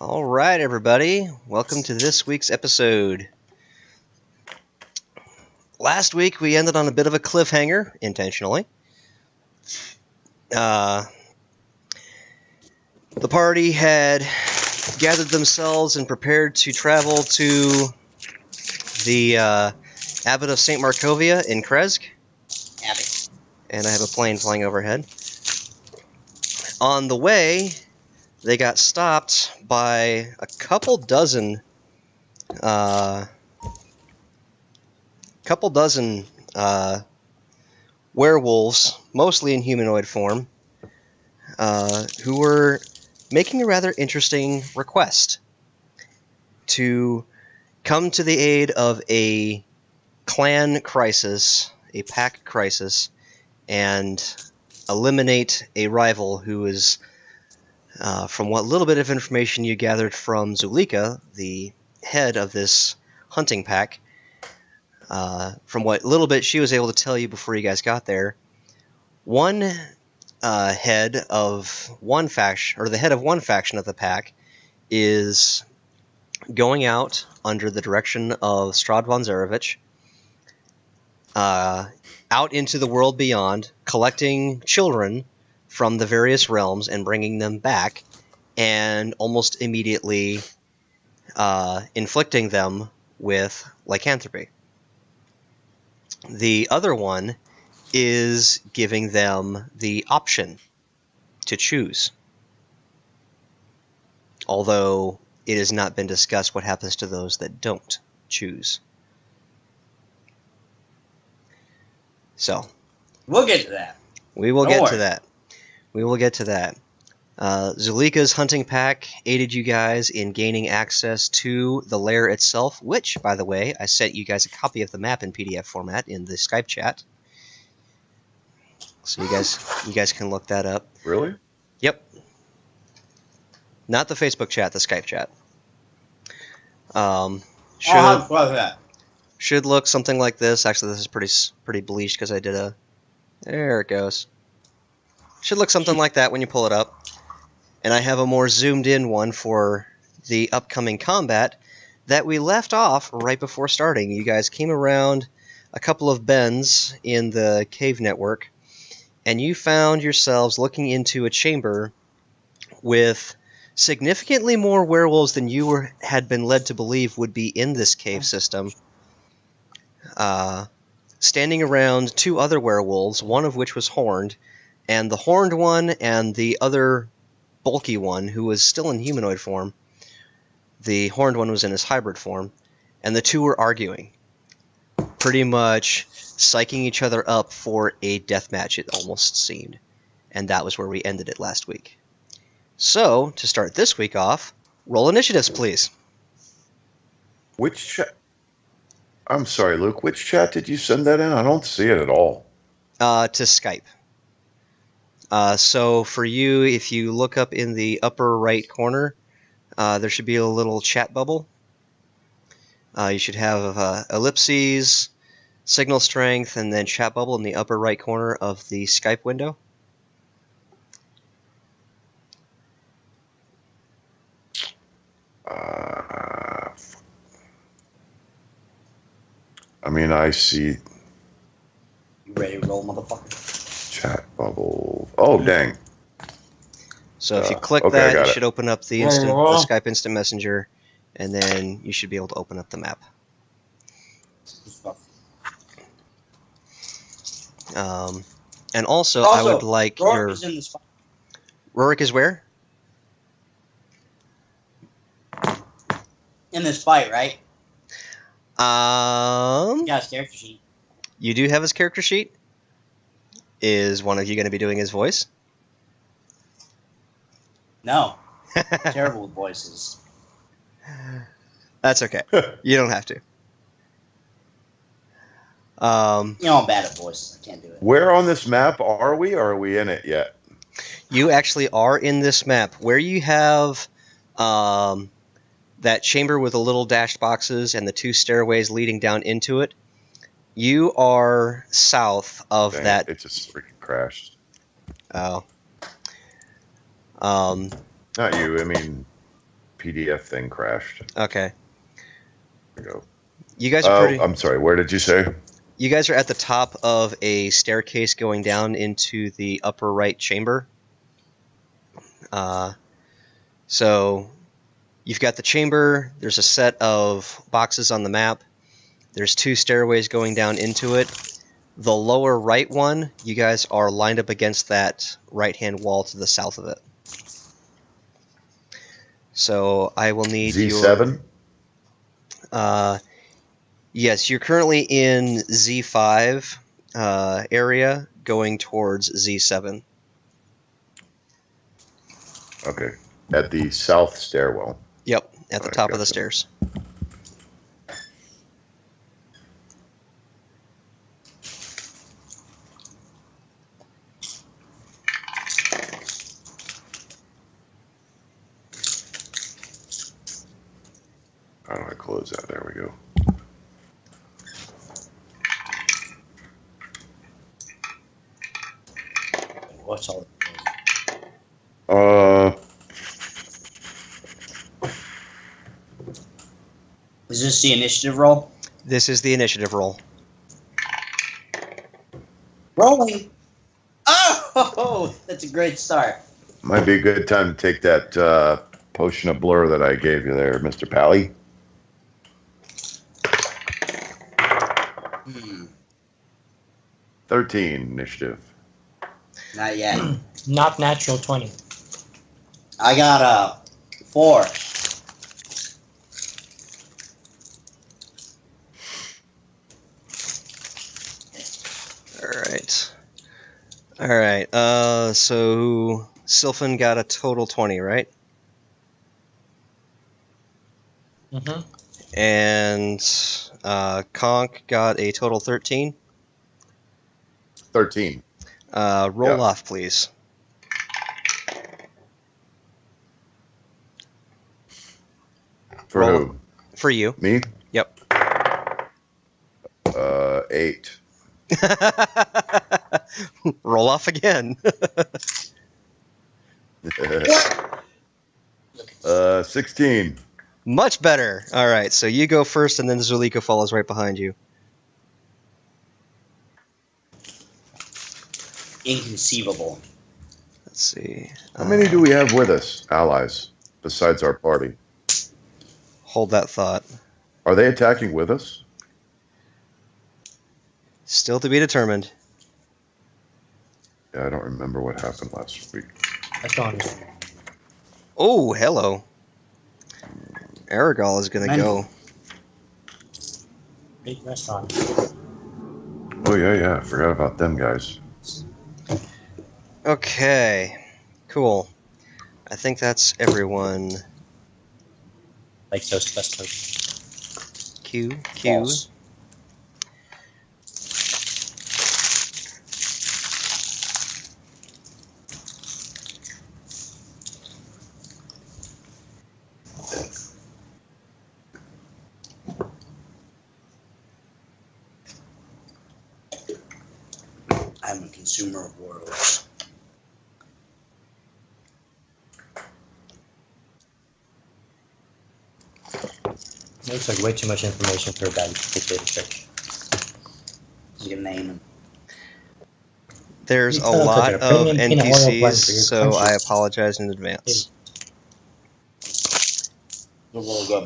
All right, everybody. Welcome to this week's episode. Last week, we ended on a bit of a cliffhanger, intentionally. The party had gathered themselves and prepared to travel to the Abbot of St. Markovia in Krezk. Abbot. And I have a plane flying overhead. On the way, they got stopped by a couple dozen werewolves, mostly in humanoid form, who were making a rather interesting request to come to the aid of a clan crisis, a pack crisis, and eliminate a rival who is, from what little bit of information you gathered from Zulika, the head of this hunting pack, from what little bit she was able to tell you before you guys got there, one head of one faction, or the head of one faction of the pack, is going out under the direction of Strahd von Zarevich, out into the world beyond, collecting children from the various realms and bringing them back, and almost immediately inflicting them with lycanthropy. The other one is giving them the option to choose, although it has not been discussed what happens to those that don't choose. So, We'll get to that. we will get to that. We will get to that. Zulika's hunting pack aided you guys in gaining access to the lair itself, which, by the way, I sent you guys a copy of the map in PDF format in the Skype chat. So you guys can look that up. Really? Yep. Not the Facebook chat, the Skype chat. Should look something like this. Actually, this is pretty bleached because I did a... There it goes. Should look something like that when you pull it up. And I have a more zoomed in one for the upcoming combat that we left off right before starting. You guys came around a couple of bends in the cave network, and you found yourselves looking into a chamber with significantly more werewolves than you had been led to believe would be in this cave system. Standing around two other werewolves, one of which was horned, and the horned one and the other bulky one, who was still in humanoid form. The horned one was in his hybrid form, and the two were arguing, pretty much psyching each other up for a death match, it almost seemed. And that was where we ended it last week. So, to start this week off, roll initiatives, please. Which chat? I'm sorry, Luke. Which chat did you send that in? I don't see it at all. To Skype. So for you, if you look up in the upper right corner, there should be a little chat bubble. You should have ellipses, signal strength, and then chat bubble in the upper right corner of the Skype window. I mean, I see You ready to roll, motherfucker? chat bubble. Oh, dang. So if you click okay, that, got you it. should open up the Skype Instant Messenger, and then you should be able to open up the map. And also, I would like Rourke is in this fight. Rurik is where? In this fight, right? Yeah, his character sheet. You do have his character sheet? Is one of you going to be doing his voice? No. Terrible with voices. That's okay. You don't have to. You know I'm bad at voices. I can't do it. Where on this map are we, or are we in it yet? You actually are in this map. Where you have that chamber with the little dashed boxes and the two stairways leading down into it, you are south of Dang, that. It just freaking crashed. Oh. Not you, I mean PDF thing crashed. Okay. There we go. You guys are pretty. I'm sorry. Where did you say? You guys are at the top of a staircase going down into the upper right chamber. So you've got the chamber. There's a set of boxes on the map. There's 2 stairways going down into it. The lower right one, you guys are lined up against that right-hand wall to the south of it. So I will need Z7? Yes, you're currently in Z5 area, going towards Z7. Okay. At the south stairwell. Yep, at the Alright, top of the gotcha. stairs. How do I close that? There we go. What's all? Is this the initiative roll? This is the initiative roll. Rolling. Oh, that's a great start. Might be a good time to take that potion of blur that I gave you there, Mr. Pally. 13 initiative. Not yet. Not natural 20. I got a 4. Alright, so Sylphan got a total 20, right? Mm-hmm. And Conk got a total 13. 13. Roll Yeah. off, please. For Roll. who? For you. Me? Yep. 8. Roll off again. 16. Much better. Alright, so you go first, and then Zulika follows right behind you. Inconceivable. Let's see. How many do we have with us, allies, besides our party? Hold that thought. Are they attacking with us? Still to be determined. Yeah, I don't remember what happened last week. That's not understand. Oh, hello. Aragol is gonna Many. go. Big restaurant. Oh, yeah, I forgot about them guys. Okay. Cool. I think that's everyone. Like toast, best toast. Q. False. I'm a consumer of worlds. Looks like way too much information for a guy to dictate a church. Is your name? There's You a tell them lot to of premium peanut oil blend NPCs, for your so country. I apologize in advance. You're really good.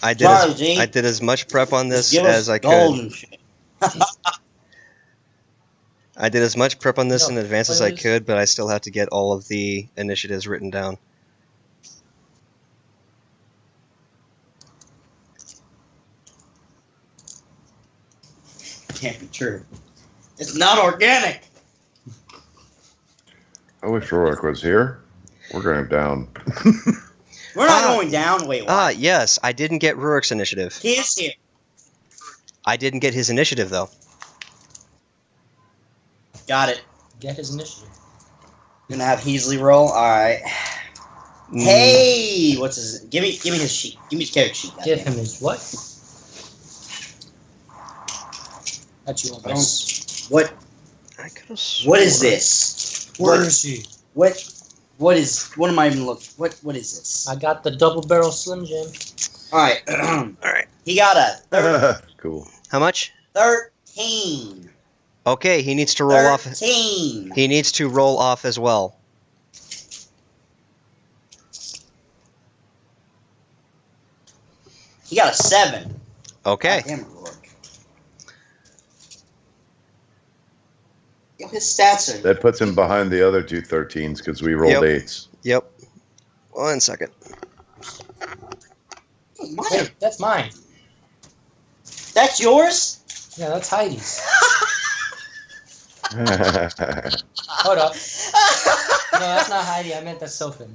I Sorry, G. did as much prep on this Give us as I gold could. and shit. I did as much prep on this No, in advance as what I is- could, but I still have to get all of the initiatives written down. Can't be true. It's not organic. I wish Rorik was here. We're going down. We're not Ah. going down. Wait, what? Yes, I didn't get Rurik's initiative. He is here. I didn't get his initiative, though. Got it. Get his initiative. Gonna have Heasley roll. All right. Mm, Hey, what's his? Give me his sheet. Give me his character sheet. Give goddamn. him his what? That's your What? I could've What is sworn- this? Where What? is he? What? What am I even looking? What is this? I got the double barrel Slim Jim. All right. All right. He got a Cool. How much? 13. Okay, he needs to roll off. 13. He needs to roll off as well. He got a 7. Okay. God damn it, Rourke. Yo, his stats are. That puts him behind the other two 13s because we rolled Yep. 8s. Yep. 1 second. Mine. Wait, that's mine. That's yours? Yeah, that's Heidi's. Hold up. No, that's not Heidi. I meant that's Sophie.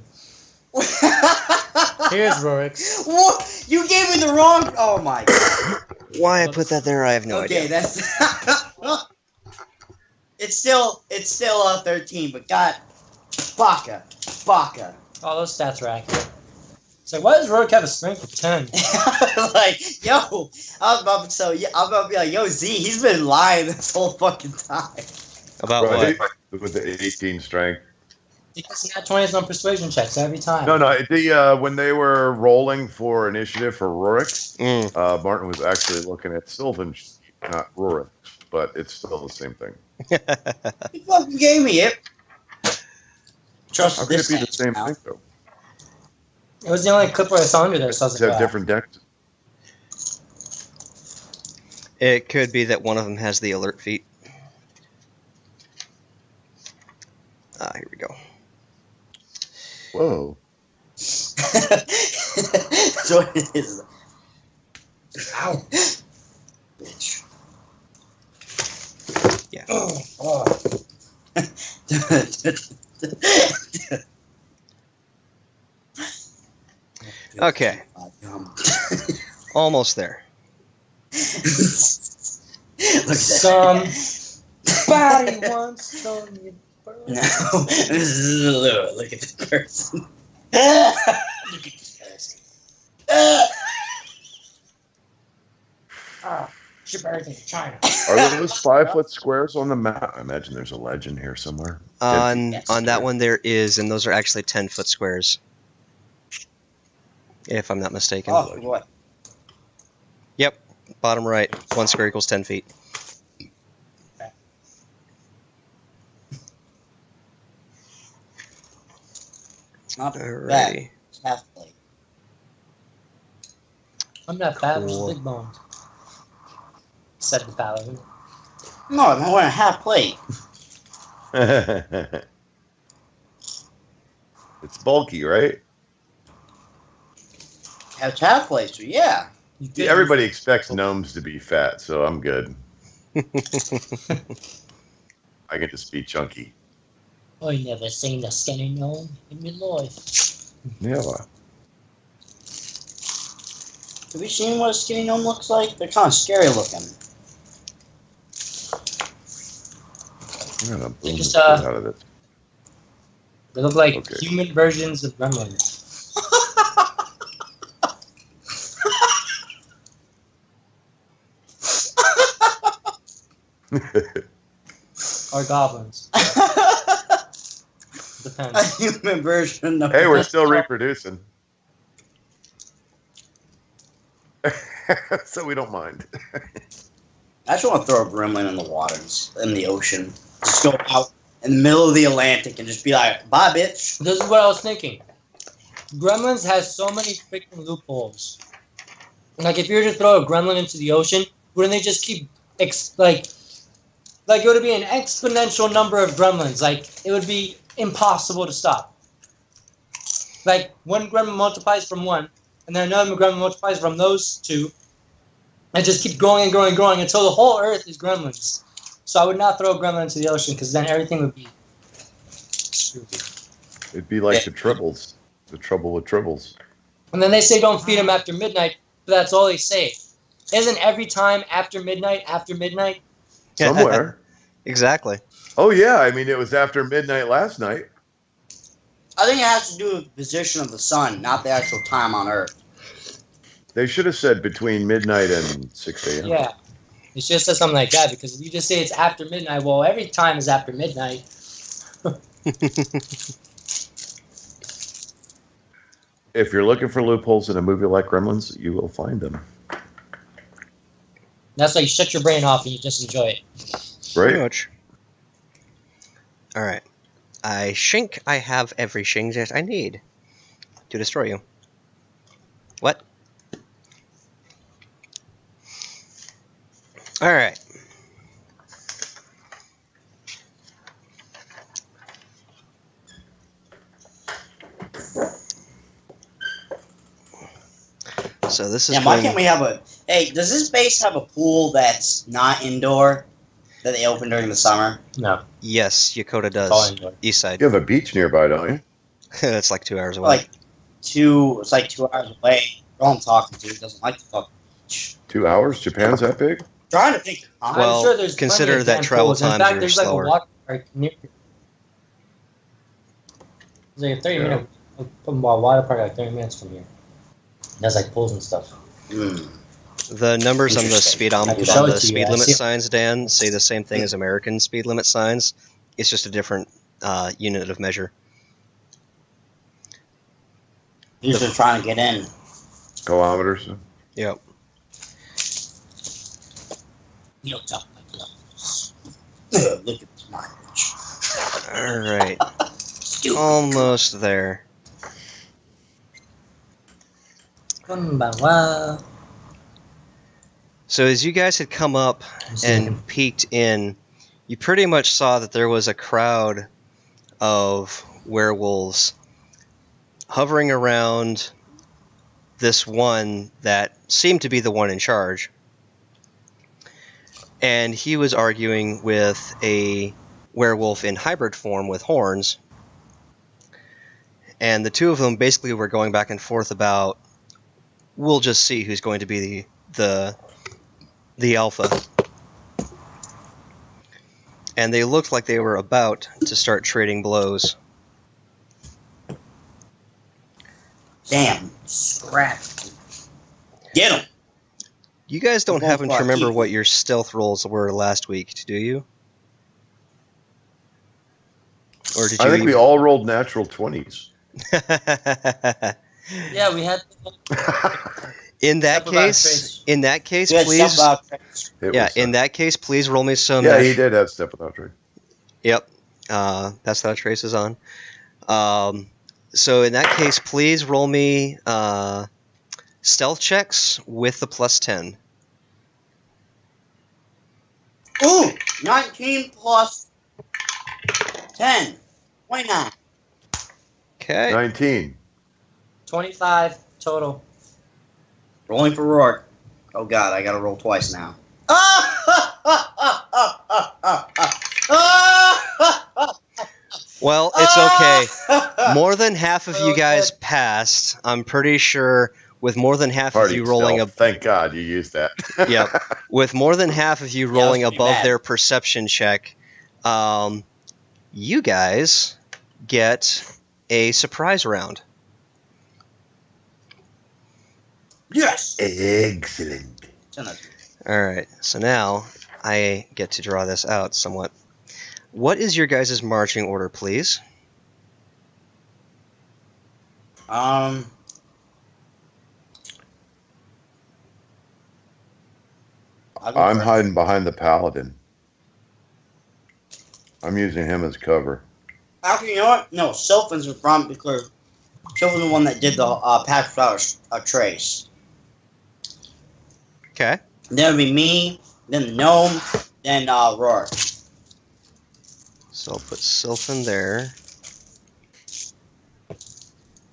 Here's Rorik's. What? You gave me the wrong. Oh my god. Why I put that there, I have no Okay, idea. that's. It's still 13, but God, Baka. All those stats are accurate. It's like, why does Rorik have a strength of 10? Like, yo, I was about to be like, yo, Z, he's been lying this whole fucking time. About Right? what? With the 18 strength. He gets nat 20s on persuasion checks every time. No, when they were rolling for initiative for Rorik, Martin was actually looking at Sylvan's, not Rorik, but it's still the same thing. He fucking gave me it. Trust How could this it be the same now. thing, though? It was the only clip where I saw under there, so I was They like, have wow. different decks. It could be that one of them has the alert feat. Here we go. Whoa. That's what it is. Ow. Bitch. Yeah. Oh. Okay. Almost there. Look at that. Somebody once told me. No. Look at this person. Look at this person. Ship everything to China. Are those 5-foot squares on the map? I imagine there's a legend here somewhere. On Yes, on that sir. one there is, and those are actually 10-foot squares. If I'm not mistaken. Oh, what? Yep. Bottom right. 1 square equals 10 feet. Not bad. Alrighty. Half plate. I'm not fat, I'm Cool. just big boned. Said the paladin. No, I'm wearing a half plate. It's bulky, right? Have half plate, so yeah. You See, did. everybody expects gnomes to be fat, so I'm good. I can just be chunky. I never seen a skinny gnome in my life. Yeah. Have you seen what a skinny gnome looks like? They're kind of scary looking. I'm gonna boom the just, shit out of this. They look like Okay. human versions of gremlins. Or goblins. A Depends. human version of. Hey, we're still reproducing. So we don't mind. I just want to throw a gremlin in the waters, in the ocean. Just go out in the middle of the Atlantic and just be like, bye, bitch. This is what I was thinking. Gremlins has so many freaking loopholes. Like, if you were to throw a gremlin into the ocean, wouldn't they just keep, like it would be an exponential number of gremlins. Like, it would be impossible to stop. Like, one gremlin multiplies from one, and then another gremlin multiplies from those two, and just keep growing and growing and growing until the whole earth is gremlins. So I would not throw a gremlin into the ocean, because then everything would be screwed. It'd be like the tribbles. The trouble with tribbles. And then they say don't feed them after midnight, but that's all they say. Isn't every time after midnight? Somewhere. Exactly. Oh, yeah. I mean, it was after midnight last night. I think it has to do with the position of the sun, not the actual time on Earth. They should have said between midnight and 6 a.m. Yeah. It should have said something like that, because if you just say it's after midnight, well, every time is after midnight. If you're looking for loopholes in a movie like Gremlins, you will find them. That's like shut your brain off and you just enjoy it. Right? Pretty much. Alright. I think I have everything that I need to destroy you. What? Alright. So this is Yeah, why can't we have a... Hey, does this base have a pool that's not indoor that they open during the summer? No. Yes, Yokota It's all does. indoor. East side. You have a beach nearby, don't you? That's like 2 hours away. Like, it's like 2 hours away. Girl I'm talking to doesn't like to talk. 2 hours? Japan's that big? Trying to think. Huh? Well, I'm sure there's consider plenty of that damn travel pools. In times fact, are there's slower. like a water park near. There's like a 30-minute water park like 30 minutes from here. There's like pools and stuff. The numbers on the Interesting. speed I can show it to you, speed I limit see it. signs, Dan, say the same thing as American speed limit signs. It's just a different unit of measure. You're just trying to get in. Kilometers? Yep. You don't talk like that. Look at this mileage. All right. Stupid. Almost there. Konbanwa. So as you guys had come up and peeked in, you pretty much saw that there was a crowd of werewolves hovering around this one that seemed to be the one in charge. And he was arguing with a werewolf in hybrid form with horns. And the two of them basically were going back and forth about, we'll just see who's going to be the alpha. And they looked like they were about to start trading blows. Damn. Scrap. Get him. You guys don't Going happen for to our remember keep. what your stealth rolls were last week, do you? Or did you I think we all rolled natural 20s. Yeah, we had. In that Except for that case, trace. Good please. stuff about It Yeah, was, in that case, please roll me some. yeah, he did have step without trade. Yep, that's how trace is on. So in that case, please roll me stealth checks with the +10. Ooh, 19 plus 10. 29. Okay. 19. 25 total. Rolling for Rourke. Oh god, I gotta roll twice now. Well, it's okay. More than half of you guys passed. I'm pretty sure with more than half of Party you rolling stealth. Thank God you used that. Yep. With more than half of you Yeah, rolling that's pretty above bad. their perception check, you guys get a surprise round. Yes! Excellent. Alright, so now I get to draw this out somewhat. What is your guys' marching order, please? I'm hiding behind the paladin. I'm using him as cover. Actually, you know what? No, Sylphan's in front because Sylphan's the one that did the patch without a trace. Okay. Then it would be me, then the gnome, then Rourke. So I'll put Sylphan there.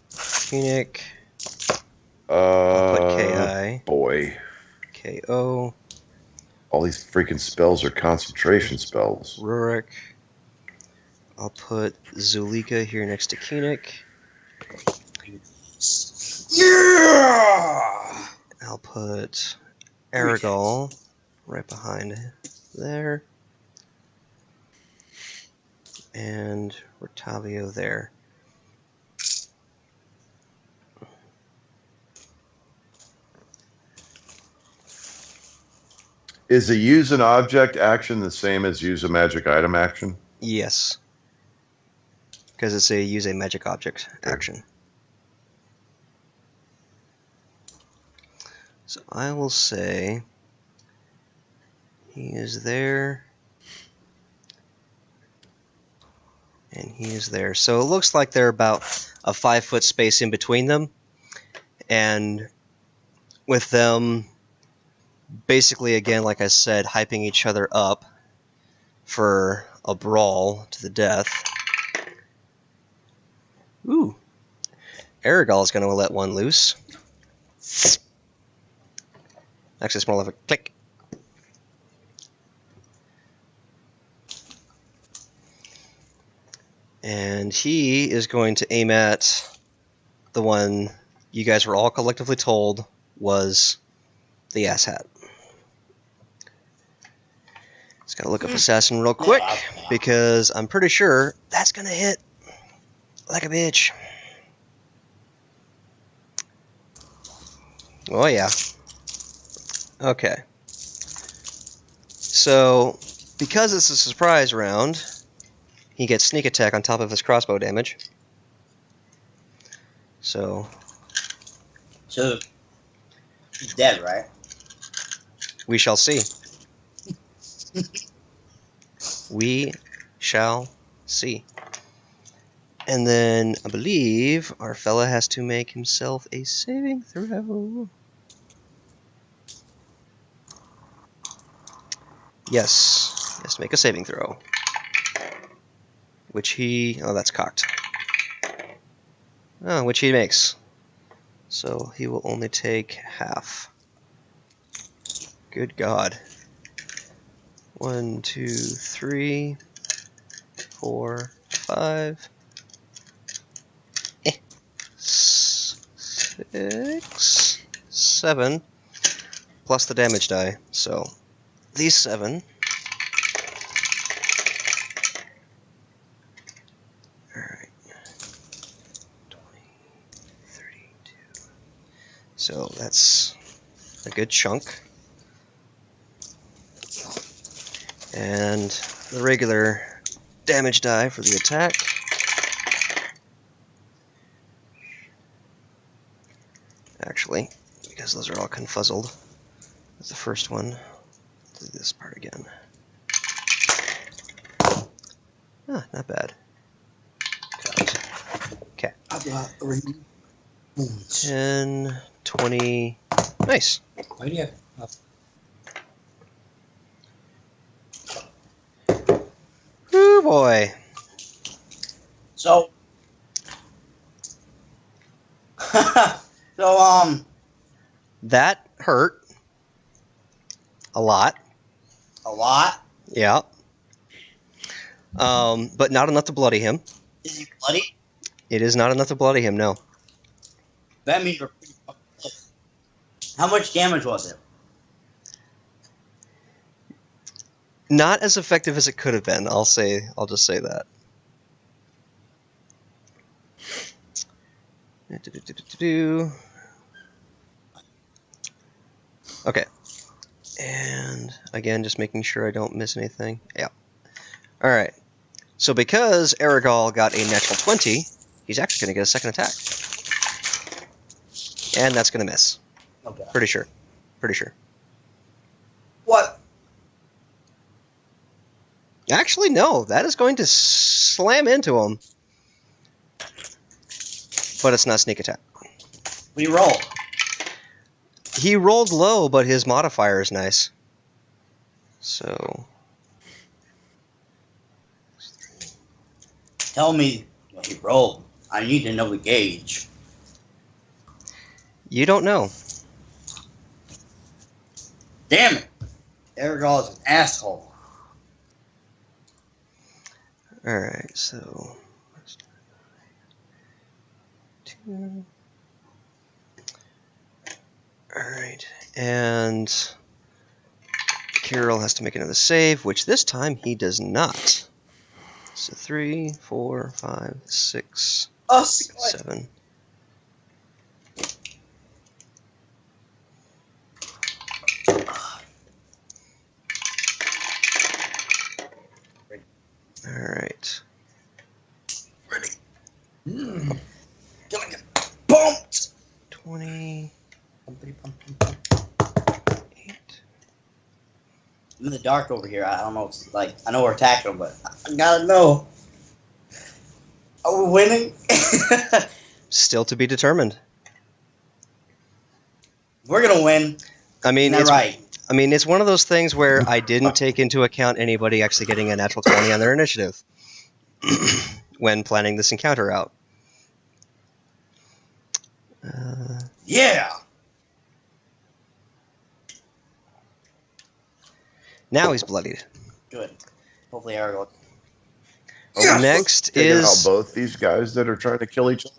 Phoenix. I'll put KI. Boy. KO. All these freaking spells are concentration spells. Rurik. I'll put Zulika here next to Koenig. Yeah! I'll put Aragol right behind there. And Rotavio there. Is a use an object action the same as use a magic item action? Yes. Because it's a use a magic object action. So I will say he is there. And he is there. So it looks like they're about a 5-foot space in between them. And with them basically, again, like I said, hyping each other up for a brawl to the death. Ooh. Aragol is going to let one loose. Actually, it's more like a click. And he is going to aim at the one you guys were all collectively told was the asshat. Just gotta look up assassin real quick, because I'm pretty sure that's gonna hit like a bitch. Oh yeah. Okay. So, because it's a surprise round, he gets sneak attack on top of his crossbow damage. So he's dead, right? We shall see. We shall see. And then I believe our fella has to make himself a saving throw. Yes, he has to make a saving throw. Which he... oh, that's cocked. Oh, which he makes. So he will only take half. Good God. 1, 2, 3, 4, 5, 6, 7, plus the damage die. So these 7. Alright. 20, 32. So that's a good chunk. And the regular damage die for the attack. Actually, because those are all confuzzled. That's the first one. Let's do this part again. Ah, not bad. Okay. 10, 20. Nice. Why do you have... Ooh boy. So, That hurt. A lot. a lot. Yeah. But not enough to bloody him. Is he bloody? It is not enough to bloody him, no. That means we're pretty fucking close. How much damage was it? Not as effective as it could have been. I'll just say that. Okay. And again, just making sure I don't miss anything. Yeah. Alright. So because Aragol got a natural 20, he's actually going to get a second attack. And that's going to miss. Okay. Pretty sure. Pretty sure. What? Actually, no. That is going to slam into him. But it's not sneak attack. What do you roll? He rolled low, but his modifier is nice. So... Tell me what he rolled. I need to know the gauge. You don't know. Damn it! Aragol is an asshole. Alright, so... 2... Alright, and... Kirill has to make another save, which this time he does not. So 3, 4, 5, 6, Oh, 7. Alright. Ready. Gonna get bumped. 20. Bumpity bump. I'm in the dark over here. I don't know. It's like I know we're attacking them, but I gotta know. Are we winning? Still to be determined. We're gonna win. I mean, Isn't that right? I mean, it's one of those things where I didn't take into account anybody actually getting a natural 20 on their initiative when planning this encounter out. Yeah. Now he's bloodied. Good. Hopefully, Aragorn. Next Taking is out both these guys that are trying to kill each other.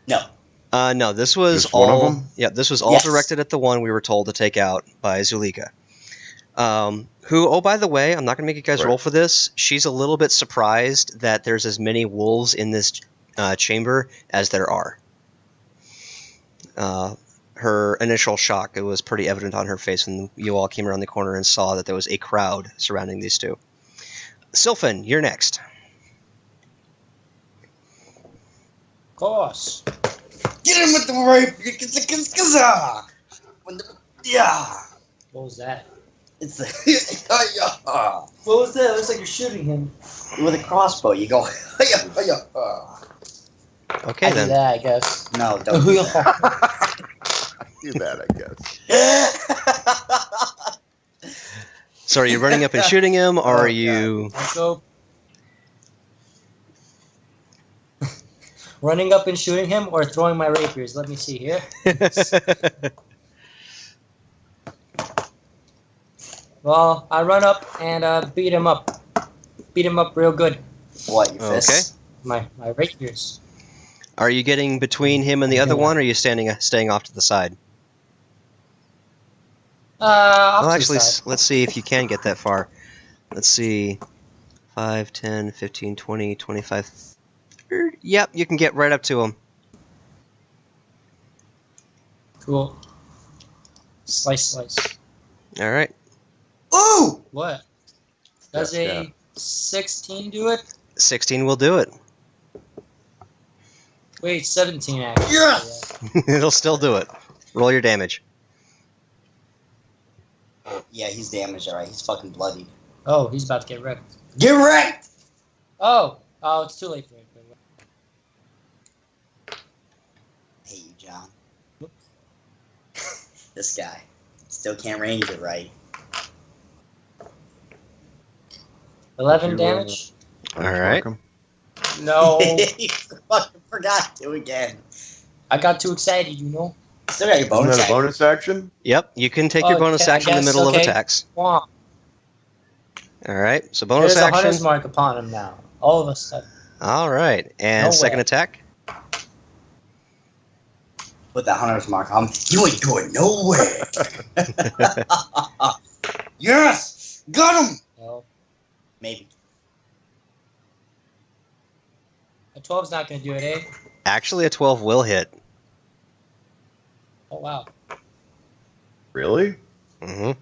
No. no. This was Just one of all. them? Yeah, this was all Yes. directed at the one we were told to take out by Zulika. Who? Oh, by the way, I'm not going to make you guys Right. roll for this. She's a little bit surprised that there's as many wolves in this chamber as there are. Her initial shock, it was pretty evident on her face when you all came around the corner and saw that there was a crowd surrounding these two. Sylphin, you're next. Of course. Get him with the rape. Yeah. What was that? It's the What was that? It looks like you're shooting him. with a crossbow. You go. Okay, I do then. that, I guess. No, don't do that. Do that, I guess. So are you running up and shooting him, or are you... Let's go. Running up and shooting him or throwing my rapiers? Let me see here. Well, I run up and beat him up. Beat him up real good. What, your fists? My rapiers. Are you getting between him and the other one, or are you staying off to the side? Off Well, to the actually, side. let's see if you can get that far. Let's see. 5, 10, 15, 20, 25... 30. Yep, you can get right up to him. Cool. Slice, slice. All right. Ooh! What? Does Yeah. a 16 do it? 16 will do it. Wait, 17 actually. Yes! It'll still do it. Roll your damage. Yeah, he's damaged, alright. He's fucking bloodied. Oh, he's about to get wrecked. Get wrecked! Oh, it's too late for it. Hey, you, John. This guy. Still can't range it right. 11 You, damage? All right. Markham? No. He fucking forgot to again. I got too excited, you know? Still got your Isn't bonus that a action. bonus action? Yep, you can take your bonus Okay, I action in the guess, middle of okay. attacks. Wow. All right, so bonus There's a action. hunter's mark upon him now. All of a sudden. All right, and No second way. attack. Put that hunter's mark on. You ain't going nowhere. Yes! Got him! No. Maybe. A 12's not going to do it, eh? Actually, a 12 will hit. Oh, wow. Really? Mm-hmm.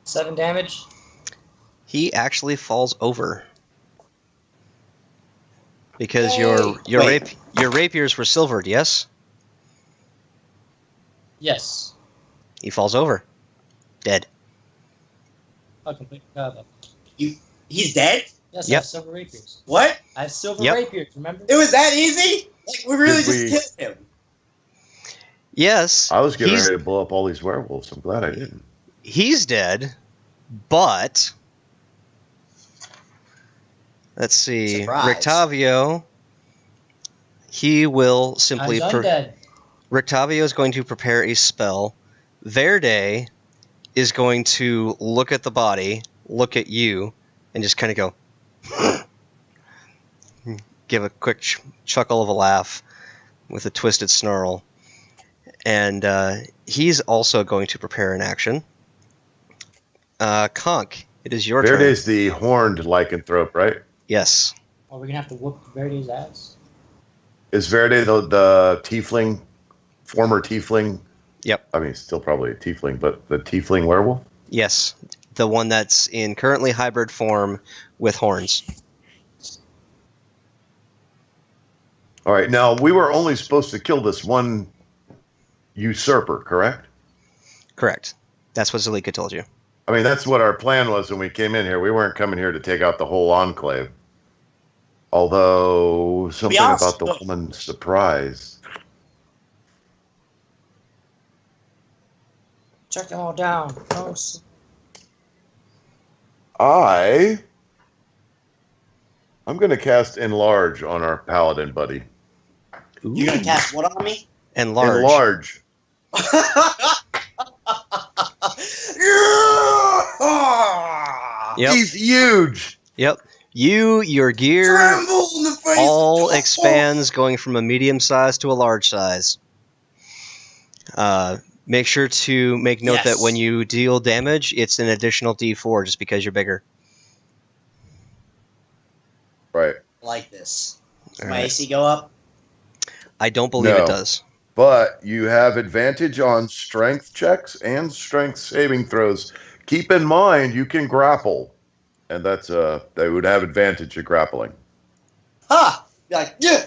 7 damage? He actually falls over because Yay! your rapiers were silvered. Yes, Yes. he falls over, dead. I completely forgot about that. He's dead? Yes, I Yep. have silver rapiers. What? I have silver Yep. rapiers, remember? It was that easy? Like, we really Did just we- killed him. Yes, I was getting he's ready to blow up all these werewolves. I'm glad I didn't. he's dead, but let's see, Surprise. Rictavio. He will simply. He's undead. Rictavio is going to prepare a spell. Verde is going to look at the body, look at you, and just kind of go, give a quick chuckle of a laugh with a twisted snarl. And he's also going to prepare an action. Conk, it is your turn. Verde's the horned lycanthrope, right? Yes. Are we going to have to whoop Verde's ass? Is Verde the tiefling, former tiefling? Yep. I mean, still probably a tiefling, but the tiefling werewolf? Yes. The one that's in currently hybrid form with horns. All right, now we were only supposed to kill this one usurper, correct? Correct. That's what Zulika told you. I mean, that's what our plan was when we came in here. We weren't coming here to take out the whole enclave. Although, something about the woman's surprise. Check them all down. Oh, I'm going to cast Enlarge on our paladin buddy. Ooh. You're gonna cast what on me? Enlarge. Yep. He's huge. Yep. Your gear all expands, going from a medium size to a large size. Make sure to make note that when you deal damage, it's an additional D4 just because you're bigger. Right. Like this. Does my right. AC go up? I don't believe it does. But you have advantage on strength checks and strength saving throws. Keep in mind, you can grapple. And that's they would have advantage of grappling. Ha! Be like, yeah!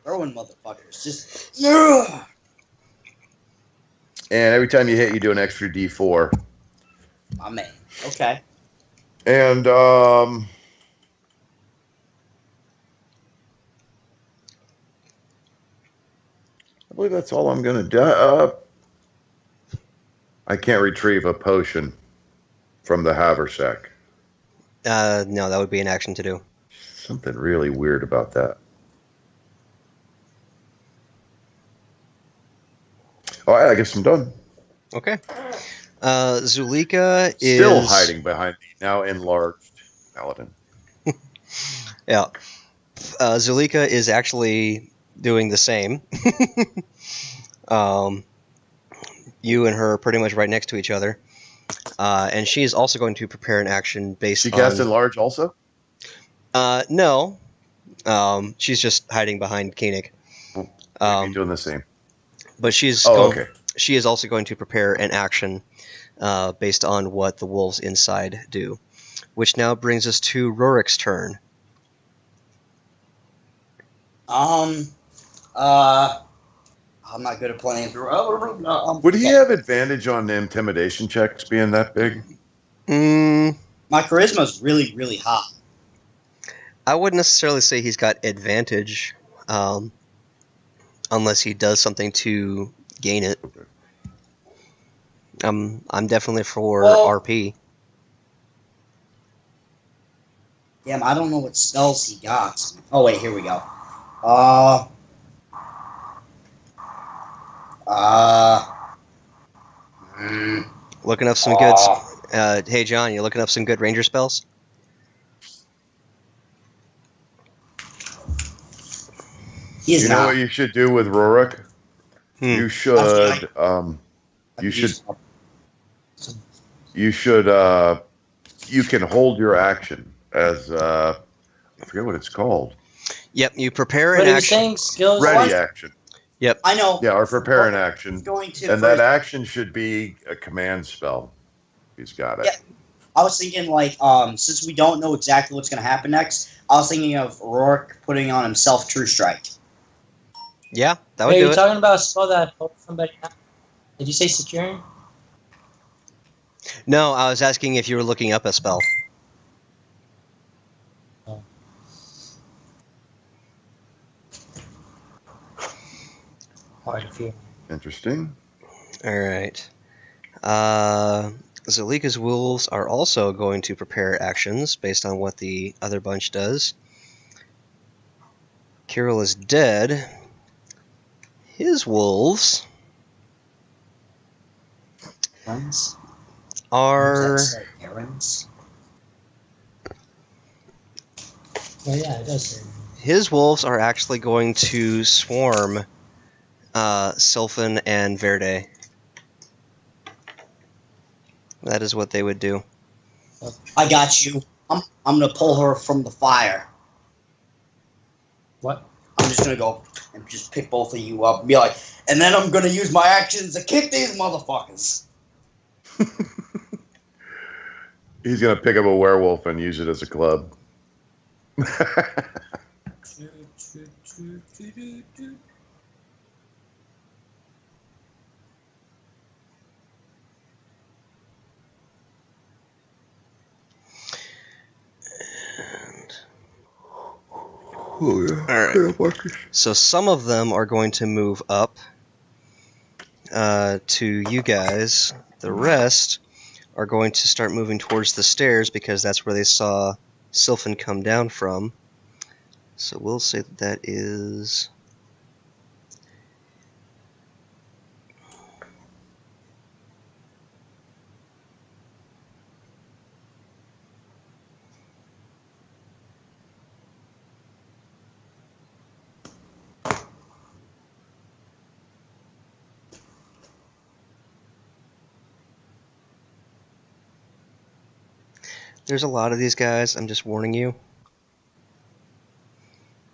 Throwing motherfuckers. Just, yeah! And every time you hit, you do an extra D4. My man. Okay. And, I believe that's all I'm going to do. I can't retrieve a potion from the haversack. No, that would be an action to do. Something really weird about that. All right, I guess I'm done. Okay. Zulika is... Still hiding behind the now enlarged paladin. Yeah. Zulika is actually doing the same. You and her are pretty much right next to each other. And she's also going to prepare an action based on... She cast Enlarge also? No. She's just hiding behind Koenig. Maybe doing the same. But she's okay. She is also going to prepare an action based on what the wolves inside do. Which now brings us to Rorik's turn. I'm not good at playing. Would he have advantage on the intimidation checks being that big? My charisma's really, really high. I wouldn't necessarily say he's got advantage, unless he does something to gain it. I'm definitely for RP. Damn, I don't know what spells he got. Oh wait, here we go. Looking up some good... hey, John, you looking up some good ranger spells? He's you know what you should do with Rorik? You should... you can hold your action as... I forget what it's called. Yep, you prepare an action. Ready action. Yep. I know. Yeah, or prepare an action. And that action should be a command spell. He's got it. Yeah. I was thinking, like, since we don't know exactly what's going to happen next, I was thinking of Rourke putting on himself True Strike. Yeah, that would do it. You're talking about a spell that helps somebody out. Did you say securing? No, I was asking if you were looking up a spell. Oh. Hard to feel. Interesting. All right. Zulika's wolves are also going to prepare actions based on what the other bunch does. Kirill is dead. His wolves are... Errands? Oh yeah, it does say. His wolves are actually going to swarm Sylphan and Verde. That is what they would do. I got you. I'm gonna pull her from the fire. What? I'm just gonna go and just pick both of you up and be like, and then I'm gonna use my actions to kick these motherfuckers. He's gonna pick up a werewolf and use it as a club. Oh, yeah. Alright. Yeah, Marcus. So some of them are going to move up to you guys. The rest are going to start moving towards the stairs because that's where they saw Sylphan come down from. So we'll say that that is... There's a lot of these guys, I'm just warning you.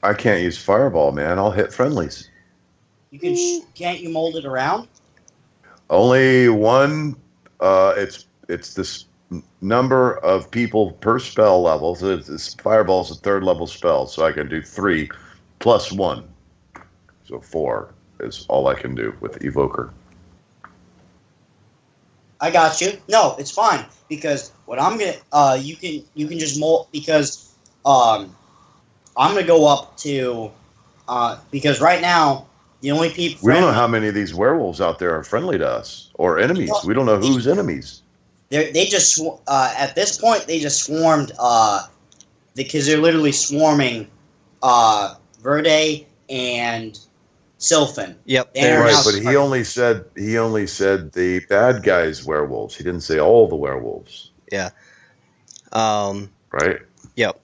I can't use Fireball, man. I'll hit friendlies. You can can't you mold it around? Only one. It's this number of people per spell level. So this Fireball's a 3rd level spell, so I can do 3 plus 1. So 4 is all I can do with Evoker. I got you. No, it's fine because what I'm gonna you can just mold because I'm gonna go up to because right now the only people We don't know how many of these werewolves out there are friendly to us or enemies. We don't know who's enemies. they just at this point they just swarmed because they're literally swarming Verde and Sylphan. Yep. They're Right, now but he only said the bad guys werewolves. He didn't say all the werewolves. Yeah. Right? Yep.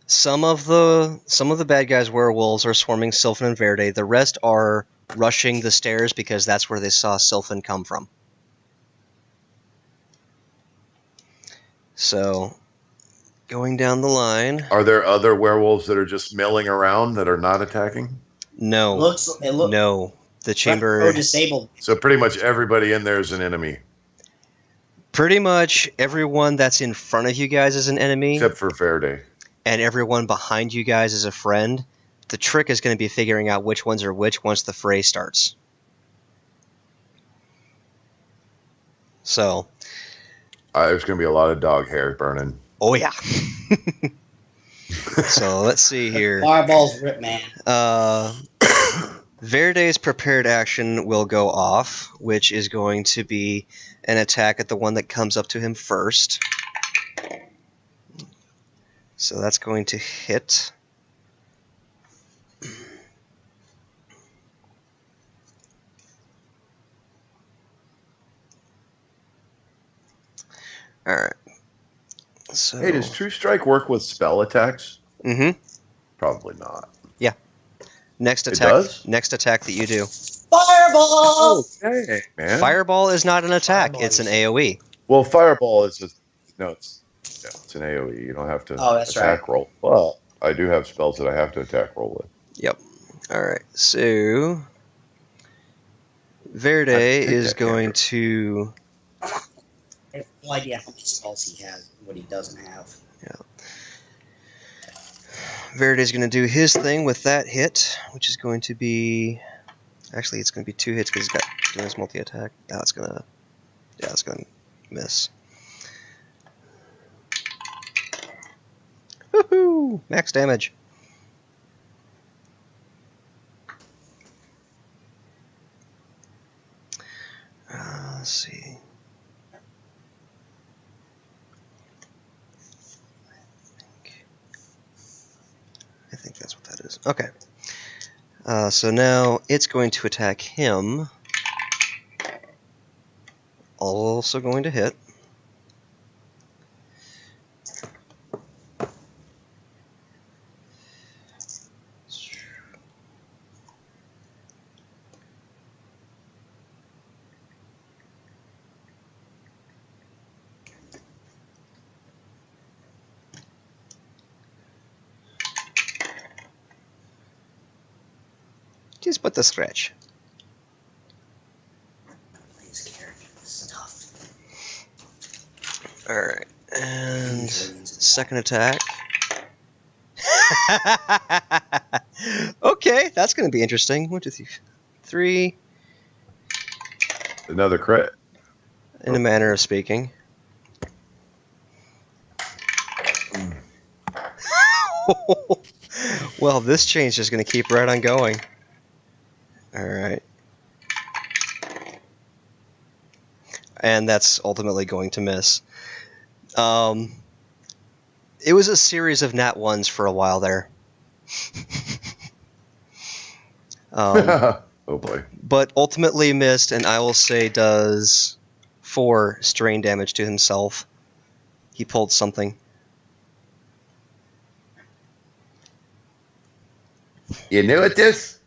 Some of the bad guys werewolves are swarming Sylphan and Verde. The rest are rushing the stairs because that's where they saw Sylphan come from. So, going down the line. Are there other werewolves that are just milling around that are not attacking? No. it looks No. The chamber... disabled. So pretty much everybody in there is an enemy. Pretty much everyone that's in front of you guys is an enemy. Except for Verde. And everyone behind you guys is a friend. The trick is going to be figuring out which ones are which once the fray starts. So... There's going to be a lot of dog hair burning. Oh, yeah. So, let's see here. Fireball's rip, man. Verde's prepared action will go off, which is going to be an attack at the one that comes up to him first. So that's going to hit. Alright. So... Hey, does True Strike work with spell attacks? Mm-hmm. Probably not. Next It attack. does? Next attack that you do. Fireball! Okay, man. Fireball is not an attack. Fireball It's an is- AoE. Well, Fireball is it's an AoE. You don't have to That's attack roll. But I do have spells that I have to attack roll with. Yep. Alright, so... Verde Take is that going hammer. to... I have no idea how many spells he has, what he doesn't have. Verde's going to do his thing with that hit, which is going to be... Actually, it's going to be 2 hits because he's got doing his multi-attack. Now it's going to... Yeah, it's going to miss. Woohoo! Max damage. Let's see. I think that's what that is. Okay. So now it's going to attack him. Also going to hit. Just put the scratch. His character is tough. Alright, and second attack. Okay, that's going to be interesting. 1, 2, 3. Another crit. In a manner of speaking. Well, this change is going to keep right on going. All right. And that's ultimately going to miss. It was a series of nat ones for a while there. Oh boy. But ultimately missed, and I will say does 4 strain damage to himself. He pulled something. You knew it, this?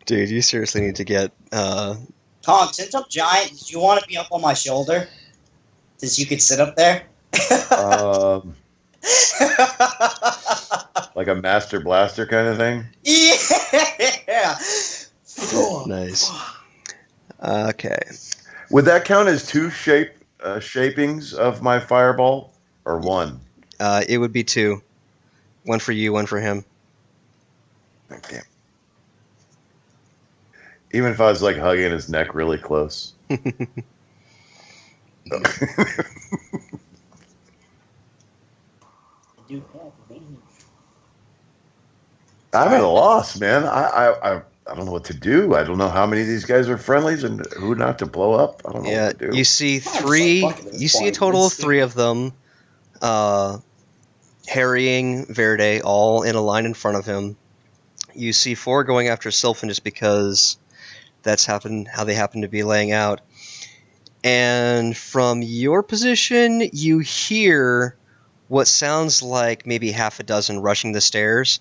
Dude, you seriously need to get... Tom, since I'm giant, do you want to be up on my shoulder? Since you could sit up there? Like a Master Blaster kind of thing? Yeah! Nice. Okay. Would that count as 2 shapings of my fireball? Or 1? It would be 2. 1 for you, 1 for him. Okay. Even if I was like hugging his neck really close. I'm at a loss, man. I don't know what to do. I don't know how many of these guys are friendlies and who not to blow up. I don't know what to do. You see 3. You see a total of 3 of them harrying Verde, all in a line in front of him. You see 4 going after Sylphan just because that's how they happen to be laying out. And from your position, you hear what sounds like maybe half a dozen rushing the stairs.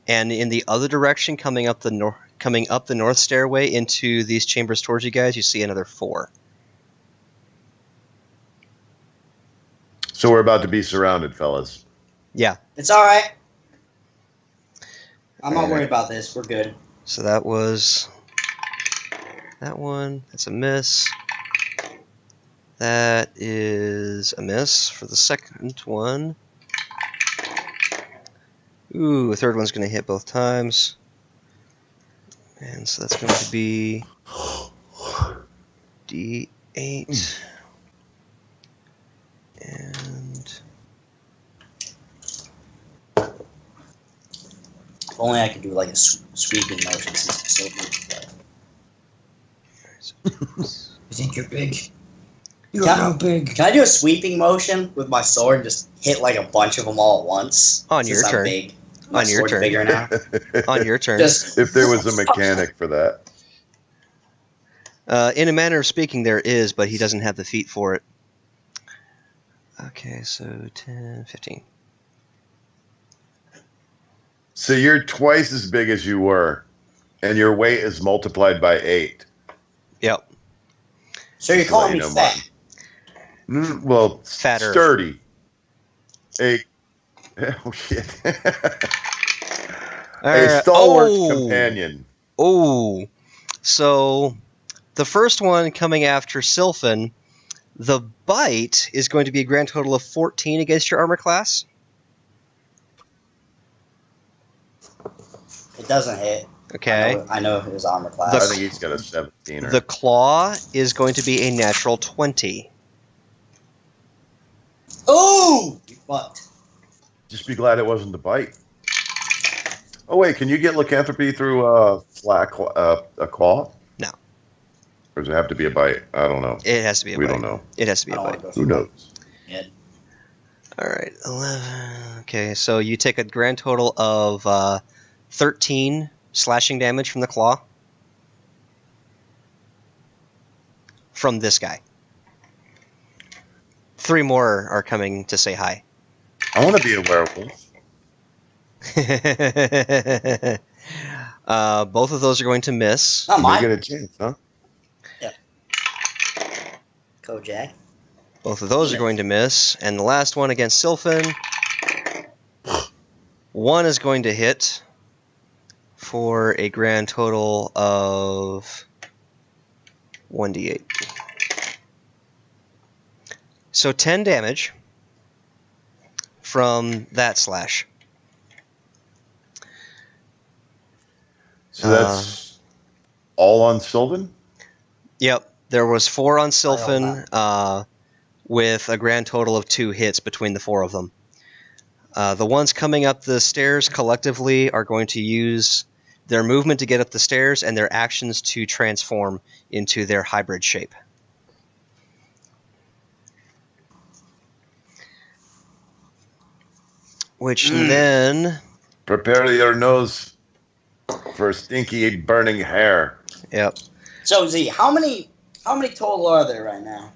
And in the other direction, coming up the north stairway into these chambers towards you guys, you see another 4. So we're about to be surrounded, fellas. Yeah. It's alright. I'm not worried about this. We're good. So that was that one. That's a miss. That is a miss for the second one. Ooh, the third one's going to hit both times. And so that's going to be D8. And... If only I could do like a sweeping motion since it's so big. You think you're big? You're not big. Can I do a sweeping motion with my sword and just hit like a bunch of them all at once? On your turn. Big. My On your sword's turn. bigger now. On your turn. Just If there was a mechanic for that. In a manner of speaking, there is, but he doesn't have the feat for it. Okay, so 10, 15. So you're twice as big as you were, and your weight is multiplied by 8. Yep. So you're calling me fat? Well, Fatter. sturdy. Oh shit. A stalwart companion. Oh, so the first one coming after Sylphan, the bite is going to be a grand total of 14 against your armor class. It doesn't hit. Okay. I know his armor class. I think he's got a 17. The claw is going to be a natural 20. Ooh! You fucked. Just be glad it wasn't the bite. Oh wait, can you get lycanthropy through a claw? No. Or does it have to be a bite? I don't know. It has to be a bite. We don't know. It has to be a bite. Who knows? Yeah. All right, 11. Okay, so you take a grand total of 13 slashing damage from the claw. From this guy. 3 more are coming to say hi. I want to be a werewolf. Both of those are going to miss. Not You mine. get a chance, huh? Kojak. Both of those are going to miss. And the last one against Sylphan. 1 is going to hit for a grand total of 1d8. So 10 damage from that slash. So that's all on Sylvan? Yep, there was 4 on Sylphan. with a grand total of 2 hits between the 4 of them. The ones coming up the stairs collectively are going to use their movement to get up the stairs and their actions to transform into their hybrid shape. Which then... Prepare your nose for stinky, burning hair. Yep. So, Z, how many total are there right now?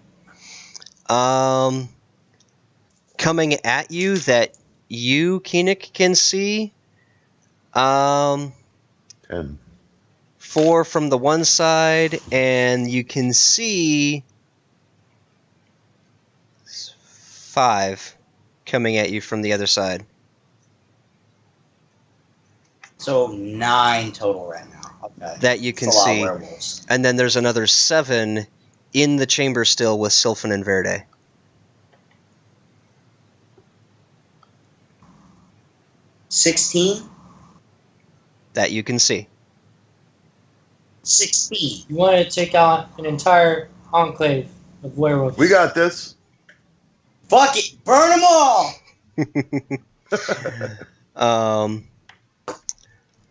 Coming at you that you, Keenick, can see. 10. 4 from the one side, and you can see 5 coming at you from the other side. So 9 total right now. Okay. That you can That's a lot of see. werewolves. And then there's another 7 in the chamber still with Sylphan and Verde. 16? That you can see. 16. You want to take out an entire enclave of werewolves. We got this. Fuck it! Burn them all!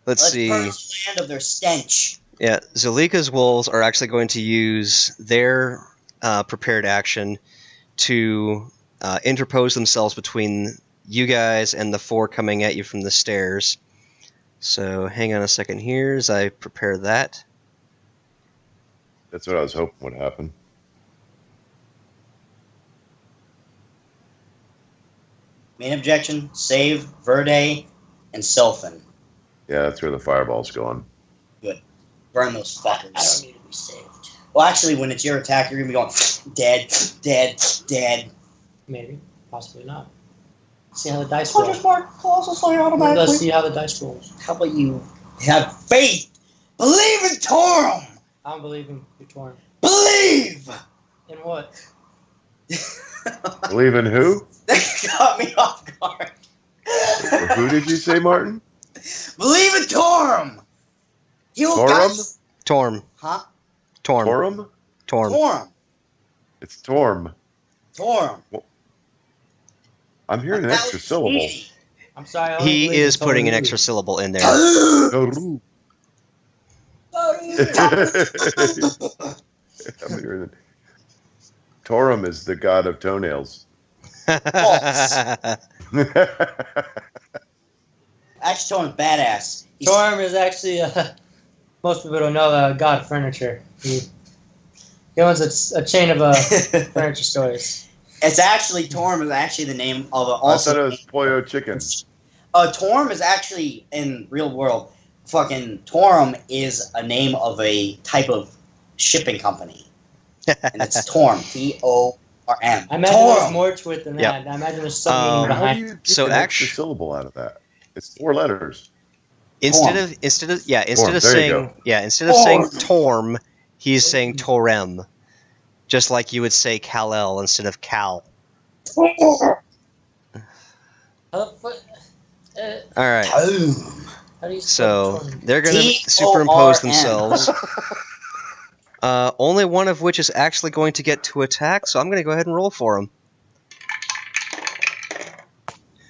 Let's see. Burn the land of their stench. Yeah, Zulika's wolves are actually going to use their prepared action to interpose themselves between you guys and the 4 coming at you from the stairs. So hang on a second here as I prepare that. That's what I was hoping would happen. Main objection, save, Verde, and Sylphan. Yeah, that's where the fireball's going. Good. Burn those fuckers. I don't need to be saved. Well, actually, when it's your attack, you're going to be going, dead, dead, dead. Maybe. Possibly not. See how the dice roll. Hunter's Mark, Colossus Slayer Let's automatically. see how the dice rolls. How about you have faith? Believe in Torum! I don't believe in your torn. Believe! In what? Believe in who? That got me off guard. Who did you say, Martin? Believe in Torum! He will Torum? guide- Torm. Huh? Torm. Torum? Torm. Torum. It's Torm. Torum. I'm hearing an That extra was syllable. easy. I'm sorry. I only He believe in is putting an Toru. extra syllable in there. Toru. I'm hearing it. Torum is the god of toenails. Actually, Torum's badass. He's- Torm is actually, most people don't know, god of furniture. He owns a chain of furniture stores. It's actually, Torum is actually the name of a, I also. thought it was Pollo Chicken. Torum is actually, in real world, fucking Torum is a name of a type of shipping company. And it's Torm. T-O-R-M. I imagine there's Torum. more to it than Yep. that. I imagine there's some meaning How do behind you it. get So an extra actu- syllable out of that? It's 4 letters. Instead Torm. of Torm, saying there you saying Torm, he's saying Torem. Just like you would say Kal-El instead of Cal. Torm. How the fuck? All right. Torum. How do you spell So Torm? they're going to T-O-R-M. superimpose themselves. Only one of which is actually going to get to attack, so I'm going to go ahead and roll for him.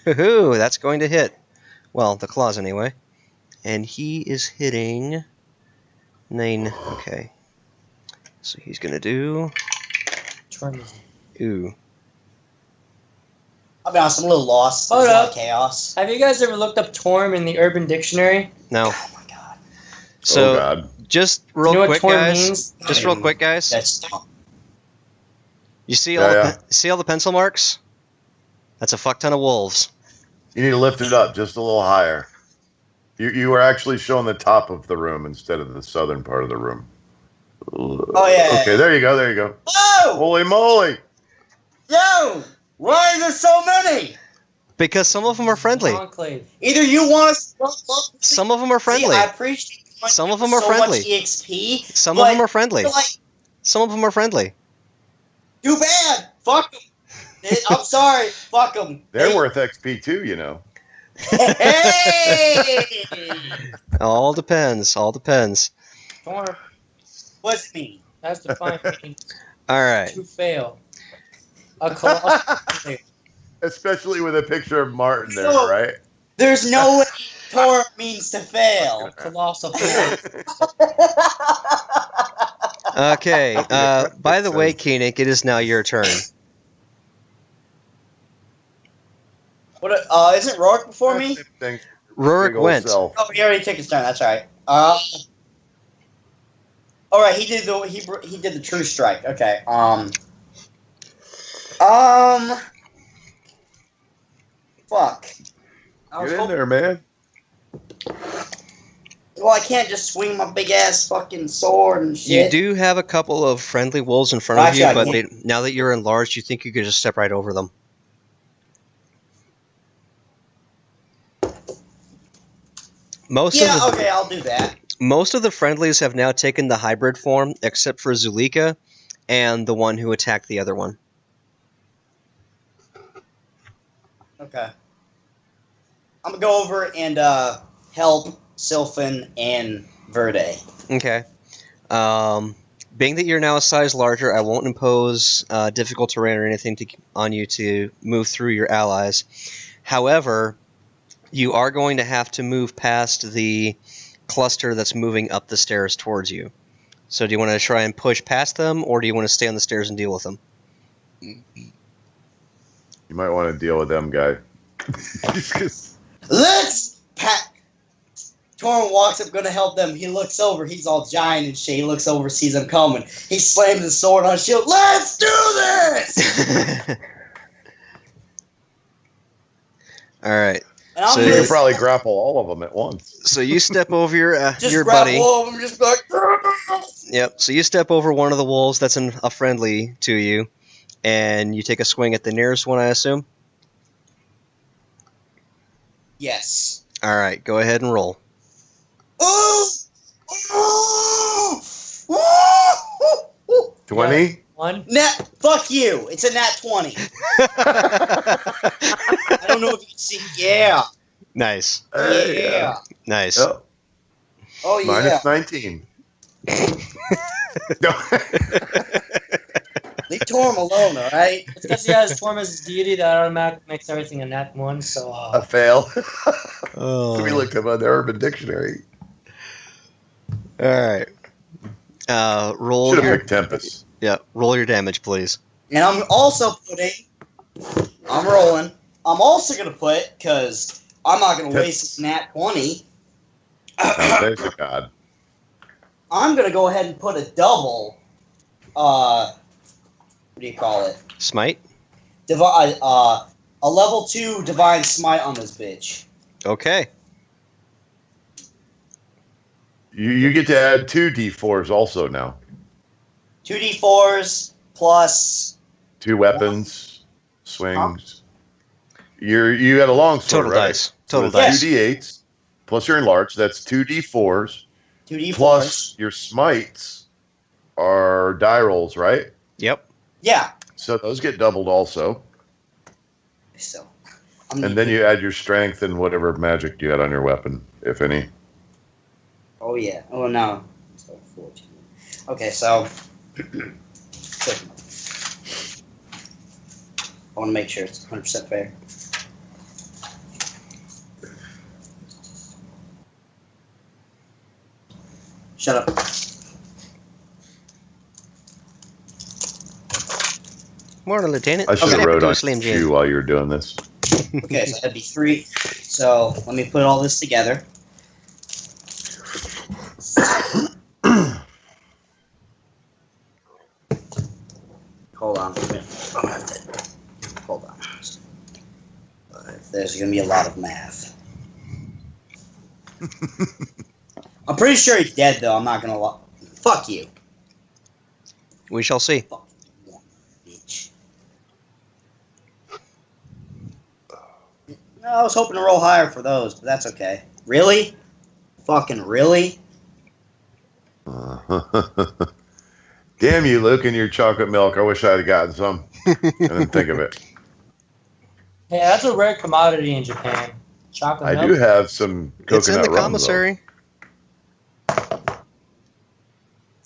Hoo-hoo, that's going to hit. Well, the claws anyway. And he is hitting 9. Okay. So he's going to do... Torm is- Ooh. I'll be honest, I'm a little lost. Hold There's a lot up. of chaos. Have you guys ever looked up Torm in the Urban Dictionary? No. Oh my god. So, Oh, God. just Do real you know what quick, Torm guys. means? Just real quick, guys. That's dumb. You see Yeah, see all the pencil marks? That's a fuck ton of wolves. You need to lift it up just a little higher. You were actually showing the top of the room instead of the southern part of the room. Oh, yeah. Okay, there you go. There you go. Whoa! Holy moly! Yo! Why are there so many? Because some of them are friendly. Enclave. Either you want us to Some of them are friendly. See, I appreciate you Some of them are so friendly. much EXP. Some of them are friendly. You're like, Some of them are friendly. too bad. Fuck them. I'm sorry. Fuck them. They're worth XP too, you know. Hey! All depends. All depends. Torm What's it mean? has defined meaning All right. to fail. A colossal. Especially with a picture of Martin there, No. right? There's no way torrent means to fail. Colossal player. Okay. By the way, Koenig, it is now your turn. What? Isn't Rourke before me? Rurik went. Oh, he already took his turn. That's right. All right. He did the true strike. Okay. Fuck. Get in there, man. Well, I can't just swing my big ass fucking sword and You shit. do have a couple of friendly wolves in front of Actually, I you, but now that you're enlarged, you think you could just step right over them. Okay, I'll do that. Most of the friendlies have now taken the hybrid form, except for Zulika and the one who attacked the other one. Okay. I'm gonna go over and help Sylphan and Verde. Okay. Being that you're now a size larger, I won't impose difficult terrain or anything on you to move through your allies. However, you are going to have to move past the cluster that's moving up the stairs towards you. So do you want to try and push past them, or do you want to stay on the stairs and deal with them? You might want to deal with them, guy. Let's pat. Torrent walks up, gonna help them. He looks over. He's all giant and shit. He looks over, sees them coming. He slams his sword on his shield. Let's do this! All right. And I'm So You gonna can probably grapple all of them at once. So you step over your just buddy. grab all of them, just like. Yep. So you step over one of the wolves that's a friendly to you, and you take a swing at the nearest one, I assume. Yes. All right. Go ahead and roll. Ooh! Ooh! 20? One. Nat, fuck you. It's a nat 20. I don't know if you can see. Yeah. Nice. Yeah. Nice. Yep. Oh, yeah. Minus 19. No. Leave Torm alone, alright? It's because he has Torm as his deity that automatically makes everything a nat 1, so... A fail. Oh. We looked up on the Urban Dictionary. All right. Roll Should have your picked Tempest. roll your damage, please. And I'm also putting... I'm rolling. I'm also going to put, because I'm not going to waste this nat 20. Oh, there's a god. I'm going to go ahead and put a double... what do you call it? Smite. A level 2 Divine Smite on this bitch. Okay. You get to add 2 d4s also now. 2d4s plus... 2 weapons, swings. You had a long sword, Total right? dice. Total So dice. 2d8s, plus you're enlarged, that's 2 d4s, 2d4s. plus your smites are die rolls, right? Yep. Yeah. So those get doubled also. So, And then you add your strength and whatever magic you had on your weapon, if any. Oh, yeah. Oh, no. So 14. Okay, so... I want to make sure it's 100% fair. Shut up. Morning, Lieutenant. I should have Step wrote to a on Slim your Jim. shoe while you were doing this. Okay, so that'd be 3. So let me put all this together. Hold on. Hold on. There's going to be a lot of math. I'm pretty sure he's dead, though. I'm not going to lie. Fuck you. We shall see. Fuck you, bitch. No, I was hoping to roll higher for those, but that's okay. Really? Fucking really? Damn you, Luke, and your chocolate milk. I wish I had gotten some. I didn't think of it. Hey, that's a rare commodity in Japan. Chocolate I milk. do have some coconut It's in the rum, though. commissary.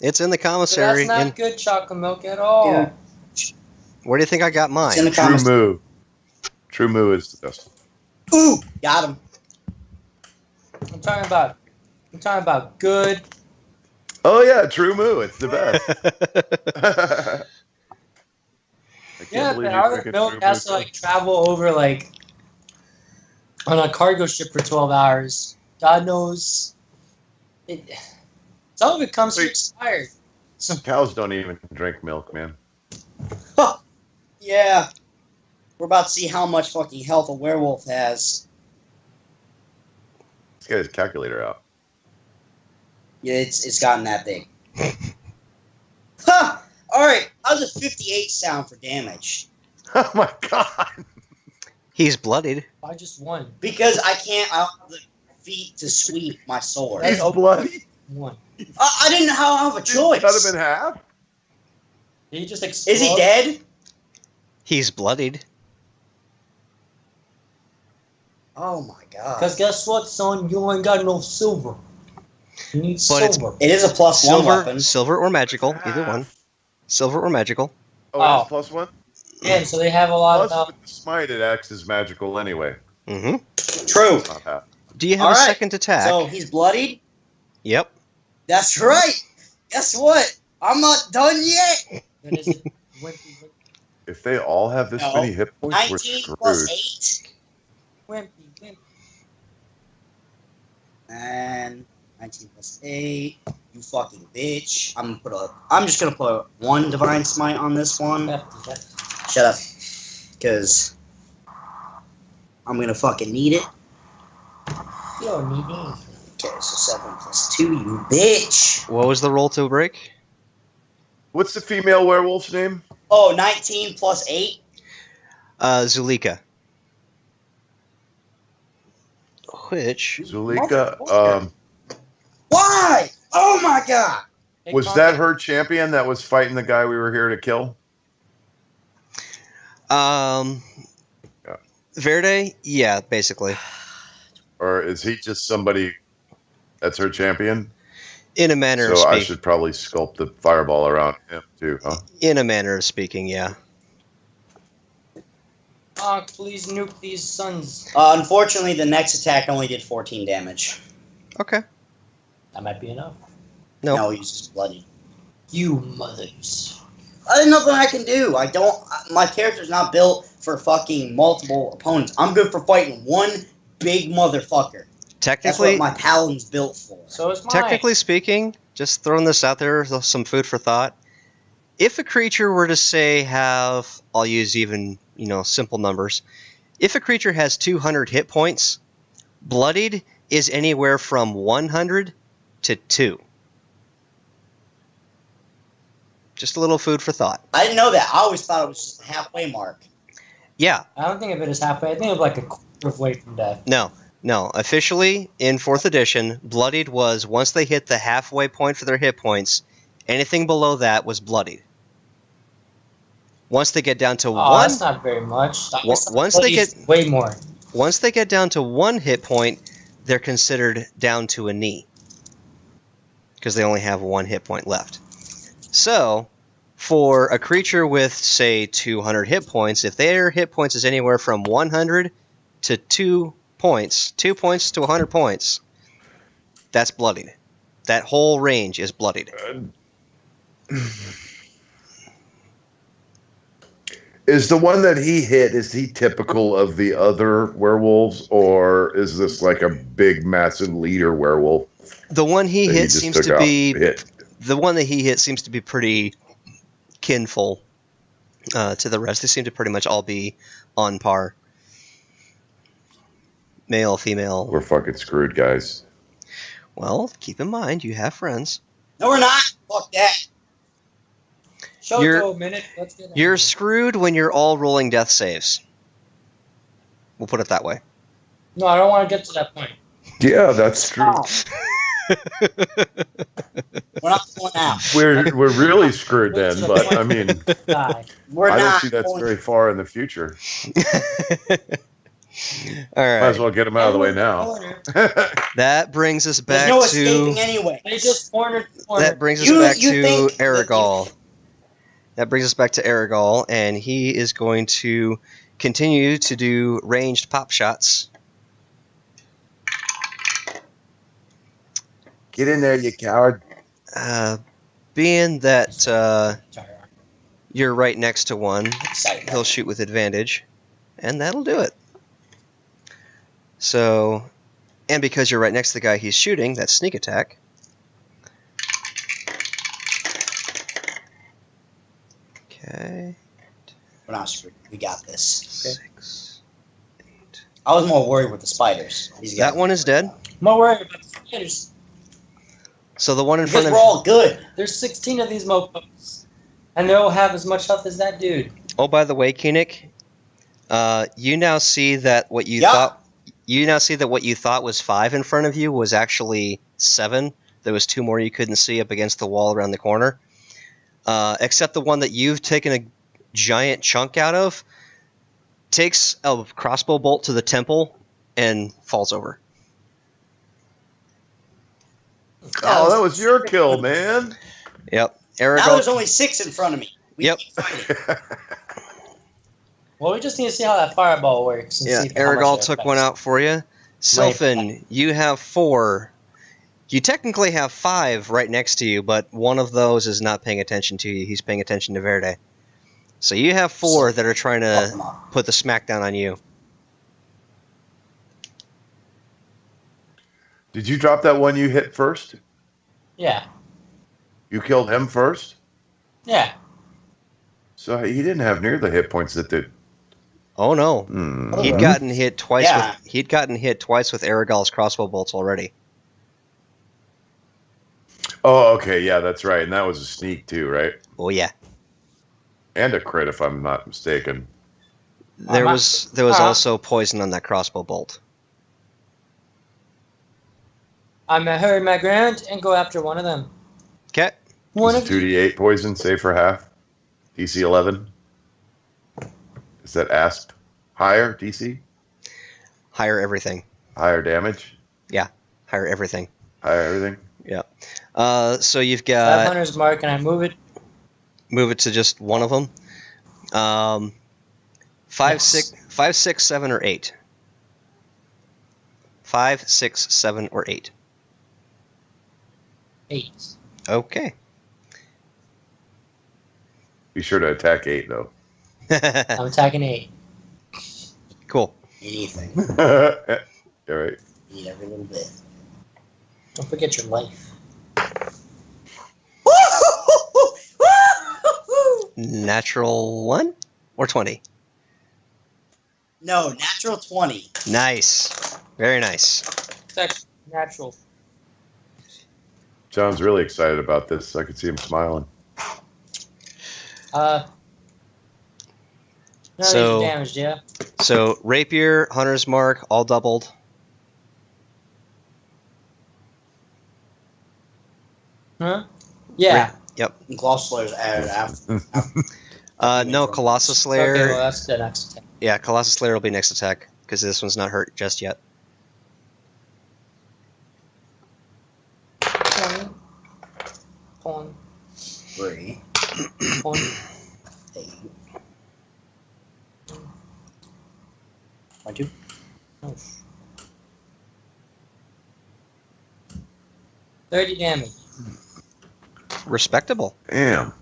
It's in the But commissary. that's not good chocolate milk at all. Yeah. Where do you think I got mine? It's in the True comments. Moo. True Moo is the best. Ooh, got him. I'm talking about good. Oh yeah, True Moo. It's the best. I can't Yeah, believe but you're our drinking milk True has to Moo. like travel over like on a cargo ship for 12 hours. God knows. Some of it comes to Wait. expired. Cows don't even drink milk, man. Huh. Yeah. We're about to see how much fucking health a werewolf has. Let's get his calculator out. Yeah, it's gotten that big. Huh! Alright, how does a 58 sound for damage? Oh my god. He's bloodied. I just won. Because I don't have the feet to sweep my sword. He's bloody. One. I didn't have a choice. Cut him in half. Did he just explode? Is he dead? He's bloodied. Oh my god. Because guess what, son? You ain't got no silver. You need But it's- silver. It is a +1 weapon. Silver or magical, either one. Silver or magical. Oh, Oh. it's +1? Yeah, so they have a lot Plus, of. with the smite, it acts as magical anyway. Mm-hmm. True. Not half. Do you have All a right, second attack? So he's bloodied? Yep. That's right. Guess what? I'm not done yet. What is it? Wimpy, If they all have this No. many hit points, we're 19 screwed. plus 8. wimpy, wimpy. And 19 plus 8. You fucking bitch. I'm just gonna put 1 divine smite on this one. Hefty, hefty. Shut up. Because I'm gonna fucking need it. You don't need me. Okay, so 7 plus 2, you bitch. What was the roll to break? What's the female werewolf's name? Oh, 19 plus 8. Zulika. Which Zulika. Why? Oh my god. Hey, Was Conrad, that her champion that was fighting the guy we were here to kill? Yeah. Verde? Yeah, basically. Or is he just somebody that's her champion? In a manner of So I speaking. should probably sculpt the fireball around him too, huh? In a manner of speaking, yeah. Oh, please nuke these sons. Unfortunately, the next attack only did 14 damage. Okay. That might be enough. No. No, he's just bloody. You mothers. There's nothing I can do. My character's not built for fucking multiple opponents. I'm good for fighting one big motherfucker. That's Technically, what my paladin's built for. So is mine. technically speaking, just throwing this out there, some food for thought. If a creature were to say I'll use even, simple numbers. If a creature has 200 hit points, bloodied is anywhere from 100 to 2. Just a little food for thought. I didn't know that. I always thought it was just a halfway mark. Yeah, I don't think of it as halfway. I think of like a quarter of way from death. no. Officially, in 4th edition, bloodied was once they hit the halfway point for their hit points, anything below that was bloodied. Once they get down to Oh, one, that's not very much. Once they get way more. once they get down to 1 hit point, they're considered down to a knee because they only have 1 hit point left. So, for a creature with say 200 hit points, if their hit points is anywhere from 100 to 2 points, 2 points to 100 points, that's bloodied. That whole range is bloodied. Is the one that he hit, is he typical of the other werewolves, or is this like a big, massive leader werewolf? The one he that hit just seems took to out? be Hit. the one that he hit seems to be pretty kinful to the rest. They seem to pretty much all be on par. Male, female. We're fucking screwed, guys. Well, keep in mind you have friends. No, we're not. Fuck that. Show You're- to a minute. Let's get You're screwed when you're all rolling death saves. We'll put it that way. No, I don't want to get to that point. Yeah, that's true. We're not going out. We're really screwed then, but I mean, Die. We're I don't not see that's going very far in the future. All Might right. as well get them out of the way now. That brings us There's back no to escaping anyway. They just cornered. that brings us You- back you to think that Aragol. That brings us back to Aragol, and he is going to continue to do ranged pop shots. Get in there, you coward. Being that you're right next to one, Excited. he'll shoot with advantage, and that'll do it. So, and because you're right next to the guy he's shooting, that's sneak attack. Okay. We're not screwed. We got this. Okay. 6, 8. I was more worried with the spiders. These guys That one is dead. More worried about the spiders. So the one in Because front we're of all good. There's 16 of these mofos. And they all have as much health as that dude. Oh, by the way, Koenig, you now see that what you Yeah. thought what you thought was 5 in front of you was actually 7. There was 2 more you couldn't see up against the wall around the corner. Except the one that you've taken a giant chunk out of takes a crossbow bolt to the temple and falls over. Oh, that was your kill, man. Yep. Now Aragol. there's only 6 in front of me. We Yep. keep fighting. Well, we just need to see how that fireball works. And Yeah, see how much Aragol it took affects. one out for you. Sylphin, you have 4. You technically have 5 right next to you, but one of those is not paying attention to you. He's paying attention to Verde. So you have 4 that are trying Fuck to 'em up. put the smackdown on you. Did you drop that one you hit first? Yeah. You killed him first? Yeah. So he didn't have near the hit points that did. Oh no. Hmm. He'd gotten hit twice Yeah. with Aragol's crossbow bolts already. Oh, okay. Yeah, that's right. And that was a sneak too, right? Oh yeah. And a crit, if I'm not mistaken. There Uh-huh. was also poison on that crossbow bolt. I'm gonna hurry my ground and go after one of them. Okay. One Is of it 2d8 poison, save for half? DC 11? Is that ASP higher DC? Higher everything. Higher damage? Higher everything. Higher everything? Yeah. So you've that got hunter's mark, and I move it. move it to just one of them. 5, Yes. 6, 7, or 8. 5, 6, 7, or 8. 8. Okay. Be sure to attack 8, though. I'm attacking 8. Cool. Anything. All right. Need every little bit. Don't forget your life. Natural 1 or 20? No, natural 20. Nice. Very nice. It's actually natural. John's really excited about this. I could see him smiling. None of these So- are damaged, yeah? So rapier, hunter's mark, all doubled. Huh? Yeah. And Claw Slayer's added after. No, Colossus Slayer. Okay, well, that's the next attack. Yeah, Colossus Slayer will be next attack because this one's not hurt just yet. 20. 3, 20. 8. 22. Oh. 30 damage. Respectable. Damn.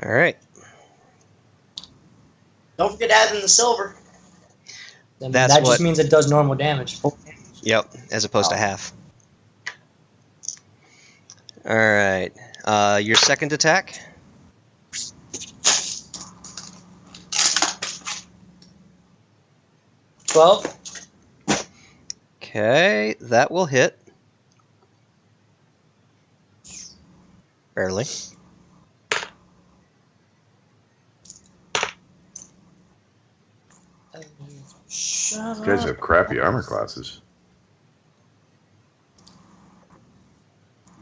All right. Don't forget to add in the silver. Then That's that what- just means it does normal damage. Yep, as opposed to Oh. half. All right. Your second attack. $12. Okay, that will hit. Barely. Shut You guys up. have crappy armor classes.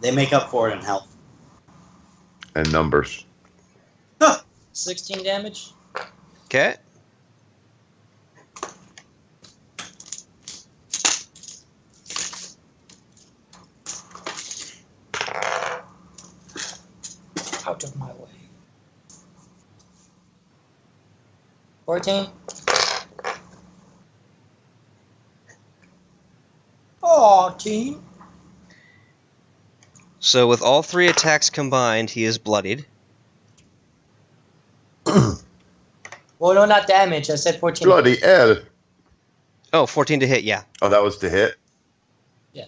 They make up for it in health. And numbers. 16 damage. Okay. 14. 14. So with all 3 attacks combined, he is bloodied. Well, no, not damage. I said 14. Bloody Ed. Oh, 14 to hit, yeah. Oh, that was to hit? Yeah.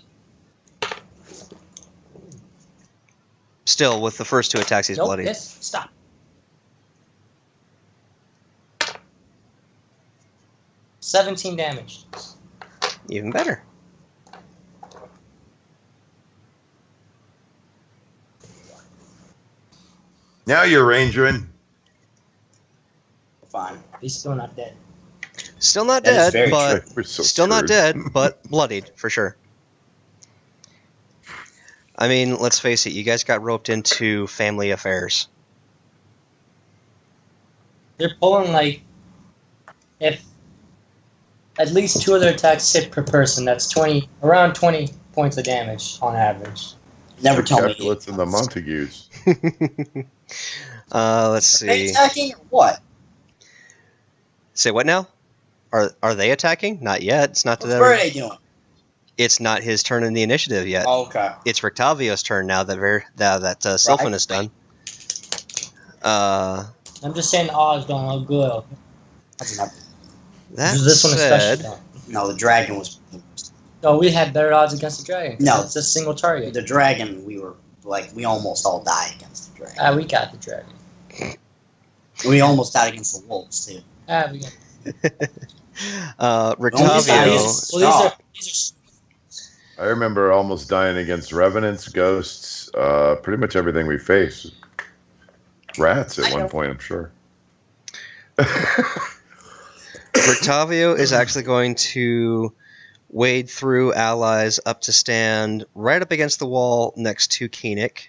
Still, with the first 2 attacks, he's Nope, bloodied. yes, stop. $17 damage. Even better. Now you're rangering. Fine. He's still not dead. Still not That is dead, very but We're so still not screwed. dead, but bloodied for sure. I mean, let's face it, you guys got roped into family affairs. They're pulling like, if at least 2 other attacks hit per person, that's around 20 points of damage on average. Never tell me. Capulets and the Montagues. Let's Are they see. attacking or what? Say what now? Are they attacking? Not yet. It's not to What them. are they doing? It's not his turn in the initiative yet. Oh, okay. It's Rictavio's turn now that Sylphan is done. I'm just saying the odds don't look good. Okay? That's enough. That This one especially said, don't. No, the dragon was. No, we had better odds against the dragon. No. It's a single target. The dragon, we almost all died against the dragon. We got the dragon. We almost died against the wolves, too. We got. Rictavio. Well, these I remember almost dying against revenants, ghosts, pretty much everything we face. Rats at one point, I'm sure. Rictavio is actually going to wade through allies up to stand right up against the wall next to Koenig.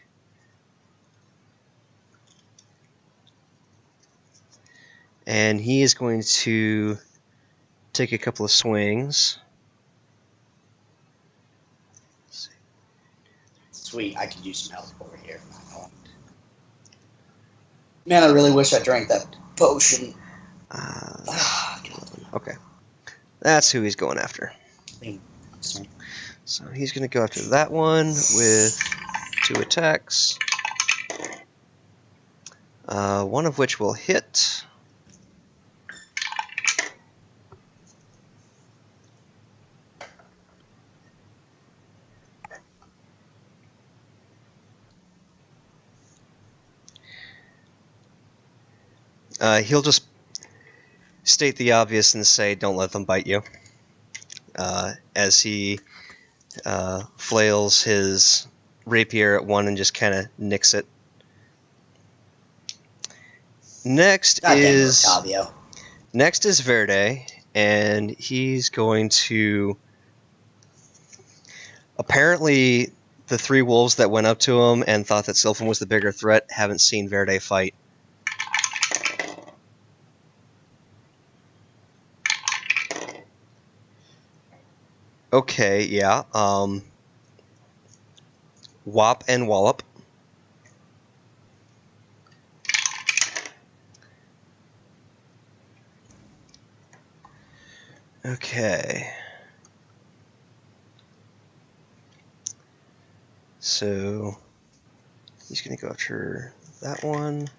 And he is going to take a couple of swings. Sweet, I could use some help over here. Man, I really wish I drank that potion. Okay. That's who he's going after. So he's going to go after that one with 2 attacks. One of which will hit. He'll just state the obvious and say, "Don't let them bite you." As he flails his rapier at one and just kind of nicks it. Next is Verde, and he's going to. Apparently, the 3 wolves that went up to him and thought that Sylphan was the bigger threat haven't seen Verde fight. Okay, yeah. Whop and Wallop. Okay. So he's going to go after that one.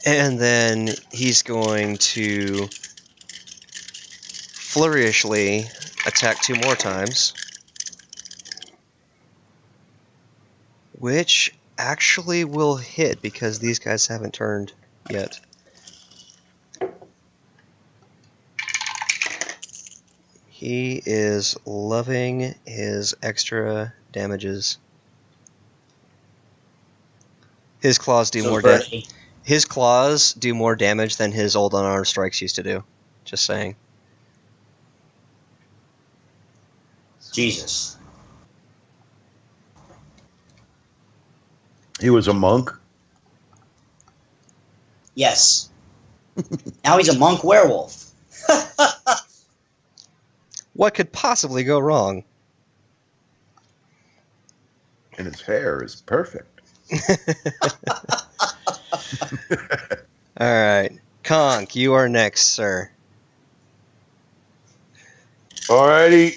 And then he's going to flourishly attack 2 more times. Which actually will hit because these guys haven't turned yet. He is loving his extra damages. His claws do more damage. His claws do more damage than his old unarmed strikes used to do. Just saying. Jesus. He was a monk. Yes. Now he's a monk werewolf. What could possibly go wrong? And his hair is perfect. All right. Conk, you are next, sir. Alrighty.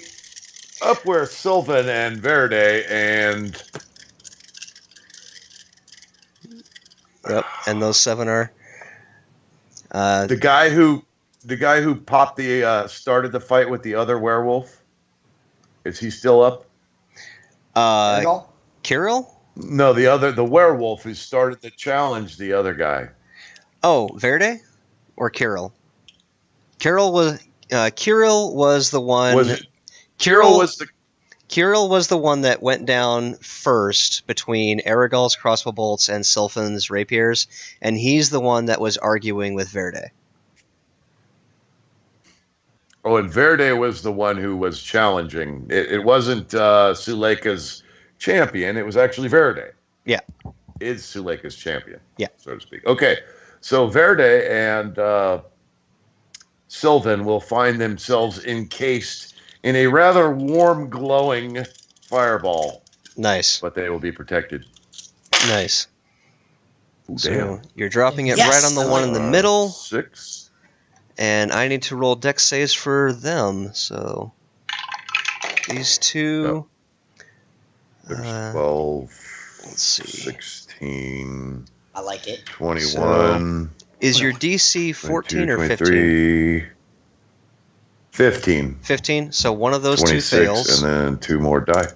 Up where Sylvan and Verde and... Yep, and those 7 are... the guy who popped the started the fight with the other werewolf, is he still up? Kirill? No, the werewolf who started to challenge the other guy. Oh, Verde or Kirill? Kirill was the one. Was it? Kirill was the one that went down first between Aragol's crossbow bolts and Sylvan's rapiers, and he's the one that was arguing with Verde. Oh, and Verde was the one who was challenging. It wasn't Suleika's champion. It was actually Verde. Yeah. Is Suleika's champion. Yeah. So to speak. Okay. So Verde and Sylvan will find themselves encased in a rather warm, glowing fireball. Nice. But they will be protected. Nice. Ooh, so damn. You're dropping it right on the one in the middle. 6. And I need to roll dex saves for them, so these two. 12. Let's see. 16. I like it. 21. So, is your DC 14 or 15? 23, 15. 15. So one of those 26, two fails. and then 2 more die.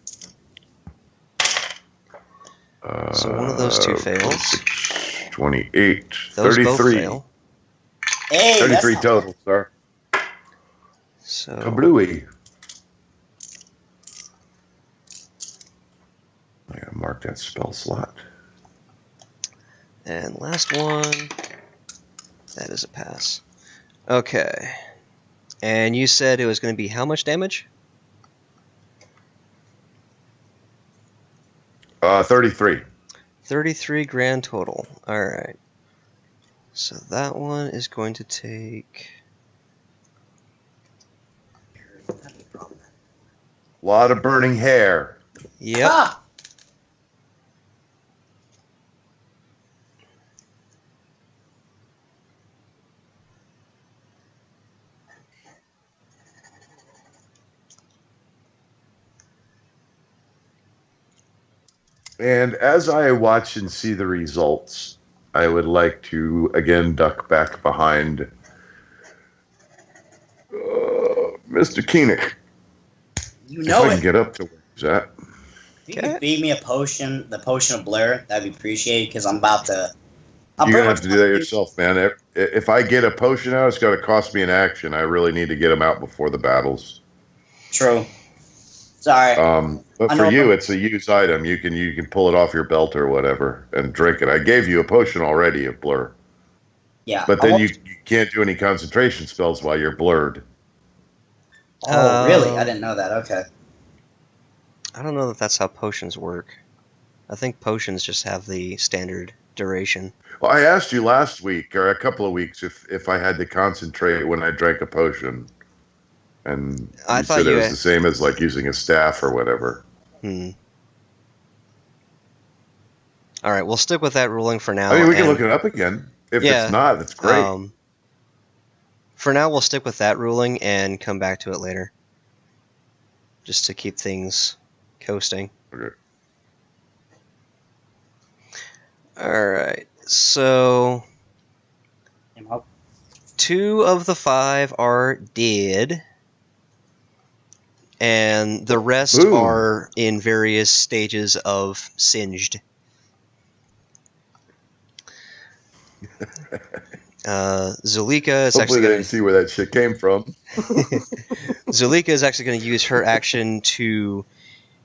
So one of those two fails. 28. Those 33. both fail. Hey, 33 total, sir. So Kablooey. I gotta mark that spell slot. And last one. That is a pass. Okay. And you said it was going to be how much damage? 33. 33 grand total. Alright. So that one is going to take... A lot of burning hair. Yep. Ah! And as I watch and see the results, I would like to again duck back behind Mr. Koenig. You know if I can it. get up to where he's at. If you could feed me a potion, the potion of Blair, that'd be appreciated because I'm about to. You're going to have to do that yourself, man. If I get a potion out, it's going to cost me an action. I really need to get them out before the battles. True. Sorry. But for you, it's a used item. You can pull it off your belt or whatever and drink it. I gave you a potion already of blur. Yeah. But then you can't do any concentration spells while you're blurred. Oh, really? I didn't know that. Okay. I don't know that that's how potions work. I think potions just have the standard duration. Well, I asked you last week or a couple of weeks if I had to concentrate when I drank a potion. And I you thought said you it was had... the same as like using a staff or whatever. All right, we'll stick with that ruling for now. I mean, we can look it up again. If it's not, that's great. For now, we'll stick with that ruling and come back to it later. Just to keep things coasting. Okay. All right, so 2 of the 5 are dead. And the rest are in various stages of singed. Zulika is Hopefully they didn't see where that shit came from. Zulika is actually going to use her action to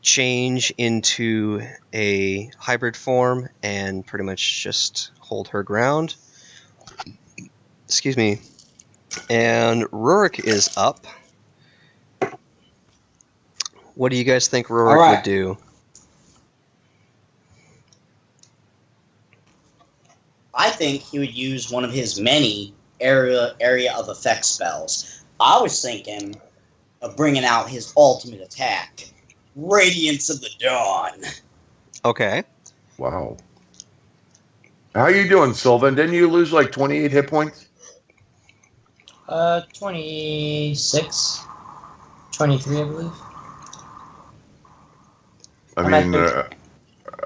change into a hybrid form and pretty much just hold her ground. Excuse me. And Rurik is up. What do you guys think Rurik would do? I think he would use one of his many area of effect spells. I was thinking of bringing out his ultimate attack, Radiance of the Dawn. Okay. Wow. How you doing, Sylvan? Didn't you lose like 28 hit points? 26, 23, I believe. I I'm at mean, 30.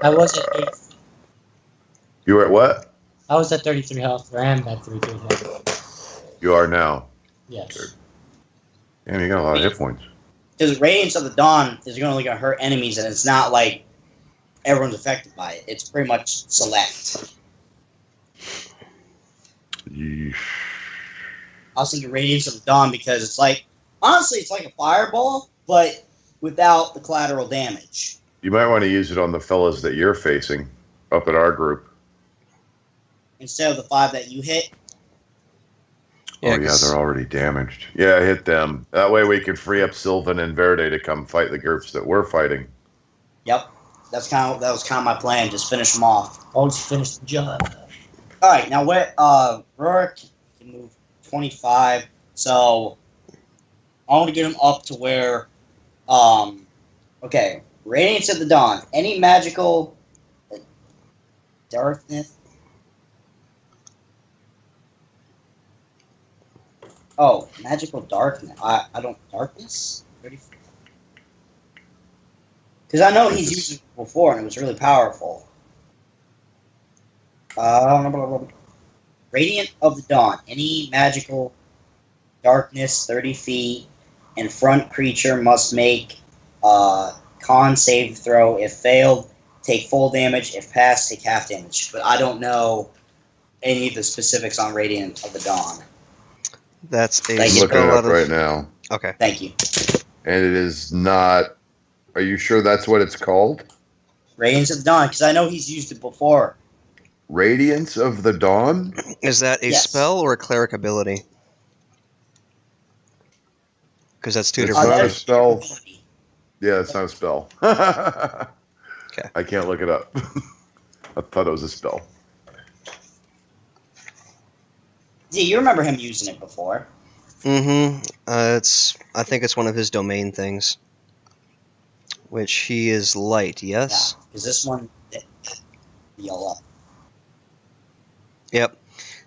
I was at 30. you were at what? I was at 33 health. Or I am at 33 health. You are now. Yes. Damn, you got a lot of hit points. Because Radiance of the Dawn is only going to hurt enemies, and it's not like everyone's affected by it. It's pretty much select. Yeesh. I was thinking Radiance of the Dawn because it's like, honestly, it's like a fireball, but without the collateral damage. You might want to use it on the fellas that you're facing up at our group. Instead of the 5 that you hit. Yeah, Oh, yeah, they're already damaged. Yeah, hit them. That way we can free up Sylvan and Verde to come fight the groups that we're fighting. Yep. That was kind of my plan. Just finish them off. Always finish the job. All right, now Rurik can move 25. So I want to get him up to where, okay, Radiance of the Dawn. Any magical darkness? Oh, magical darkness. I don't darkness. Because I know he's used it before and it was really powerful. Radiant of the Dawn. Any magical darkness 30 feet and front creature must make con save throw. If failed, take full damage. If passed, take half damage. But I don't know any of the specifics on Radiant of the Dawn. That's a Thank you. I'm looking it spell up out of... right now. Okay. Thank you. And it is not... Are you sure that's what it's called? Radiance of the Dawn, because I know he's used it before. Radiance of the Dawn? Is that a Yes. spell or a cleric ability? Because that's two It's different not a things. spell. Yeah, it's not a spell. Okay. I can't look it up. I thought it was a spell. Yeah, you remember him using it before. Mm-hmm. I think it's one of his domain things. Which he is light, yes? Yeah, because this one, yellow. Yep.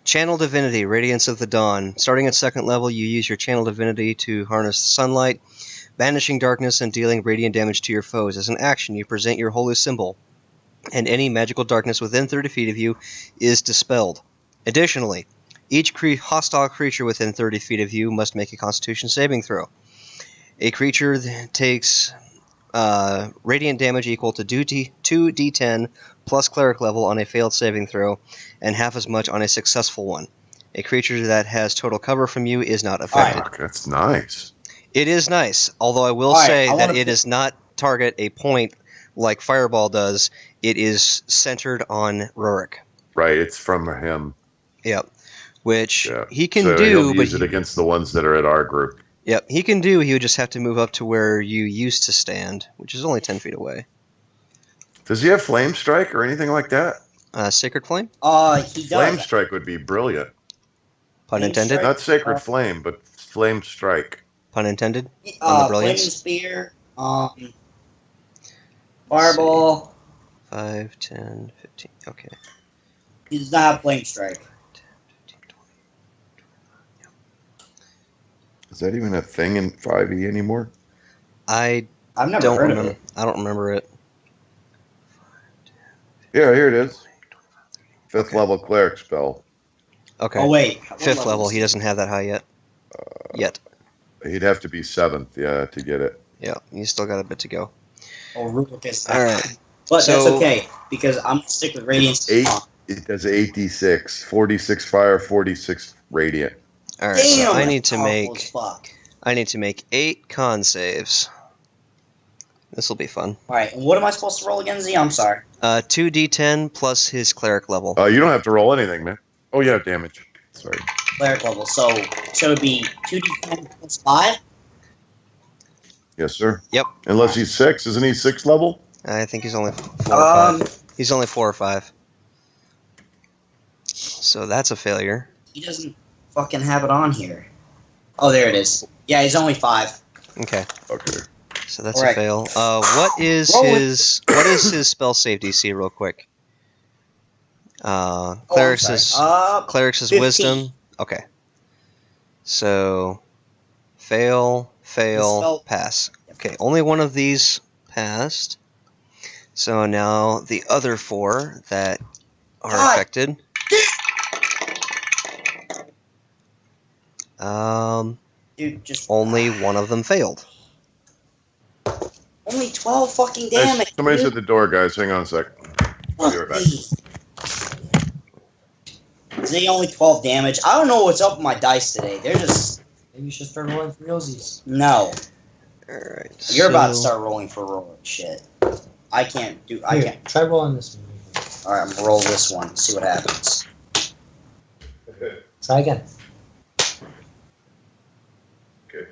Channel Divinity, Radiance of the Dawn. Starting at 2nd level, you use your Channel Divinity to harness the sunlight, banishing darkness and dealing radiant damage to your foes. As an action, you present your holy symbol, and any magical darkness within 30 feet of you is dispelled. Additionally, each hostile creature within 30 feet of you must make a Constitution saving throw. A creature takes radiant damage equal to 2d10 plus cleric level on a failed saving throw, and half as much on a successful one. A creature that has total cover from you is not affected. Fuck, that's nice. It is nice, although I will All right, say I that wanna it does not target a point like Fireball does. It is centered on Rurik. Right, it's from him. Yep. Which Yeah. he can so do, he'll but use it against the ones that are at our group. yep, he can do. He would just have to move up to where you used to stand, which is only 10 feet away. Does he have Flame Strike or anything like that? Sacred Flame? He Flame does. Strike would be brilliant. Pun Flame intended? Strike? Not Sacred Flame, but Flame Strike. Pun intended? On the Flaming brilliance? Spear, Fireball. 5, 10, 15. Okay. He does not have Flame Strike. Is that even a thing in 5e anymore? I I've never don't heard remember. of it. I don't remember it. Yeah, here it is. 5th level Cleric spell. Okay. Oh wait, what 5th level. is He it? doesn't have that high yet. Yet. He'd have to be 7th, yeah, to get it. Yeah. You still got a bit to go. Oh, Rubik is All right. But So- that's okay because I'm gonna stick with Radiance. Eight. It does 8d6, 46 fire, 46 radiant. All right. Damn, So I that's need to powerful as fuck. make 8 con saves. This will be fun. All right, and what am I supposed to roll again, Z? I'm sorry. 2d10 plus his cleric level. You don't have to roll anything, man. Oh, you have damage. Sorry. Cleric level. So it'd be 2d10 plus 5. Yes, sir. Yep. Unless he's 6. Isn't he 6th level? I think he's only 4 or 5. He's only 4 or 5. So that's a failure. He doesn't fucking have it on here. Oh, there it is. Yeah, he's only 5. Okay. Okay. So that's Alright. a fail. What is Roll it. his spell save DC real quick? Cleric's I'm is sorry. Cleric's is 15. wisdom. Okay. So fail, spell- pass. Okay, only one of these passed. So now the other 4 that are God. affected. Dude, just Only one of them failed. only 12 fucking Hey, damage. somebody's dude. at the door, guys. Hang on a sec. I'll be right back. Is they only 12 damage? I don't know what's up with my dice today. They're just Maybe you should start rolling for realsies. no. Alright. You're about to start rolling for roll shit. I can't. Here, try rolling this one. All right, I'm gonna roll this one. See what happens. Try again. Okay.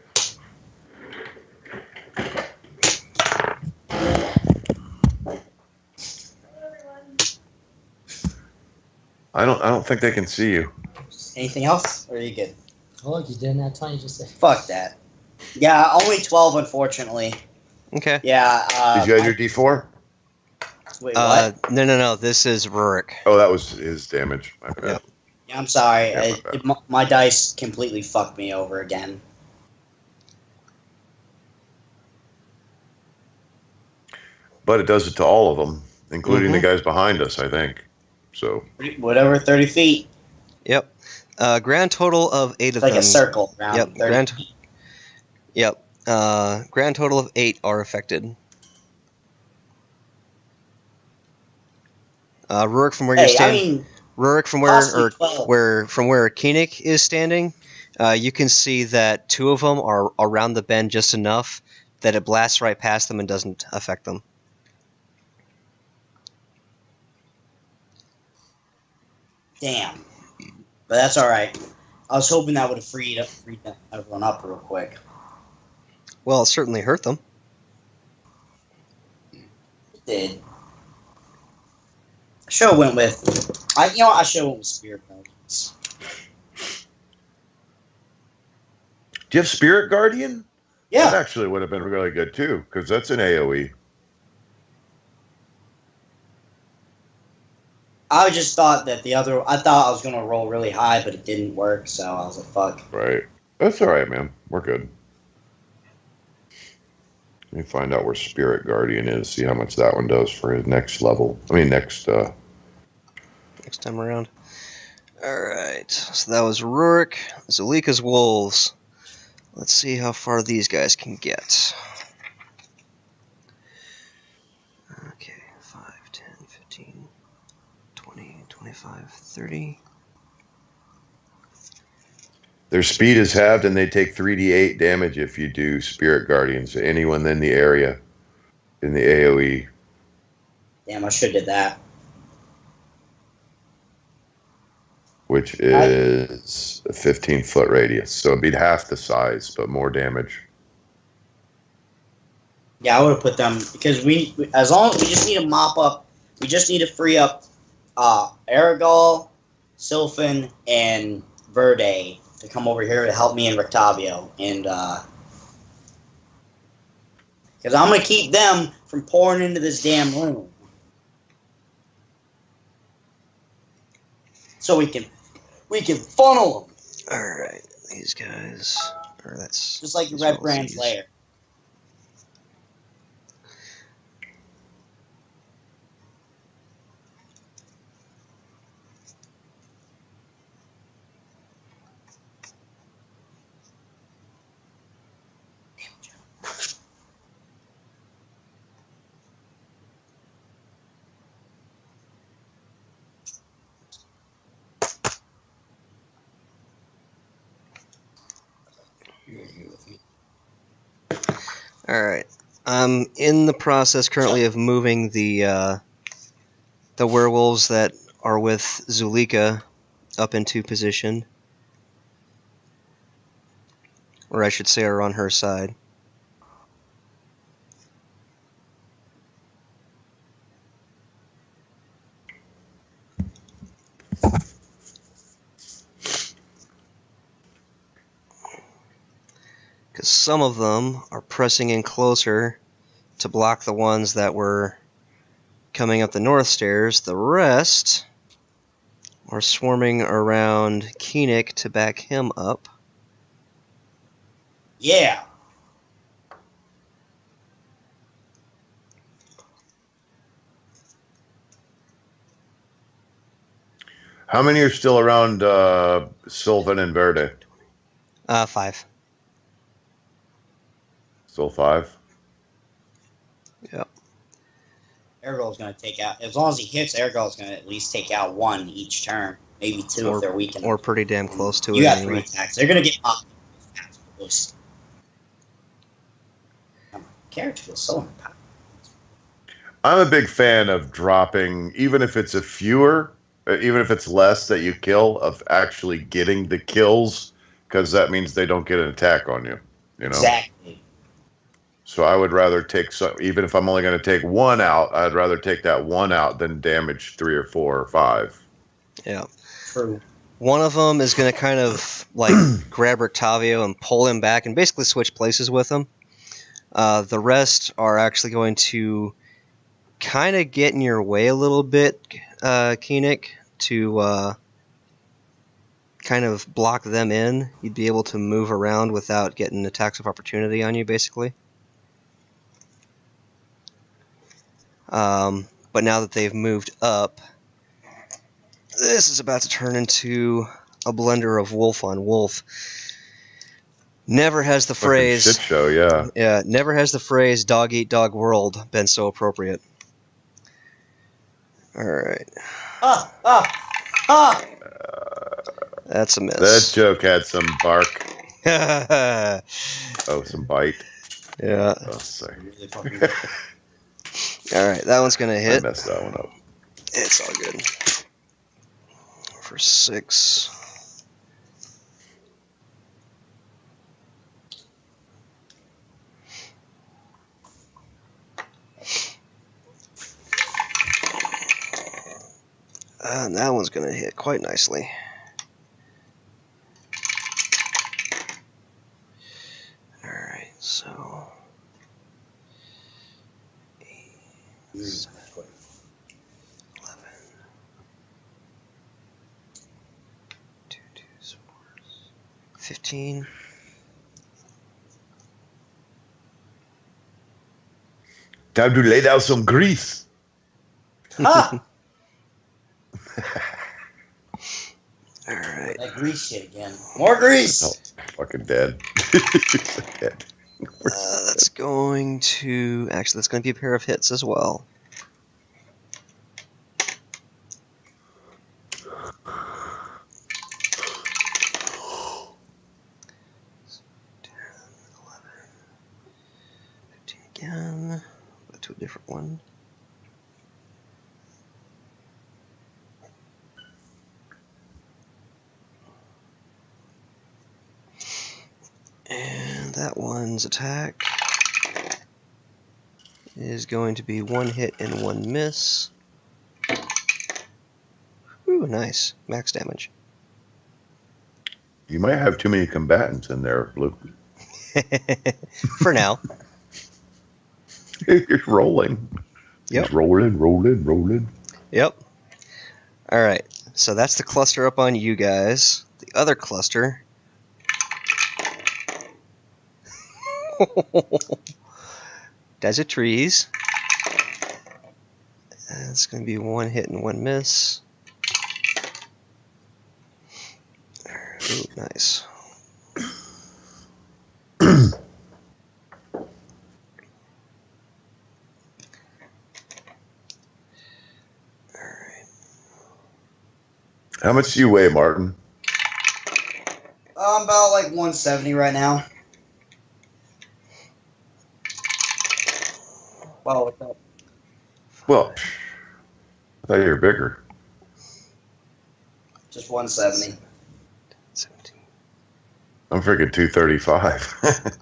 I don't think they can see you. Anything else? Or are you good? Oh, look, you did in that 20 just said. Fuck that. Yeah, only 12, unfortunately. Okay. Yeah. Did you add your D4? Wait, what? No. This is Rurik. Oh, that was his damage. My bad. Yep. Yeah, I'm sorry. Yeah, My dice completely fucked me over again. But it does it to all of them, including the Mhm. guys behind us, I think. So Whatever, 30 feet. Yep. Grand total of 8 It's of like them. a circle around Yep. 30 feet. Yep. Grand total of 8 are affected. Rurik, from where you're Hey, I standing. mean, Rurik, from possibly 12. where Koenig is standing, you can see that 2 of them are around the bend just enough that it blasts right past them and doesn't affect them. Damn. But that's alright. I was hoping that would have freed everyone up real quick. Well, it certainly hurt them. It did. I should have went with... I should have went with Spirit Guardians. do you have Spirit Guardian? That Yeah. actually would have been really good too, because that's an AoE. I just thought that I thought I was going to roll really high, but it didn't work, so I was like, fuck. Right. That's all right, man. We're good. Let me find out where Spirit Guardian is, see how much that one does for his next level. I mean, next Time around. Alright, so that was Rurik. Zulika's Wolves. Let's see how far these guys can get. Okay, 5, 10, 15, 20, 25, 30. their speed is halved and they take 3d8 damage if you do Spirit Guardians to anyone in the area in the AoE. Damn, I should have did that. Which is a 15-foot radius. So it'd be half the size, but more damage. Yeah, I would have put them because we just need to mop up. We just need to free up Aragol, Sylphin, and Verde to come over here to help me in Rictavio, and because I'm gonna keep them from pouring into this damn room, so we can funnel them Alright, these guys. Or that's just like as Red well as Brand's these. lair. Alright. I'm in the process currently of moving the werewolves that are with Zulika up into position. Or I should say are on her side. Because some of them are pressing in closer to block the ones that were coming up the north stairs. The rest are swarming around Koenig to back him up. Yeah. How many are still around Sylvan and Verde? 5. Still 5? Yep. Airgul's going to take out, as long as he hits, Airgul's going to at least take out 1 each turn. Maybe 2 if they're weak enough. Or pretty damn close to you it got anyway. 3 attacks. They're going to get popped. Character feels so empowered. I'm a big fan of dropping, even if it's even if it's less that you kill, of actually getting the kills, because that means they don't get an attack on you. You know? Exactly. So I would rather take some, even if I'm only going to take 1 out, I'd rather take that 1 out than damage 3 or 4 or 5. Yeah. True. One of them is going to kind of like grab Octavio and pull him back and basically switch places with him. The rest are actually going to kind of get in your way a little bit, Koenig, to kind of block them in. You'd be able to move around without getting attacks of opportunity on you, basically. But now that they've moved up, this is about to turn into a blender of wolf on wolf. Never has the phrase shit show, yeah. Yeah, never has the phrase dog eat dog world been so appropriate. Alright. That's a miss. That joke had some bark. Yeah. Oh, some bite. Oh, sorry. Alright, that one's gonna I hit. messed that one up. It's all good. For 6. And that one's going to hit quite nicely. Alright, so 8, 7, 11, 2, 2, 4, 15. Time to lay down some grease. Ha! Alright. That grease shit again. More grease! Oh, fucking dead. Dead. That's going to... Actually, that's going to be a pair of hits as well. Again, go to a different one. And that one's attack is going to be 1 hit and 1 miss. Ooh, nice. Max damage. You might have too many combatants in there, Blue. For now. You're rolling. Yep. He's rolling. Yep. Alright, so that's the cluster up on you guys. The other cluster... Desert trees. It's going to be 1 hit and 1 miss. Ooh, nice. How much do you weigh, Martin? I'm about like 170 right now. Wow, what's up? Well, I thought you were bigger. Just 170. 17. I'm freaking 235.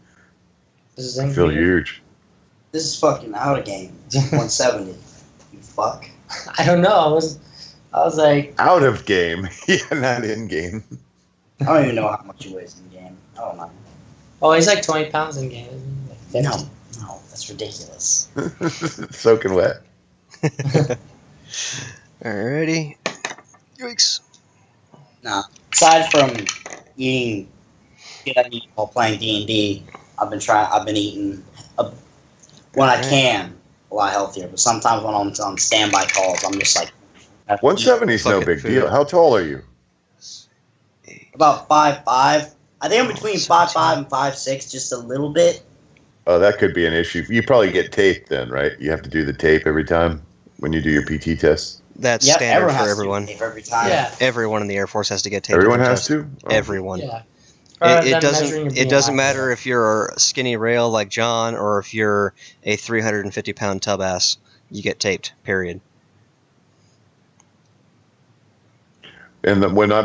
This is I feel huge. This is fucking out of game. 170. You fuck. I don't know. I was like, Out of game. Yeah, not in game. I don't even know how much he weighs in the game. I don't know. Oh, he's like 20 pounds in game. Isn't he? Like 50. No, that's ridiculous. Soaking wet. Alrighty. Yikes. Nah. Aside from eating shit I eat while playing D&D, I've been eating when I can a lot healthier. But sometimes when I'm on standby calls, I'm just like 170 is no Fucking big food. deal. How tall are you? about 5'5". I think I'm between 5'5" and 5'6", just a little bit. Oh, that could be an issue. You probably get taped then, right? You have to do the tape every time when you do your PT test. That's Yeah, standard everyone for has everyone. to do tape every time. Yeah. Everyone in the Air Force has to get taped. Everyone every has test. to? Oh. Everyone. Yeah. It doesn't matter if you're a skinny rail like John or if you're a 350-pound tub ass. You get taped. Period. And when I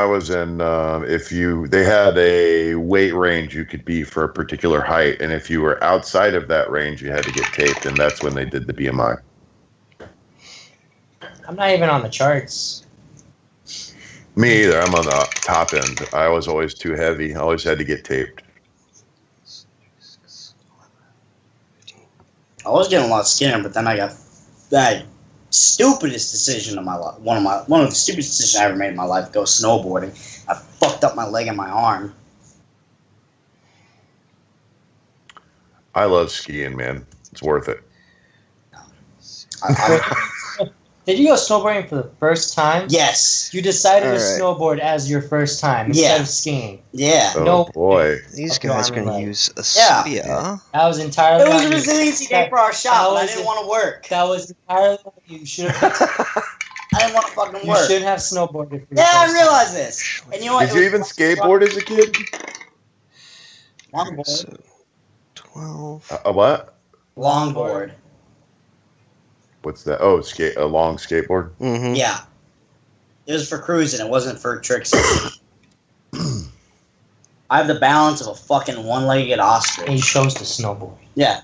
was in, they had a weight range you could be for a particular height, and if you were outside of that range, you had to get taped, and that's when they did the BMI. I'm not even on the charts. Me either. I'm on the top end. I was always too heavy. I always had to get taped. I was getting a lot skinnier, but then I got that stupidest decision of my life. One of the stupidest decisions I ever made in my life. Go snowboarding. I fucked up my leg and my arm. I love skiing, man. It's worth it. Did you go snowboarding for the first time? Yes. You decided to All right. snowboard as your first time instead Yeah. of skiing. Yeah. Oh, No. boy. These Up your guys are arm and going to leg. use a Yeah. spear. That was entirely It was a on you. resiliency day for our shop, that and I was didn't it. want to work. That was entirely on you. You should have. I didn't want to fucking You work. should have snowboarded. For your Yeah, I first realize this. And you know what? Did you even skateboard as a kid? Longboard. So, 12. A what? Longboard. What's that? Oh, a long skateboard. Mm-hmm. Yeah. It was for cruising. It wasn't for tricks. I have the balance of a fucking one-legged And ostrich. you chose to snowboard. Yeah.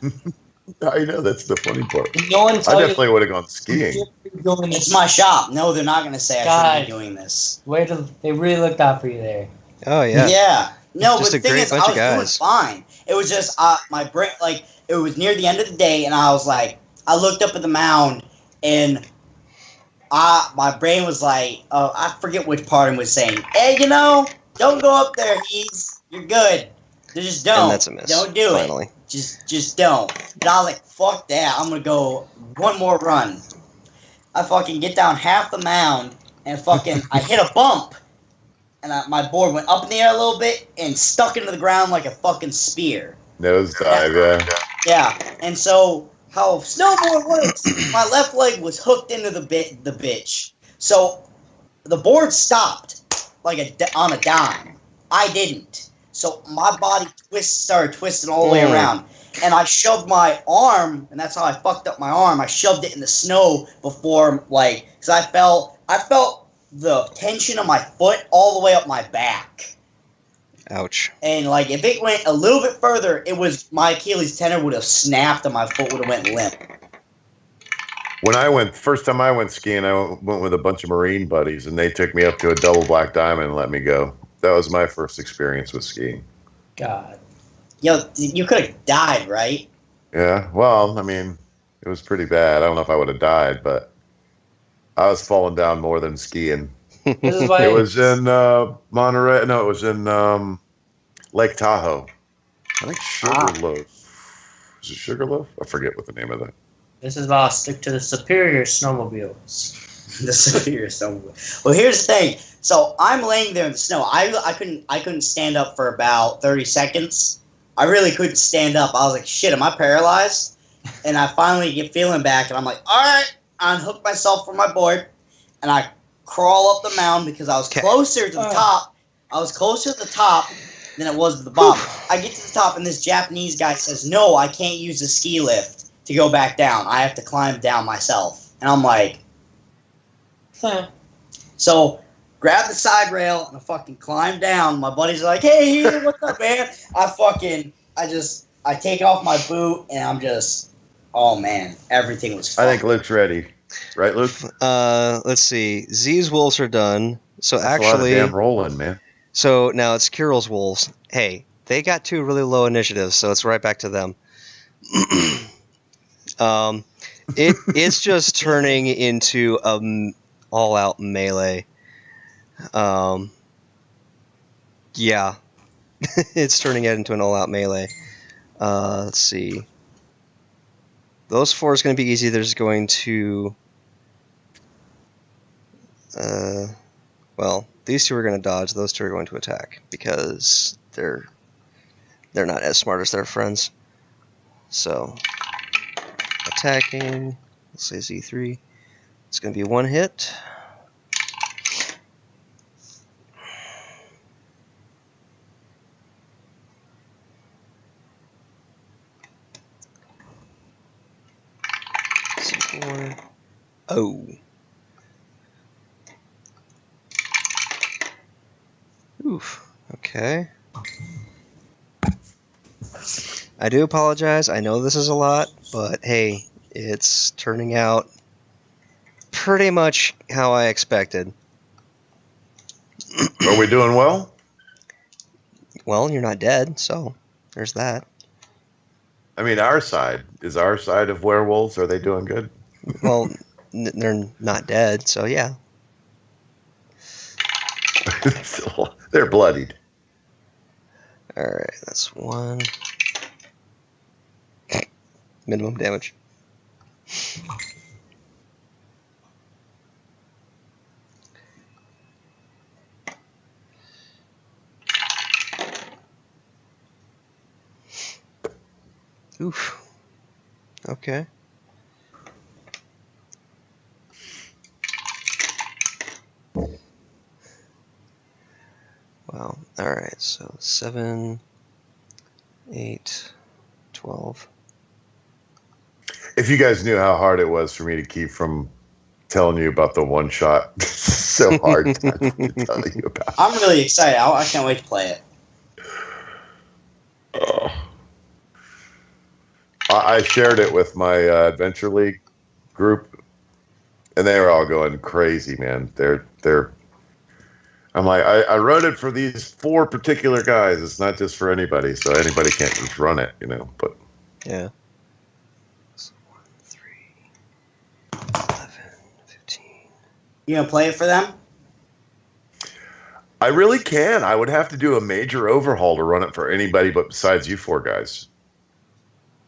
I know, that's the funny part. Did no one I tell definitely would have gone you skiing. you're doing It's this? my shop. No, they're not going to say I shouldn't be doing this. Wait till they really looked out for you there. Oh, yeah. No, Just but a the thing great is, I bunch was of doing guys. fine. It was just my brain, like, it was near the end of the day, and I was like, I looked up at the mound, and my brain was like, I forget which part it was saying, hey, don't go up there, you're good. Just don't. And that's a miss. Don't do finally. it. Just don't. And I was like, fuck that. I'm gonna go one more run. I fucking get down half the mound and fucking I hit a bump, and my board went up in the air a little bit and stuck into the ground like a fucking spear. Nosedive, yeah. Yeah, and so how snowboard works, my left leg was hooked into the bitch. So the board stopped like on a dime. I didn't. So my body started twisting all the way around. And I shoved my arm, and that's how I fucked up my arm. I shoved it in the snow before, because I felt the tension of my foot all the way up my back. Ouch. And, if it went a little bit further, my Achilles tendon would have snapped and my foot would have went limp. First time I went skiing, I went with a bunch of Marine buddies, and they took me up to a double black diamond and let me go. That was my first experience with skiing. God. Yo, you could have died, right? Yeah, well, I mean, it was pretty bad. I don't know if I would have died, but I was falling down more than skiing. This is why It was in Monterey. No, it was in Lake Tahoe. I think Sugarloaf. Is it Sugarloaf? I forget what the name of that. This is why I'll stick to the superior snowmobiles. The superior snowboard. Well, here's the thing. So I'm laying there in the snow. I couldn't stand up for about 30 seconds. I really couldn't stand up. I was like, shit, am I paralyzed? And I finally get feeling back, and I'm like, all right. I unhook myself from my board, and I crawl up the mound because I was closer to the top. I was closer to the top than it was to the bottom. I get to the top, and this Japanese guy says, no, I can't use the ski lift to go back down. I have to climb down myself. And I'm like, So, grab the side rail and I fucking climb down. My buddies are like, hey, what's up, man? I take off my boot and I'm just, oh man, everything was fun. I think Luke's ready. Right, Luke? Let's see. Z's wolves are done. So That's actually, a lot of damn rolling, man. so now it's Kirill's wolves. Hey, they got 2 really low initiatives, so it's right back to them. It's just turning into all-out melee. Yeah, it's turning it into an all-out melee. Let's see. Those 4 is going to be easy. There's going to... well, these 2 are going to dodge. Those 2 are going to attack because they're not as smart as their friends. So, attacking. Let's say Z3. It's going to be 1 hit. Z4. Oh. Oof. Okay. I do apologize. I know this is a lot, but hey, it's turning out pretty much how I expected. Are we doing well? Well, you're not dead, so there's that. I mean, our side of werewolves. Are they doing good? Well, they're not dead, so yeah. They're bloodied. Alright, that's 1. Minimum damage. Oof. Okay. Wow. Alright, so 7, 8, 12. If you guys knew how hard it was for me to keep from telling you about the one shot, so hard to tell you about. I'm really excited. I can't wait to play it. I shared it with my Adventure League group, and they were all going crazy, man. They're. I'm like, I wrote it for these 4 particular guys. It's not just for anybody, so anybody can't just run it, you know. But yeah. 1, 3, 11, 15. You gonna play it for them? I really can. I would have to do a major overhaul to run it for anybody but besides you 4 guys.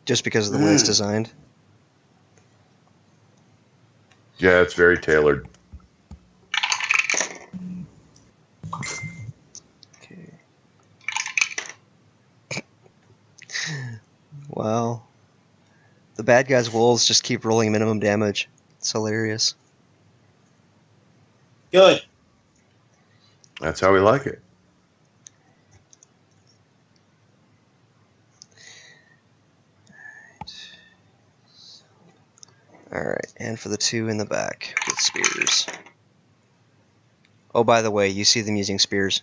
Just because of the way it's designed? Yeah, it's very tailored. Okay. Wow. The bad guys' wolves just keep rolling minimum damage. It's hilarious. Good. That's how we like it. Alright, and for the 2 in the back with spears. Oh, by the way, you see them using spears.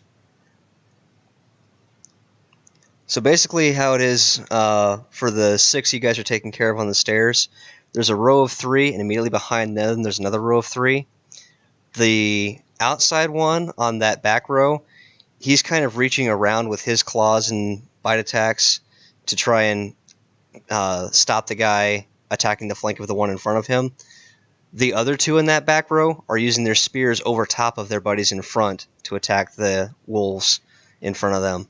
So basically how it is for the 6 you guys are taking care of on the stairs, there's a row of 3, and immediately behind them there's another row of 3. The outside one on that back row, he's kind of reaching around with his claws and bite attacks to try and stop the guy attacking the flank of the one in front of him. The other 2 in that back row are using their spears over top of their buddies in front to attack the wolves in front of them.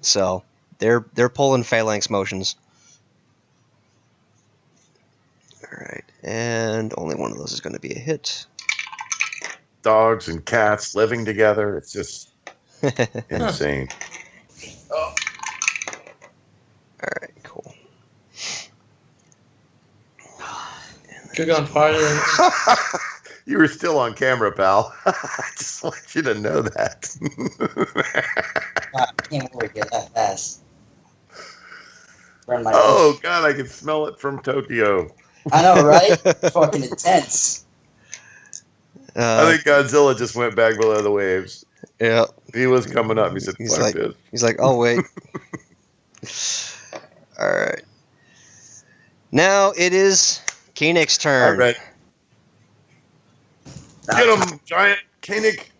So they're pulling phalanx motions. Alright, and only one of those is going to be a hit. Dogs and cats living together. It's just insane. Alright, cool. You're going farther than You were still on camera, pal. I just want you to know that. I can't wait to get that fast. Burn my Oh, God, I can smell it from Tokyo. I know, right? It's fucking intense. I think Godzilla just went back below the waves. Yeah. He was coming up. He said, He's fuck like, this. he's like, oh, wait. Alright. Now it is Koenig's turn. All right. Get him, giant Koenig.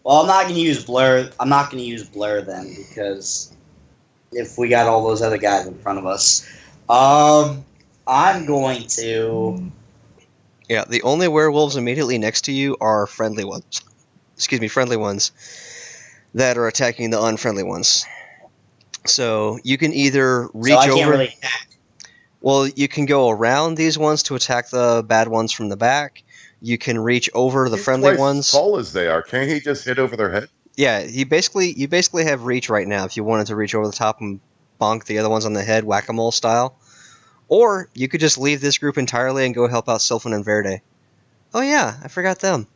Well, I'm not gonna use blur. I'm not gonna use blur then because if we got all those other guys in front of us, I'm going to. Yeah, the only werewolves immediately next to you are friendly ones. Excuse me, friendly ones that are attacking the unfriendly ones. So you can either reach So I can't over. really attack. Well, you can go around these ones to attack the bad ones from the back. You can reach over the He's friendly twice ones. as tall as they are. Can't he just hit over their head? Yeah, you basically have reach right now if you wanted to reach over the top and bonk the other ones on the head, whack-a-mole style. Or you could just leave this group entirely and go help out Sylphan and Verde. Oh yeah, I forgot them.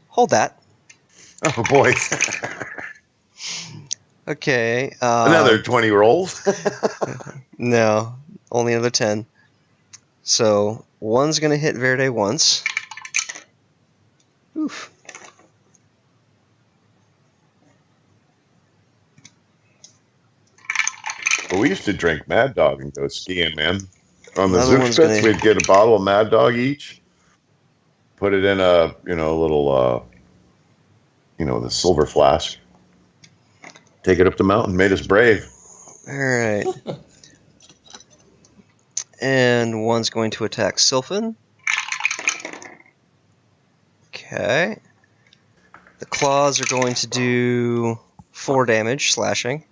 Hold that. Oh boy. Okay. Another 20 rolls. No, only another 10. So one's gonna hit Verde once. Oof. Well, we used to drink Mad Dog and go skiing, man. On the Another one's gonna- Zugspitz, we'd get a bottle of Mad Dog each, put it in a little the silver flask, take it up the mountain, made us brave. All right. And one's going to attack Sylphan. Okay. The claws are going to do 4 damage, slashing.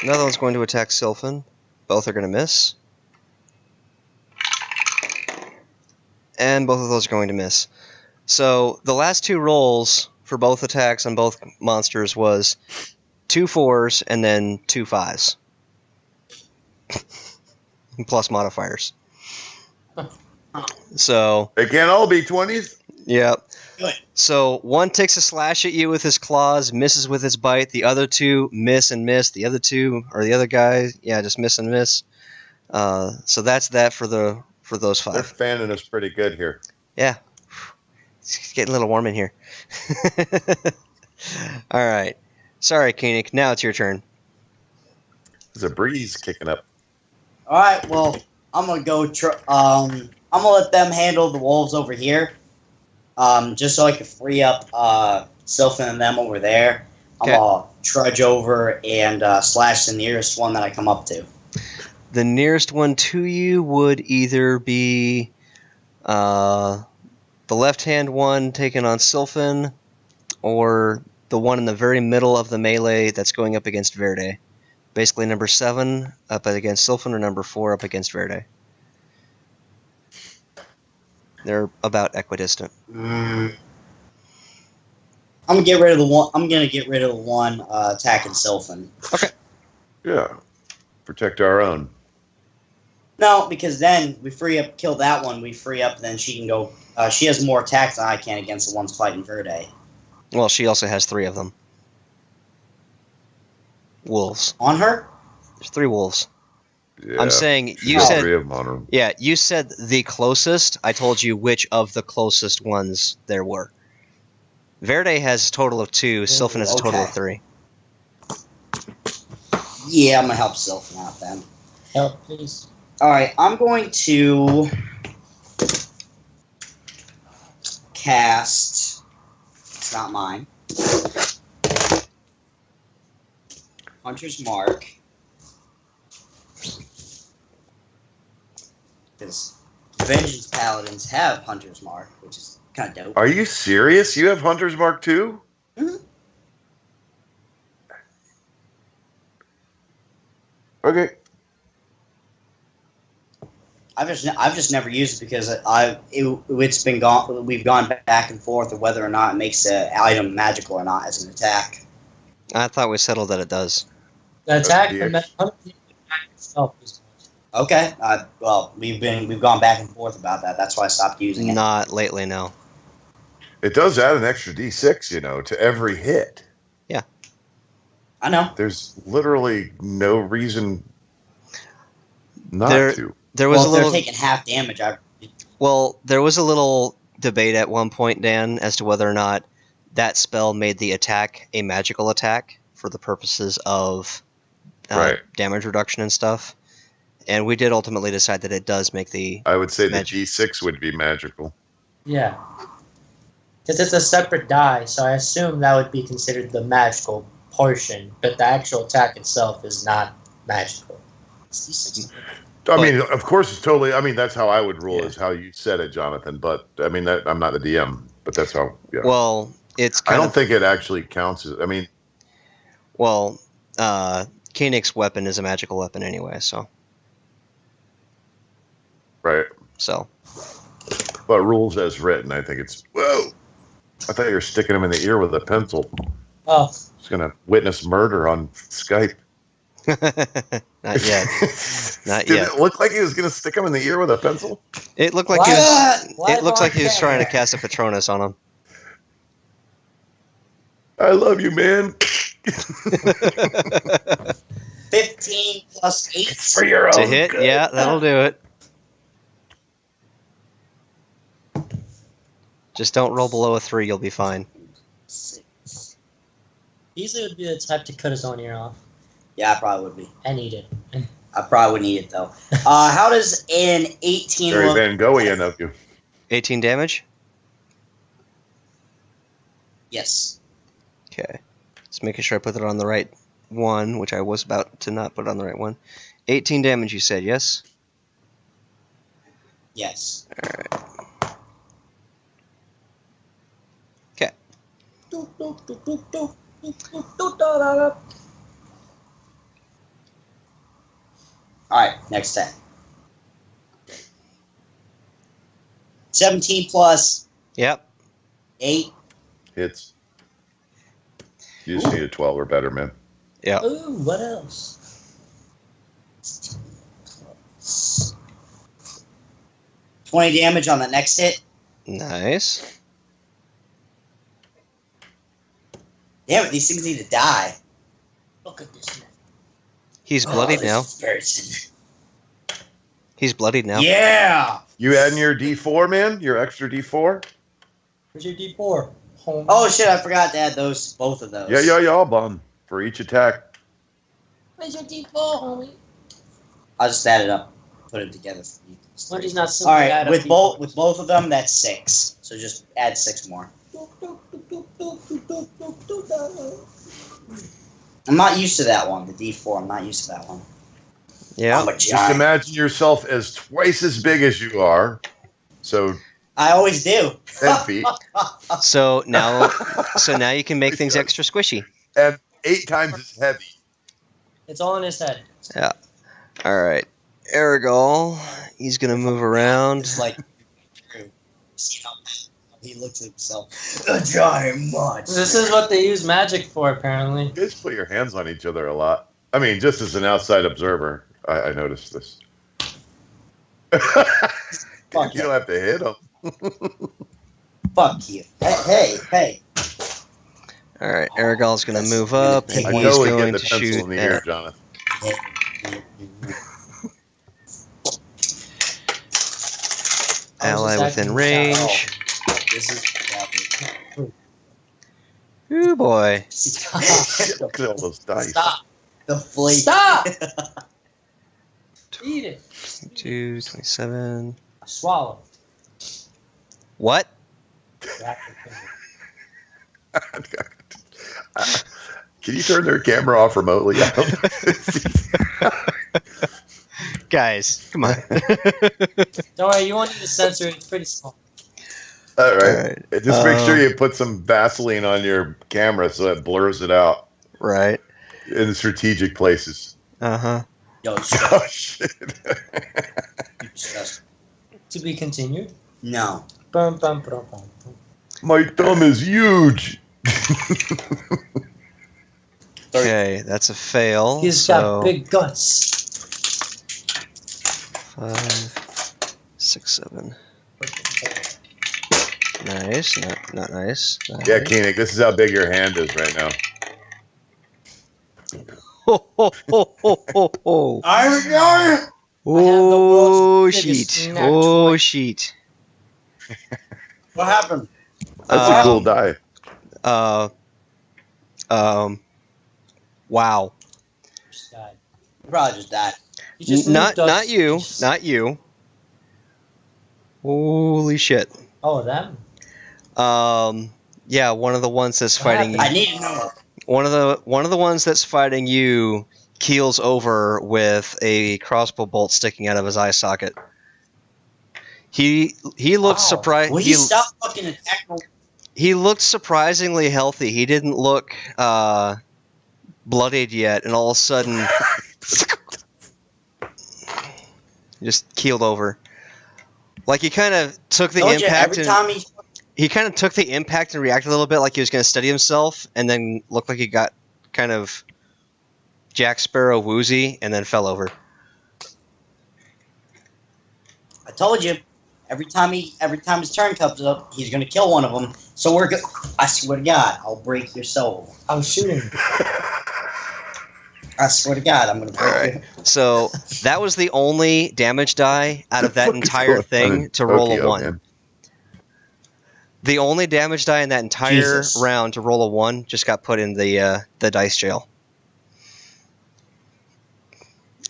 Another one's going to attack Sylphan. Both are going to miss. And both of those are going to miss. So the last 2 rolls for both attacks on both monsters was 2 4s and then 2 5s. Plus modifiers. So, They can't all be 20s? yep. Good. So one takes a slash at you with his claws, misses with his bite. The other 2 miss and miss. The other 2, or the other guy, yeah, just miss and miss. So that's that for those 5. They're fanning us pretty good here. Yeah. It's getting a little warm in here. All right. Sorry, Koenig. Now it's your turn. There's a breeze kicking up. All right. Well, I'm gonna go. I'm gonna let them handle the wolves over here. Just so I can free up Sylphan and them over there. Okay. I'm gonna trudge over and slash the nearest one that I come up to. The nearest one to you would either be the left-hand one taken on Sylphan, or the one in the very middle of the melee that's going up against Verde. Basically, number 7 up against Sylphan, or number 4 up against Verde. They're about equidistant. I'm gonna get rid of the one. I'm gonna get rid of the one attacking Sylphan. Yeah. Protect our own. No, because then we free up, kill that one. We free up, then she can go. She has more attacks than I can against the ones fighting Verde. Well, she also has 3 of them. Wolves. On her? There's 3 wolves. Yeah. I'm saying you All said 3 of them on her. Yeah, you said the closest. I told you which of the closest ones there were. Verde has a total of 2. Sylphan has a total of Okay. 3. Yeah, I'm gonna help Sylphan out then. Help, please. All right, I'm going to cast. It's not mine. Hunter's Mark. Because Vengeance Paladins have Hunter's Mark, which is kind of dope. Are you serious? You have Hunter's Mark too? Mhm. Okay. I've just never used it because it's been gone. We've gone back and forth of whether or not it makes an item magical or not as an attack. I thought we settled that it does. The attack Yeah. from that itself is Okay. Well, we've gone back and forth about that. That's why I stopped using it. Not lately, no. It does add an extra D6, to every hit. I know. There's literally no reason not There- to. There was Well, a if they're little. taking half damage. There was a little debate at one point, Dan, as to whether or not that spell made the attack a magical attack for the purposes of Right. damage reduction and stuff. And we did ultimately decide that it does make the... I would say Magic. the D6 would be magical. Yeah. Because it's a separate die, so I assume that would be considered the magical portion, but the actual attack itself is not magical. I mean, of course, it's totally. I mean, that's how I would rule, Yeah. is how you said it, Jonathan. But I mean, I'm not the DM, but that's how. Yeah. Well, it's I kind don't think it actually counts as. I mean, Well, Koenig's weapon is a magical weapon anyway, so... right. So... But rules as written, I think it's. Whoa! I thought you were sticking him in the ear with a pencil. Oh, He's gonna witness murder on Skype. Not yet. Not Did yet. it look like he was gonna stick him in the ear with a pencil? It looked like What? he was... Live It looks on like he was trying to camera. cast a Patronus on him. I love you, man. 15 plus 8. For your To own hit? good. Yeah, that'll do it. Just don't roll below a 3, you'll be fine. 6. Beasley would be the type to cut his own ear off Yeah, I probably would be. and eat it. I probably would need it though. How does an 18 Very look? Van Goghian of you. 18 damage? Yes. Okay. Just making sure I put it on the right one, which I was about to not put on the right one. 18 damage, you said, yes? Yes. Alright. Okay. Alright, next 10. 17 plus Yep. 8. Hits. You just need a 12 or better, man. Yep. Ooh, what else? 20 damage on the next hit. Nice. Damn it, these things need to die. Look at this man. He's bloodied this now. is embarrassing. He's bloodied now. Yeah! You adding your D4, man? Your extra D4? Where's your D4? Home. Oh shit, I forgot to add those, both of those. Yeah, bum. For each attack. Where's your D4, homie? I'll just add it up. Put it together for you. Wendy's not simply Alright, add up with D4s. both of them, that's 6. So just add 6 more. I'm not used to that one, the D4. I'm not used to that one. Yeah. I'm a Just giant. imagine yourself as twice as big as you are. So I always do. 10 feet. So now you can make things extra squishy. And 8 times as heavy. It's all in his head. Yeah. All right. Aragol, he's gonna move around. It's like, see how he looks at himself. A giant much. This is what they use magic for, apparently. You guys put your hands on each other a lot. I mean, just as an outside observer, I noticed this. Fuck You you. don't have to hit them. Fuck you. Hey. All right. Aragol's gonna move up, and I he's totally going get the to pencil shoot in the ear, at Jonathan. ally within range. This is. Ooh boy. Look at all those dice. Stop. The flake. Stop! Eat it. 2, 27. Swallow. What? Wrap your finger. Can you turn their camera off remotely? Guys, come on. Don't worry, you won't need to censor it. It's pretty small. All right. All right. Just make sure you put some Vaseline on your camera so it blurs it out Right. in strategic places. Uh-huh. Yo, Oh, shit. disgusting. To be continued. No. Bum, bum, bum, bum, bum. My thumb is huge. Okay, that's a fail. He's so got big guts. 5, 6, 7. Nice. Not nice. Not Yeah, nice. Koenig, this is how big your hand is right now. Ho, ho, ho, ho, ho, ho. I'm going. Oh, world's biggest sheet. nut Oh, toy. sheet. What happened? That's a cool die. Wow. Just died. You probably just died. You just Not moved us. not you. Holy shit. Oh, them. Yeah, one of the ones that's What fighting happened? I need to know. one of the ones that's fighting you keels over with a crossbow bolt sticking out of his eye socket. He looked Wow. surprised. Will you stop fucking attacking? He looked surprisingly healthy. He didn't look bloodied yet, and all of a sudden, just keeled over. Like he kind of took the Told you, impact. every time He kind of took the impact and reacted a little bit like he was going to steady himself, and then looked like he got kind of Jack Sparrow woozy, and then fell over. I told you, every time his turn comes up, he's gonna kill one of them. So we're good. I swear to God, I'll break your soul. I was shooting. I swear to God, I'm gonna break Alright. you. So that was the only damage die out of that entire thing to roll a 1. Man. The only damage die in that entire Jesus. round to roll a 1 just got put in the dice jail.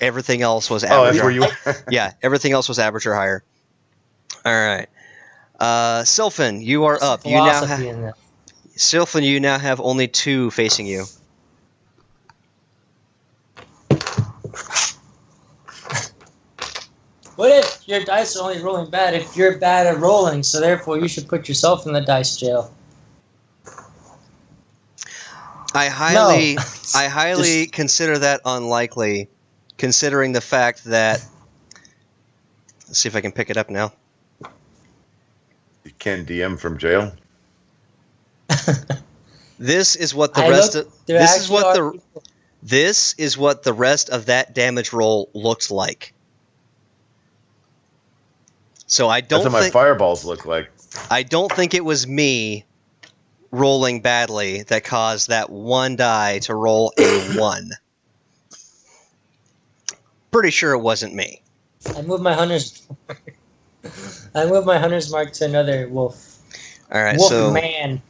Everything else was Oh, average. that's where you. Yeah, everything else was average or higher. All right, Sylphin, you are up. You now Philosophy in that. Sylphin, you now have only 2 facing you. What if your dice are only rolling bad if you're bad at rolling, so therefore you should put yourself in the dice jail? I highly consider that unlikely, considering the fact that. Let's see if I can pick it up now. You can DM from jail. This is what the I rest looked- of there this is actually what are the people- this is what the rest of that damage roll looks like. So I That's don't what my think fireballs look like. I don't think it was me rolling badly that caused that one die to roll a 1. Pretty sure it wasn't me. I moved my hunter's. I moved my hunter's mark to another wolf. All right, Wolf so man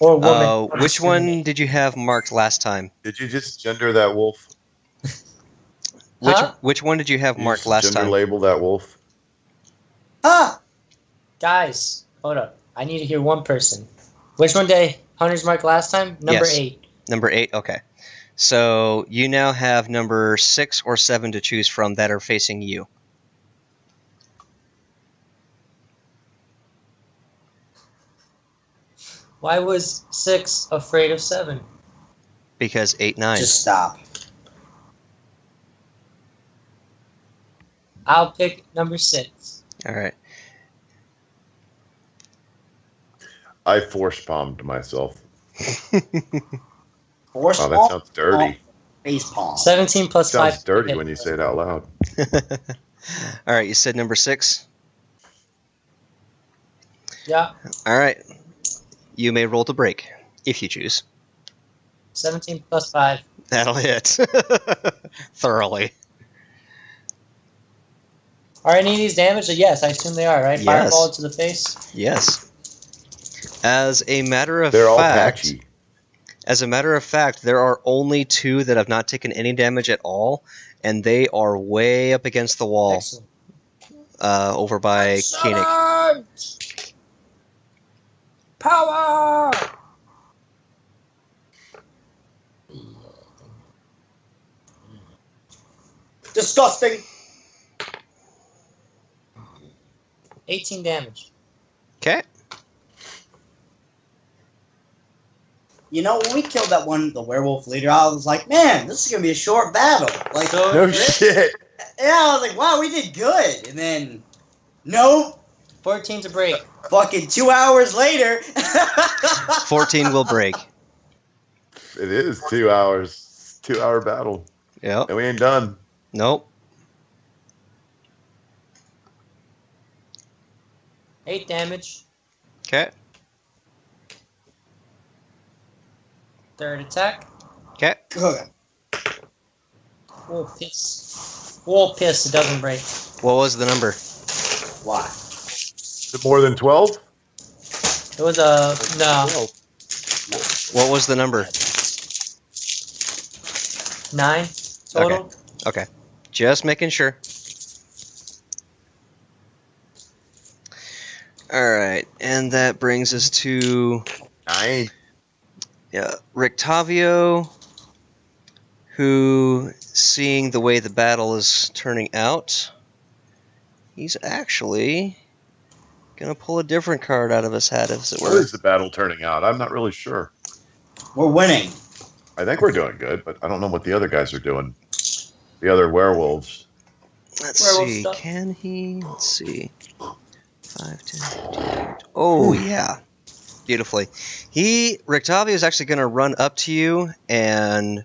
or woman. which one did you have marked last time? Did you just gender that wolf? Huh? Which one did you have Did you marked just last gender time? label that wolf? Ah, Guys, hold up. I need to hear one person. Which one did I hunter's mark last time? Number Yes. 8. Number 8. Okay. So you now have number 6 or 7 to choose from that are facing you. Why was 6 afraid of 7? Because 8, 9. just stop. I'll pick number 6. All right. I force palmed myself. Force Oh, that palm, sounds dirty. face palm. 17 plus 5. Sounds dirty when you say it out loud. All right, you said number 6. Yeah, All right. You may roll to break if you choose. 17 plus 5. That'll hit. Thoroughly. Are any of these damaged? Yes, I assume they are, right? Yes. Fireball to the face. Yes. As a matter of They're all fact, patchy. As a matter of fact, there are only 2 that have not taken any damage at all, and they are way up against the wall, Excellent. over by Koenig. Excellent! Power! Disgusting. 18 damage. Okay. You know, when we killed the werewolf leader, I was like, man, this is gonna be a short battle. Like, So- No shit. yeah, I was like, wow, we did good. And then, nope, 14 to break. fucking 2 hours later. 14 will break. It is 2 hours. 2-hour battle. Yep. And we ain't done. Nope. 8 damage. Okay. Third attack. Okay. Good. Whoa, piss. Whoa, piss. It doesn't break. What was the number? Why? Is it more than 12? It was a... No. What was the number? 9 total. Okay. Just making sure. Alright, and that brings us to Rictavio, who, seeing the way the battle is turning out, he's actually gonna pull a different card out of his hat, as it were. How is the battle turning out? I'm not really sure. We're winning. I think we're doing good, but I don't know what the other guys are doing. The other werewolves. Let's Werewolf see, stuff. can he? Let's see. 5, 10, 15. Oh, yeah. Beautifully. Rictavio is actually going to run up to you and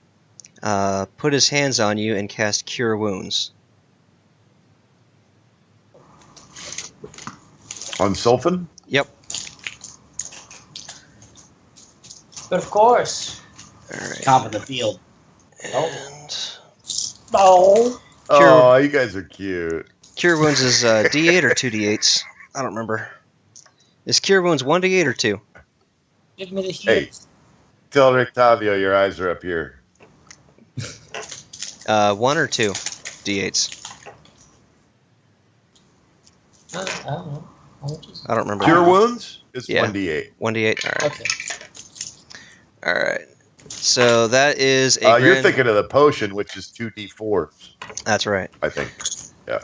put his hands on you and cast Cure Wounds. On Sylphan? Yep. But of course. Alright. Top of the field. And Oh. Oh, you guys are cute. Cure Wounds is D8 or 2D8s? I don't remember. Is Cure Wounds 1D8 or 2? Give me the heat. Hey, tell Rictavio your eyes are up here. 1 or 2 D8s? I don't know. I don't remember. Cure wounds is Yeah. 1d8. 1D8? Alright. Okay. Alright. So that is a You're grand... thinking of the potion, which is 2d4, That's right. I think. Yeah.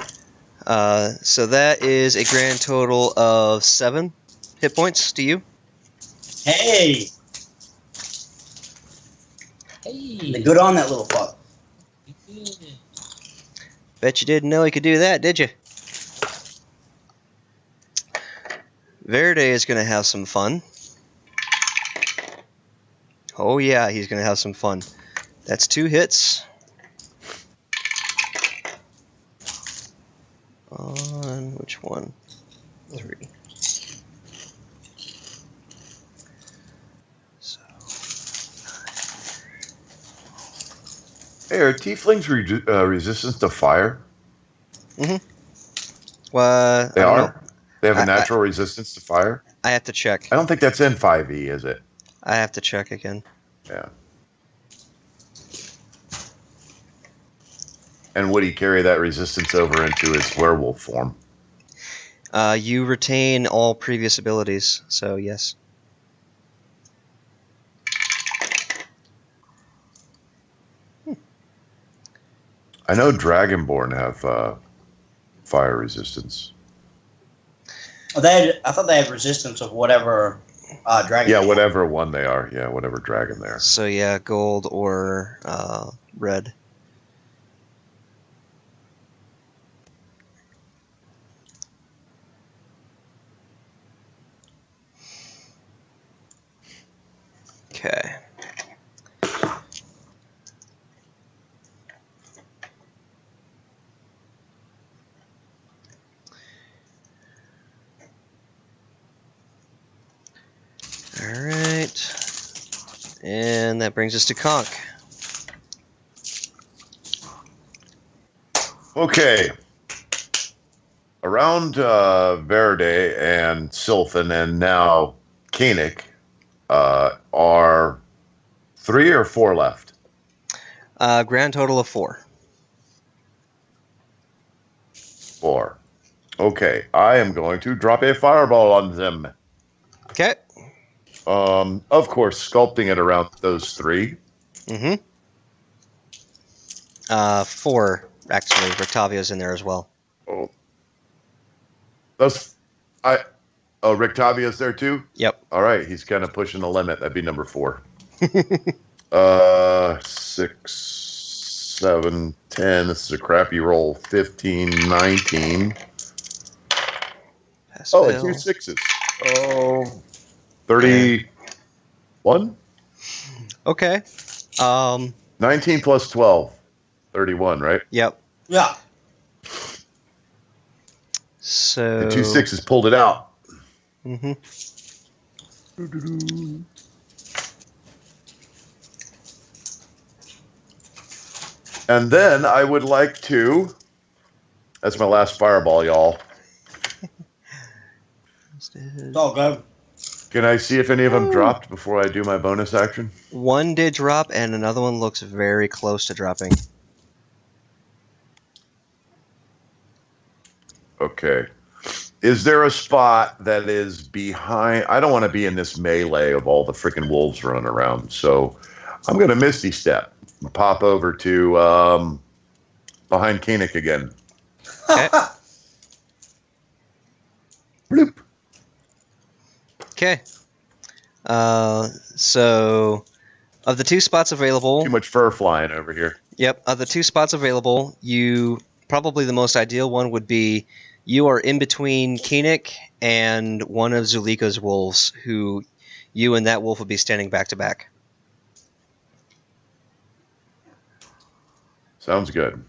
So that is a grand total of 7 hit points to you. Hey, Hey. good on that little fuck. Bet you didn't know he could do that, did you? Verde is going to have some fun. Oh yeah, he's going to have some fun. That's 2 hits. On which one? 3. So, Hey, are tieflings resistance to fire? well, They I don't are? know. They have a I- natural resistance to fire? I have to check. I don't think that's in 5e, is it? I have to check again. Yeah. And would he carry that resistance over into his werewolf form? You retain all previous abilities, so yes. I know Dragonborn have fire resistance. I thought they had resistance of whatever dragon. Yeah, whatever one they are. Yeah, whatever dragon they are. So yeah, gold or red. Okay. Alright. And that brings us to Conk. Okay. Around Verde and Sylphan and now Koenig are 3 or 4 left. Grand total of 4. 4. Okay, I am going to drop a fireball on them. Okay. Of course, sculpting it around those 3. Mm-hmm. 4, actually. Rictavio's in there as well. Oh, Rictavio's there too? Yep. All right, he's kind of pushing the limit. That'd be number 4. 6, 7, 10. This is a crappy roll. 15, 19. Oh, Pass-fail. 2 6s. Oh, 31? Okay. 19 plus 12. 31, right? Yep. Yeah. So... The 2 6s pulled it out. Mm-hmm. And then I would like to... That's my last fireball, y'all. It's all good. Can I see if any of them dropped before I do my bonus action? One did drop, and another one looks very close to dropping. Okay. Is there a spot that is behind? I don't want to be in this melee of all the freaking wolves running around, so I'm going to Misty Step and pop over to behind Koenig again. Okay. Bloop. Okay. So, of the 2 spots available... Too much fur flying over here. Yep, of the 2 spots available, probably the most ideal one would be you are in between Koenig and one of Zulika's wolves, who you and that wolf would be standing back to back. Sounds good.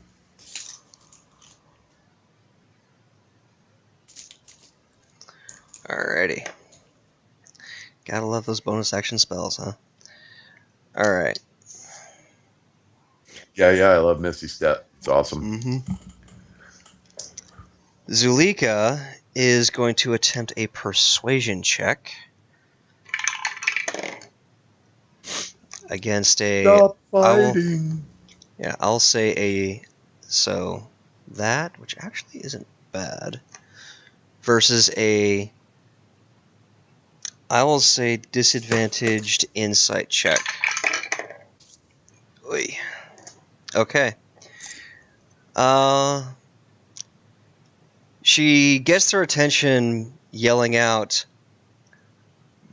Alrighty. Gotta love those bonus action spells, huh? Alright. Yeah, I love Misty Step. It's awesome. Mm-hmm. Zulika is going to attempt a persuasion check against a... Stop fighting. I'll say a... So, that, which actually isn't bad, versus a... I will say disadvantaged insight check. Oy. Okay. She gets their attention yelling out,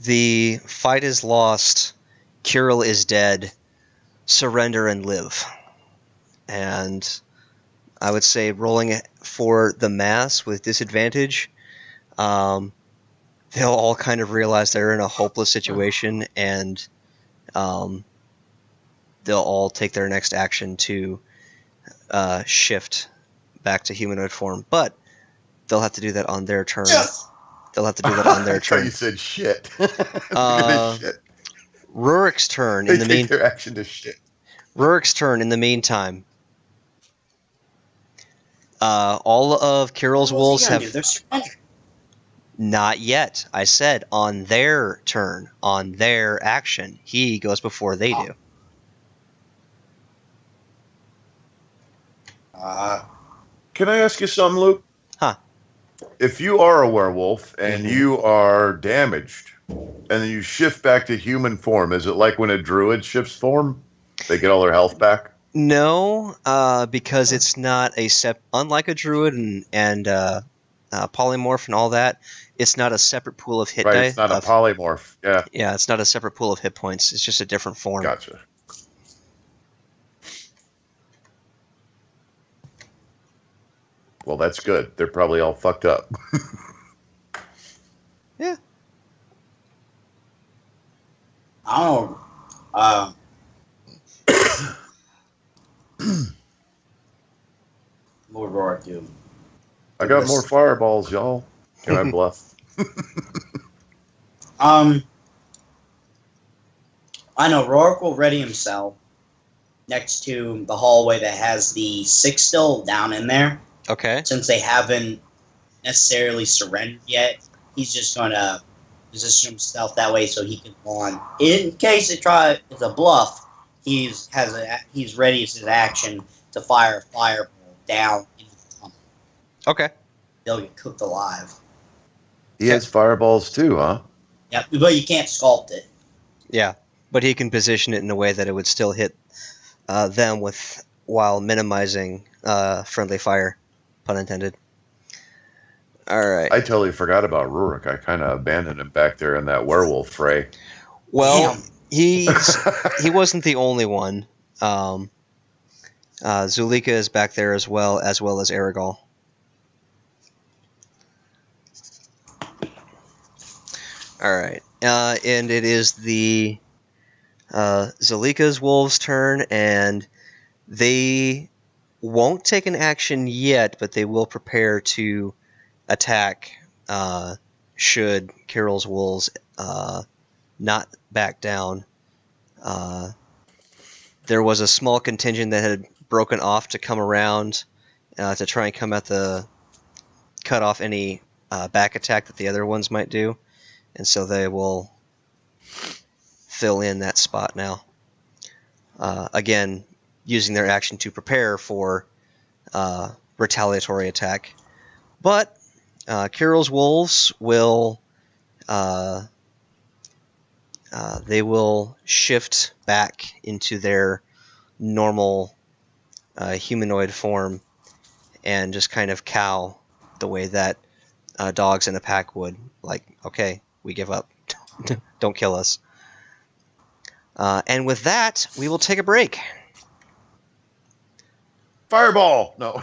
"The fight is lost. Kirill is dead. Surrender and live." And I would say rolling for the mass with disadvantage, they'll all kind of realize they're in a hopeless situation, and they'll all take their next action to shift back to humanoid form. But they'll have to do that on their turn. Yes! They'll have to do that on their I thought turn. you said shit. Shit. Rurik's turn. They take their action to shit. Rurik's turn. In the meantime, all of Kirill's wolves have... They're surrendering. Not yet. I said on their turn, on their action. He goes before they do. Can I ask you something, Luke? Huh. If you are a werewolf and you are damaged, and then you shift back to human form, is it like when a druid shifts form? They get all their health back? No, because it's not unlike a druid and polymorph and all that, it's not a separate pool of hit Right, die. it's not a polymorph. Yeah. Yeah, it's not a separate pool of hit points. It's just a different form. Gotcha. Well, that's good. They're probably all fucked up. Yeah. I don't know. What would Rorik do? I got more fireballs, y'all. Can I bluff? I know Rorik will ready himself next to the hallway that has the 6 still down in there. Okay. Since they haven't necessarily surrendered yet, he's just going to position himself that way so he can go on. In case it's a bluff, he's ready as his action to fire a fireball down into the tunnel. Okay. They'll get cooked alive. He has fireballs too, huh? Yeah, but you can't sculpt it. Yeah, but he can position it in a way that it would still hit them while minimizing friendly fire, pun intended. All right. I totally forgot about Rurik. I kind of abandoned him back there in that werewolf fray. Well, he wasn't the only one. Zulika is back there as well as Aragol. All right, and it is the Zulika's wolves' turn, and they won't take an action yet, but they will prepare to attack should Kirill's wolves not back down. There was a small contingent that had broken off to come around to try and cut off any back attack that the other ones might do, and so they will fill in that spot now. Again, using their action to prepare for retaliatory attack. But Kirill's wolves will they will shift back into their normal humanoid form and just kind of cow the way that dogs in a pack would. Like, okay, we give up. Don't kill us. And with that, we will take a break. Fireball! No.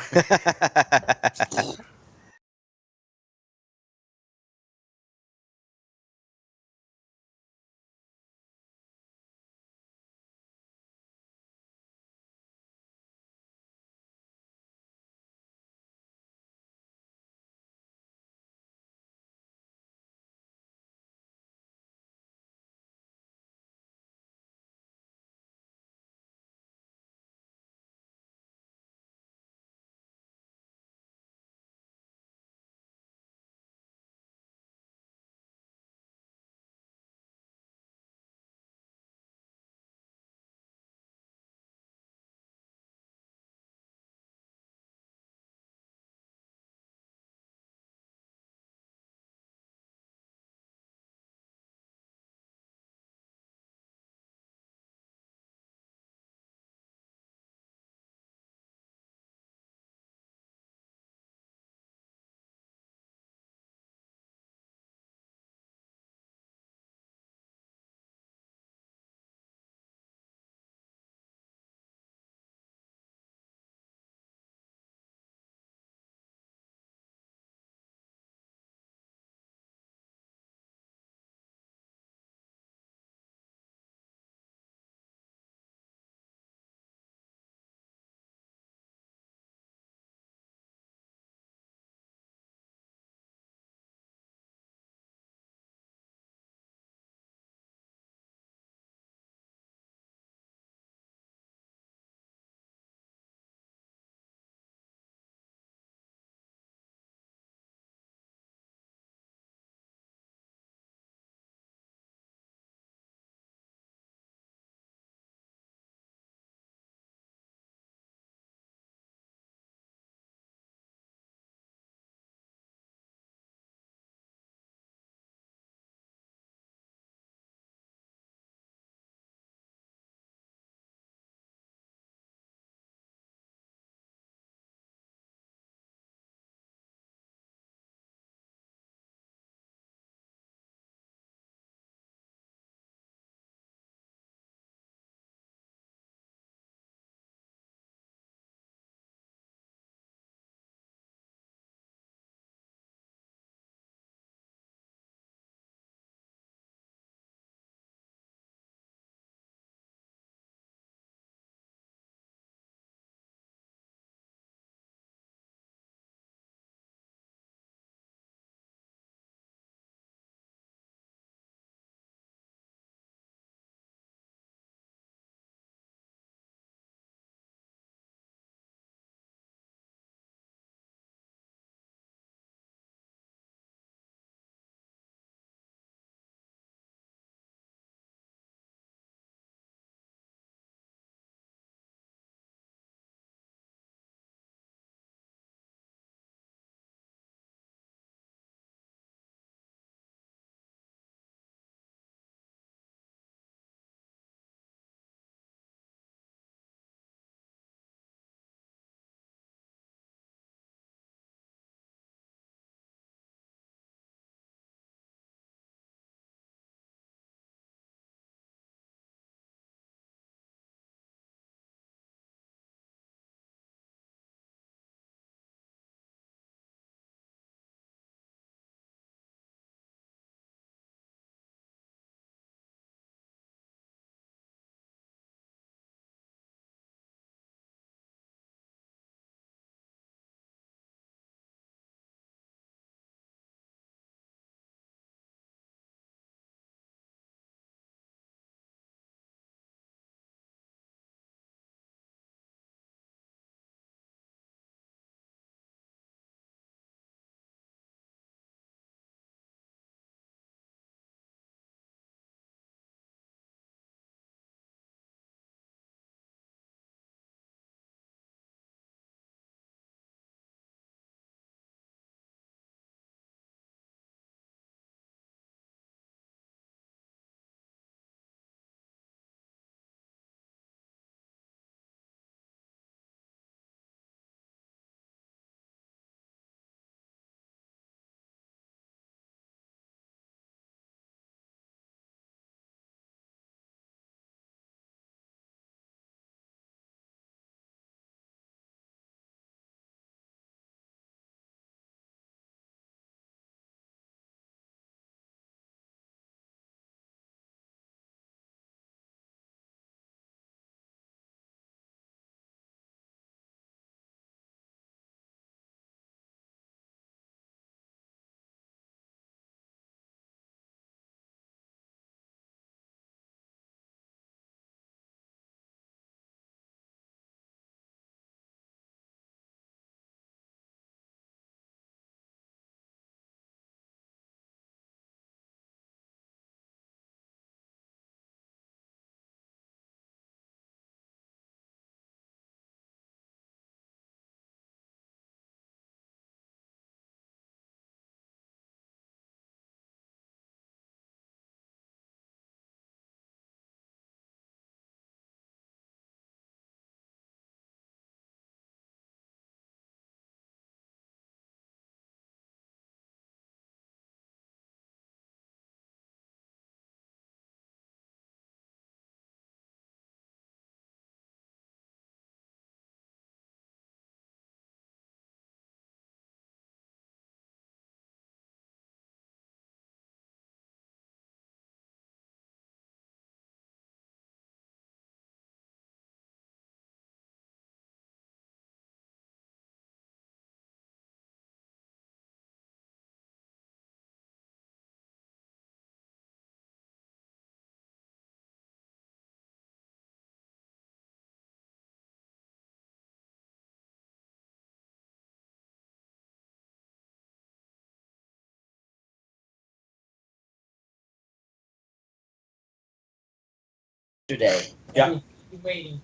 today. Yeah. Keep waiting.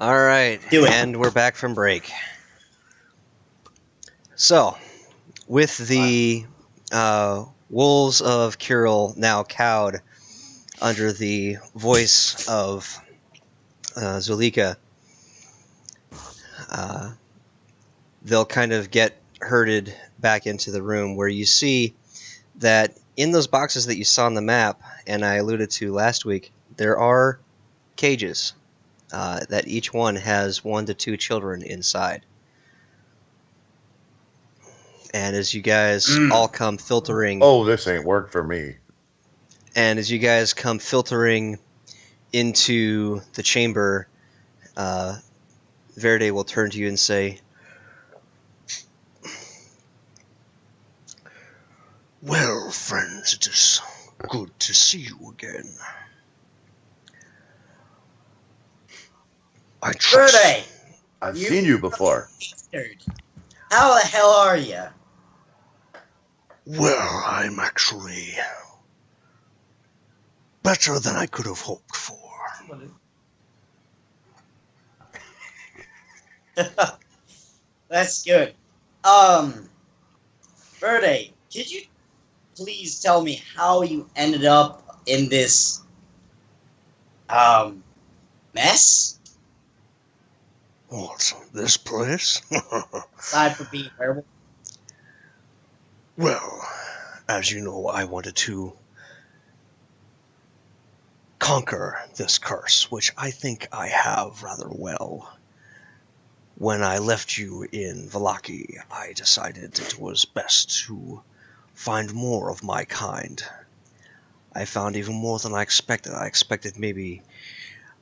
All right, Do it. and we're back from break. So, with the wolves of Kirill now cowed under the voice of Zulika, they'll kind of get herded back into the room where you see that in those boxes that you saw on the map, and I alluded to last week, there are cages that each one has 1 to 2 children inside. And as you guys all come filtering... Oh, this ain't work for me. And as you guys come filtering into the chamber, Verde will turn to you and say, "Well, friends, it is good to see you again. I trust..." Verde, I've seen you before. how the hell are you? Well, I'm actually better than I could have hoped for. That's good. Verde, could you please tell me how you ended up in this mess? What, this place? Aside from being a werewolf. Well, as you know, I wanted to conquer this curse, which I think I have rather well. When I left you in Vallaki, I decided it was best to find more of my kind. I found even more than I expected. I expected maybe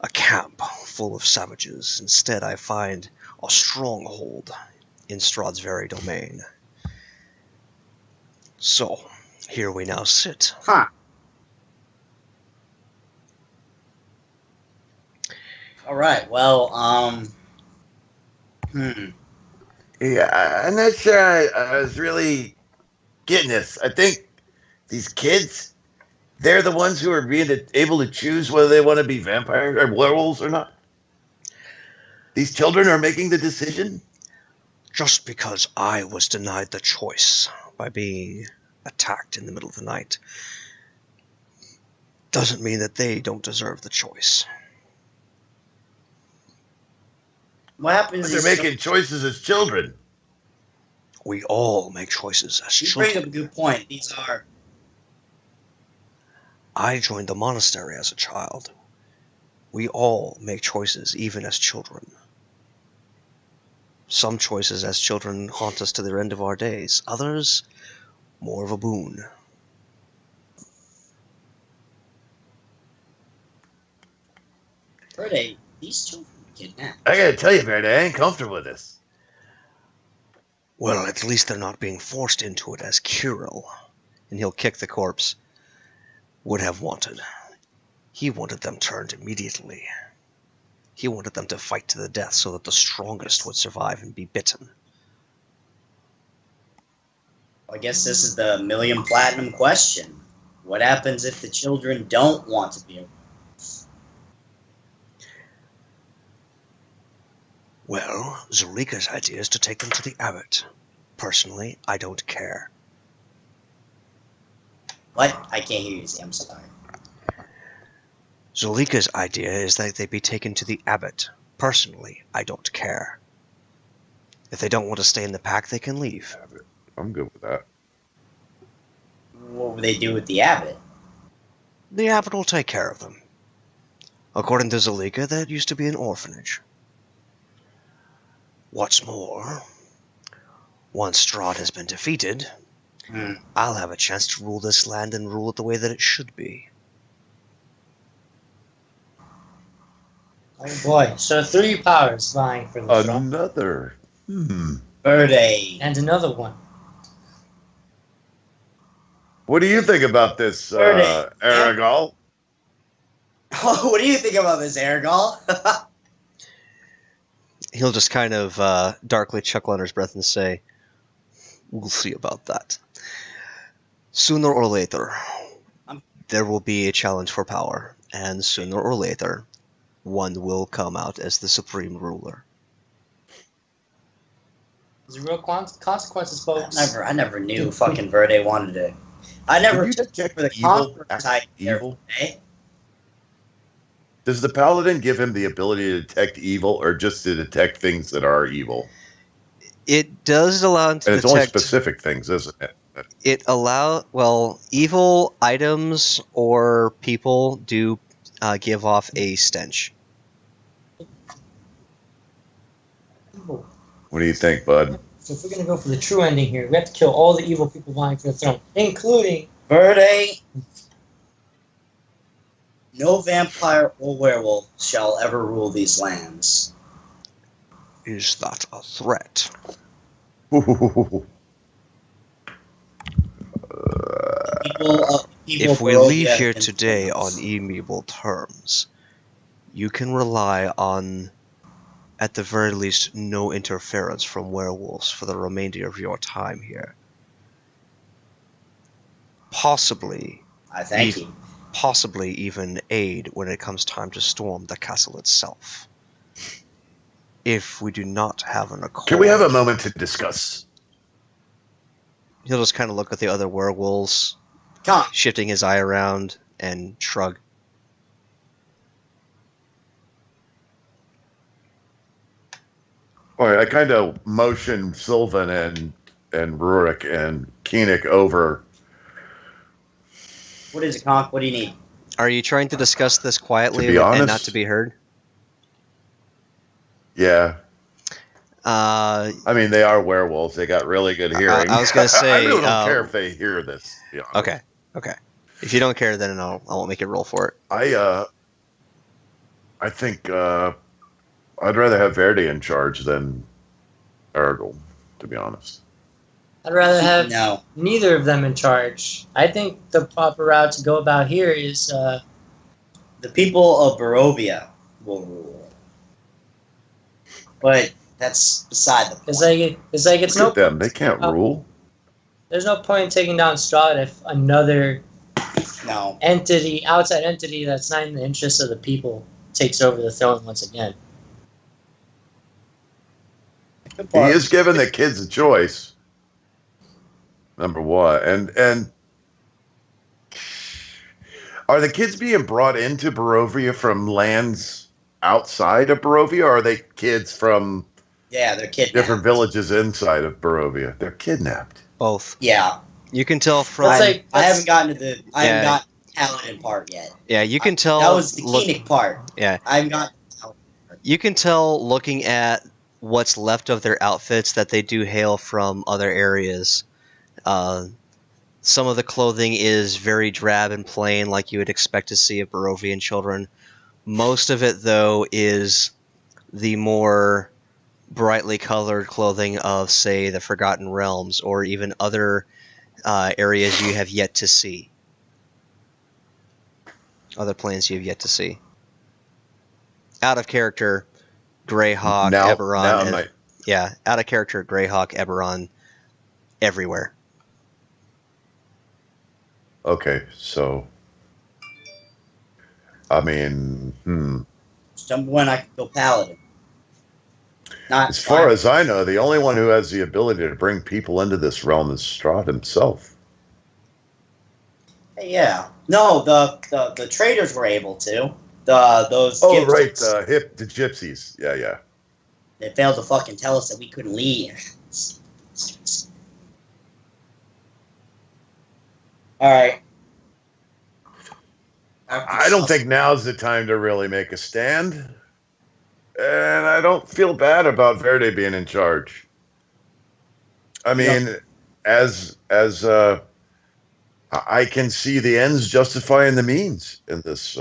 a camp full of savages. Instead, I find a stronghold in Strahd's very domain. So, here we now sit. Huh. Alright, well, Yeah, I'm not sure I was really getting this. I think these kids, they're the ones who are being able to choose whether they want to be vampires or werewolves or not. These children are making the decision. Just because I was denied the choice by being attacked in the middle of the night doesn't mean that they don't deserve the choice. what happens But they're is making choices as children. We all make choices as you bring children. up a good point. These are I joined the monastery as a child. We all make choices, even as children. Some choices as children haunt us to the end of our days. Others, more of a boon. Verde, these children were kidnapped. I gotta tell you, Verde, I ain't comfortable with this. Well, at least they're not being forced into it as Kirill, and he'll kick the corpse, would have wanted. He wanted them turned immediately. He wanted them to fight to the death so that the strongest would survive and be bitten. I guess this is the million platinum question. What happens if the children don't want to be a Well, Zulika's idea is to take them to the Abbot. Personally, I don't care. What? I can't hear you. I'm sorry. Zulika's idea is that they be taken to the Abbot. Personally, I don't care. If they don't want to stay in the pack, they can leave. I'm good with that. What would they do with the abbot? The Abbot will take care of them. According to Zulika, that used to be an orphanage. What's more, once Strahd has been defeated, I'll have a chance to rule this land and rule it the way that it should be. Oh boy. So 3 powers vying for the throne. Another. Verde. And another one. What do you think about this, Aragal? What do you think about this, Aragal? He'll just kind of darkly chuckle under his breath and say, "We'll see about that. Sooner or later, there will be a challenge for power, and sooner or later, one will come out as the supreme ruler. There's real consequences, folks. I never knew fucking Verde wanted to. I never You took detect for the evil, conqueror act type evil? Verde. Does the paladin give him the ability to detect evil, or just to detect things that are evil? It does allow him to And it's only detect. specific things, isn't it? Evil items or people do give off a stench. Evil. What do you think, bud? So if we're gonna go for the true ending here, we have to kill all the evil people vying for the throne, including Verde. No vampire or werewolf shall ever rule these lands. Is that a threat? If we leave here today on amiable terms, you can rely on, at the very least, no interference from werewolves for the remainder of your time here. Possibly, I thank you. possibly even aid when it comes time to storm the castle itself. If we do not have an accord... Can we have a moment to discuss? He'll just kind of look at the other werewolves, Come. shifting his eye around, and shrug. All right, I kind of motion Sylvan and Rurik and Koenig over. What is it, Conk? What do you need? Are you trying to discuss this quietly To be and honest- not to be heard? Yeah, Uh, I mean, they are werewolves. They got really good hearing. I was gonna say, I really don't care if they hear this. To be honest. okay. If you don't care, then I won't make you roll for it. I think I'd rather have Verde in charge than Ergel, to be honest. I'd rather have No. neither of them in charge. I think the proper route to go about here is The people of Barovia will rule. But that's beside the point. it's like it's Look no at them. They can't rule. There's no point in taking down Strahd if another No. outside entity that's not in the interest of the people takes over the throne once again. He is giving the kids a choice. Number one, and are the kids being brought into Barovia from lands outside of Barovia, or are they kids from Yeah, they're kidnapped. different villages inside of Barovia? They're kidnapped. Both. Yeah. You can tell from... I haven't gotten to the Paladin part yet. Yeah, you can tell... That was the Koenig part. Yeah. I haven't gotten to the Paladin part. You can tell, looking at what's left of their outfits, that they do hail from other areas. Some of the clothing is very drab and plain, like you would expect to see of Barovian children. Most of it, though, is the more brightly colored clothing of, say, the Forgotten Realms, or even other areas you have yet to see. Other planes you have yet to see. Out of character, Greyhawk, Eberron. Out of character, Greyhawk, Eberron, everywhere. Okay, so I mean, Someone I could go Paladin. Not as far as I know, the only one who has the ability to bring people into this realm is Strahd himself. Yeah. No, the traders were able to. Those Oh, gypsies, right, the gypsies. Yeah. They failed to fucking tell us that we couldn't leave. Alright. I don't think now's the time to really make a stand. And I don't feel bad about Verde being in charge. I mean, as I can see the ends justifying the means in this.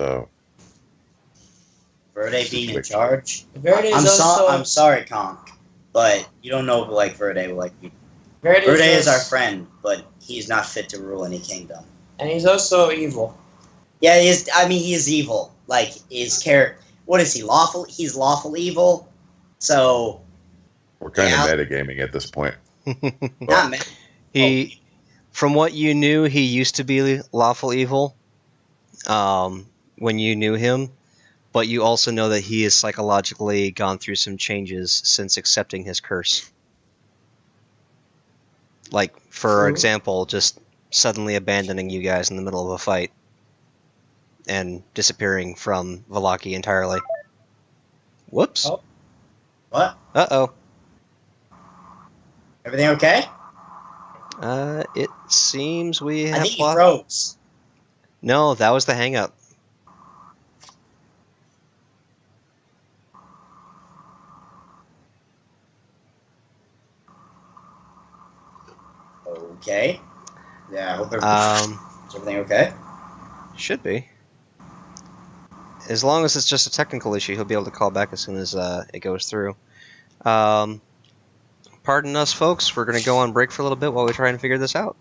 Verde being in charge. Also, I'm sorry, Conk, but you don't know like Verde like you. Verde is our friend, but he's not fit to rule any kingdom. And he's also evil. Yeah, he is. I mean, he is evil. Like his character. What is he? Lawful? He's lawful evil. So We're kind of metagaming at this point. not From what you knew, he used to be lawful evil. when you knew him, but you also know that he has psychologically gone through some changes since accepting his curse. Like, for example, just suddenly abandoning you guys in the middle of a fight and disappearing from Vallaki entirely. Whoops. Oh. What? Uh-oh. Everything okay? It seems we I have think he froze. No, that was the hang-up. Okay. Yeah, I hope is everything okay? Should be. As long as it's just a technical issue, he'll be able to call back as soon as it goes through. Pardon us, folks. We're going to go on break for a little bit while we try and figure this out.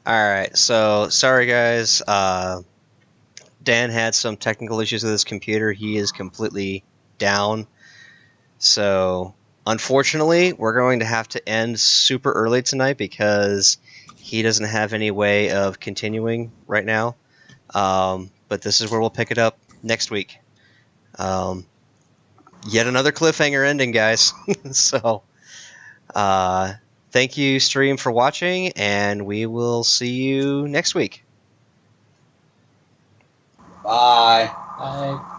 Alright, so sorry guys. Dan had some technical issues with his computer. He is completely down. So, unfortunately, we're going to have to end super early tonight because he doesn't have any way of continuing right now. But this is where we'll pick it up next week. Yet another cliffhanger ending, guys. So, thank you, stream, for watching, and we will see you next week. Bye. I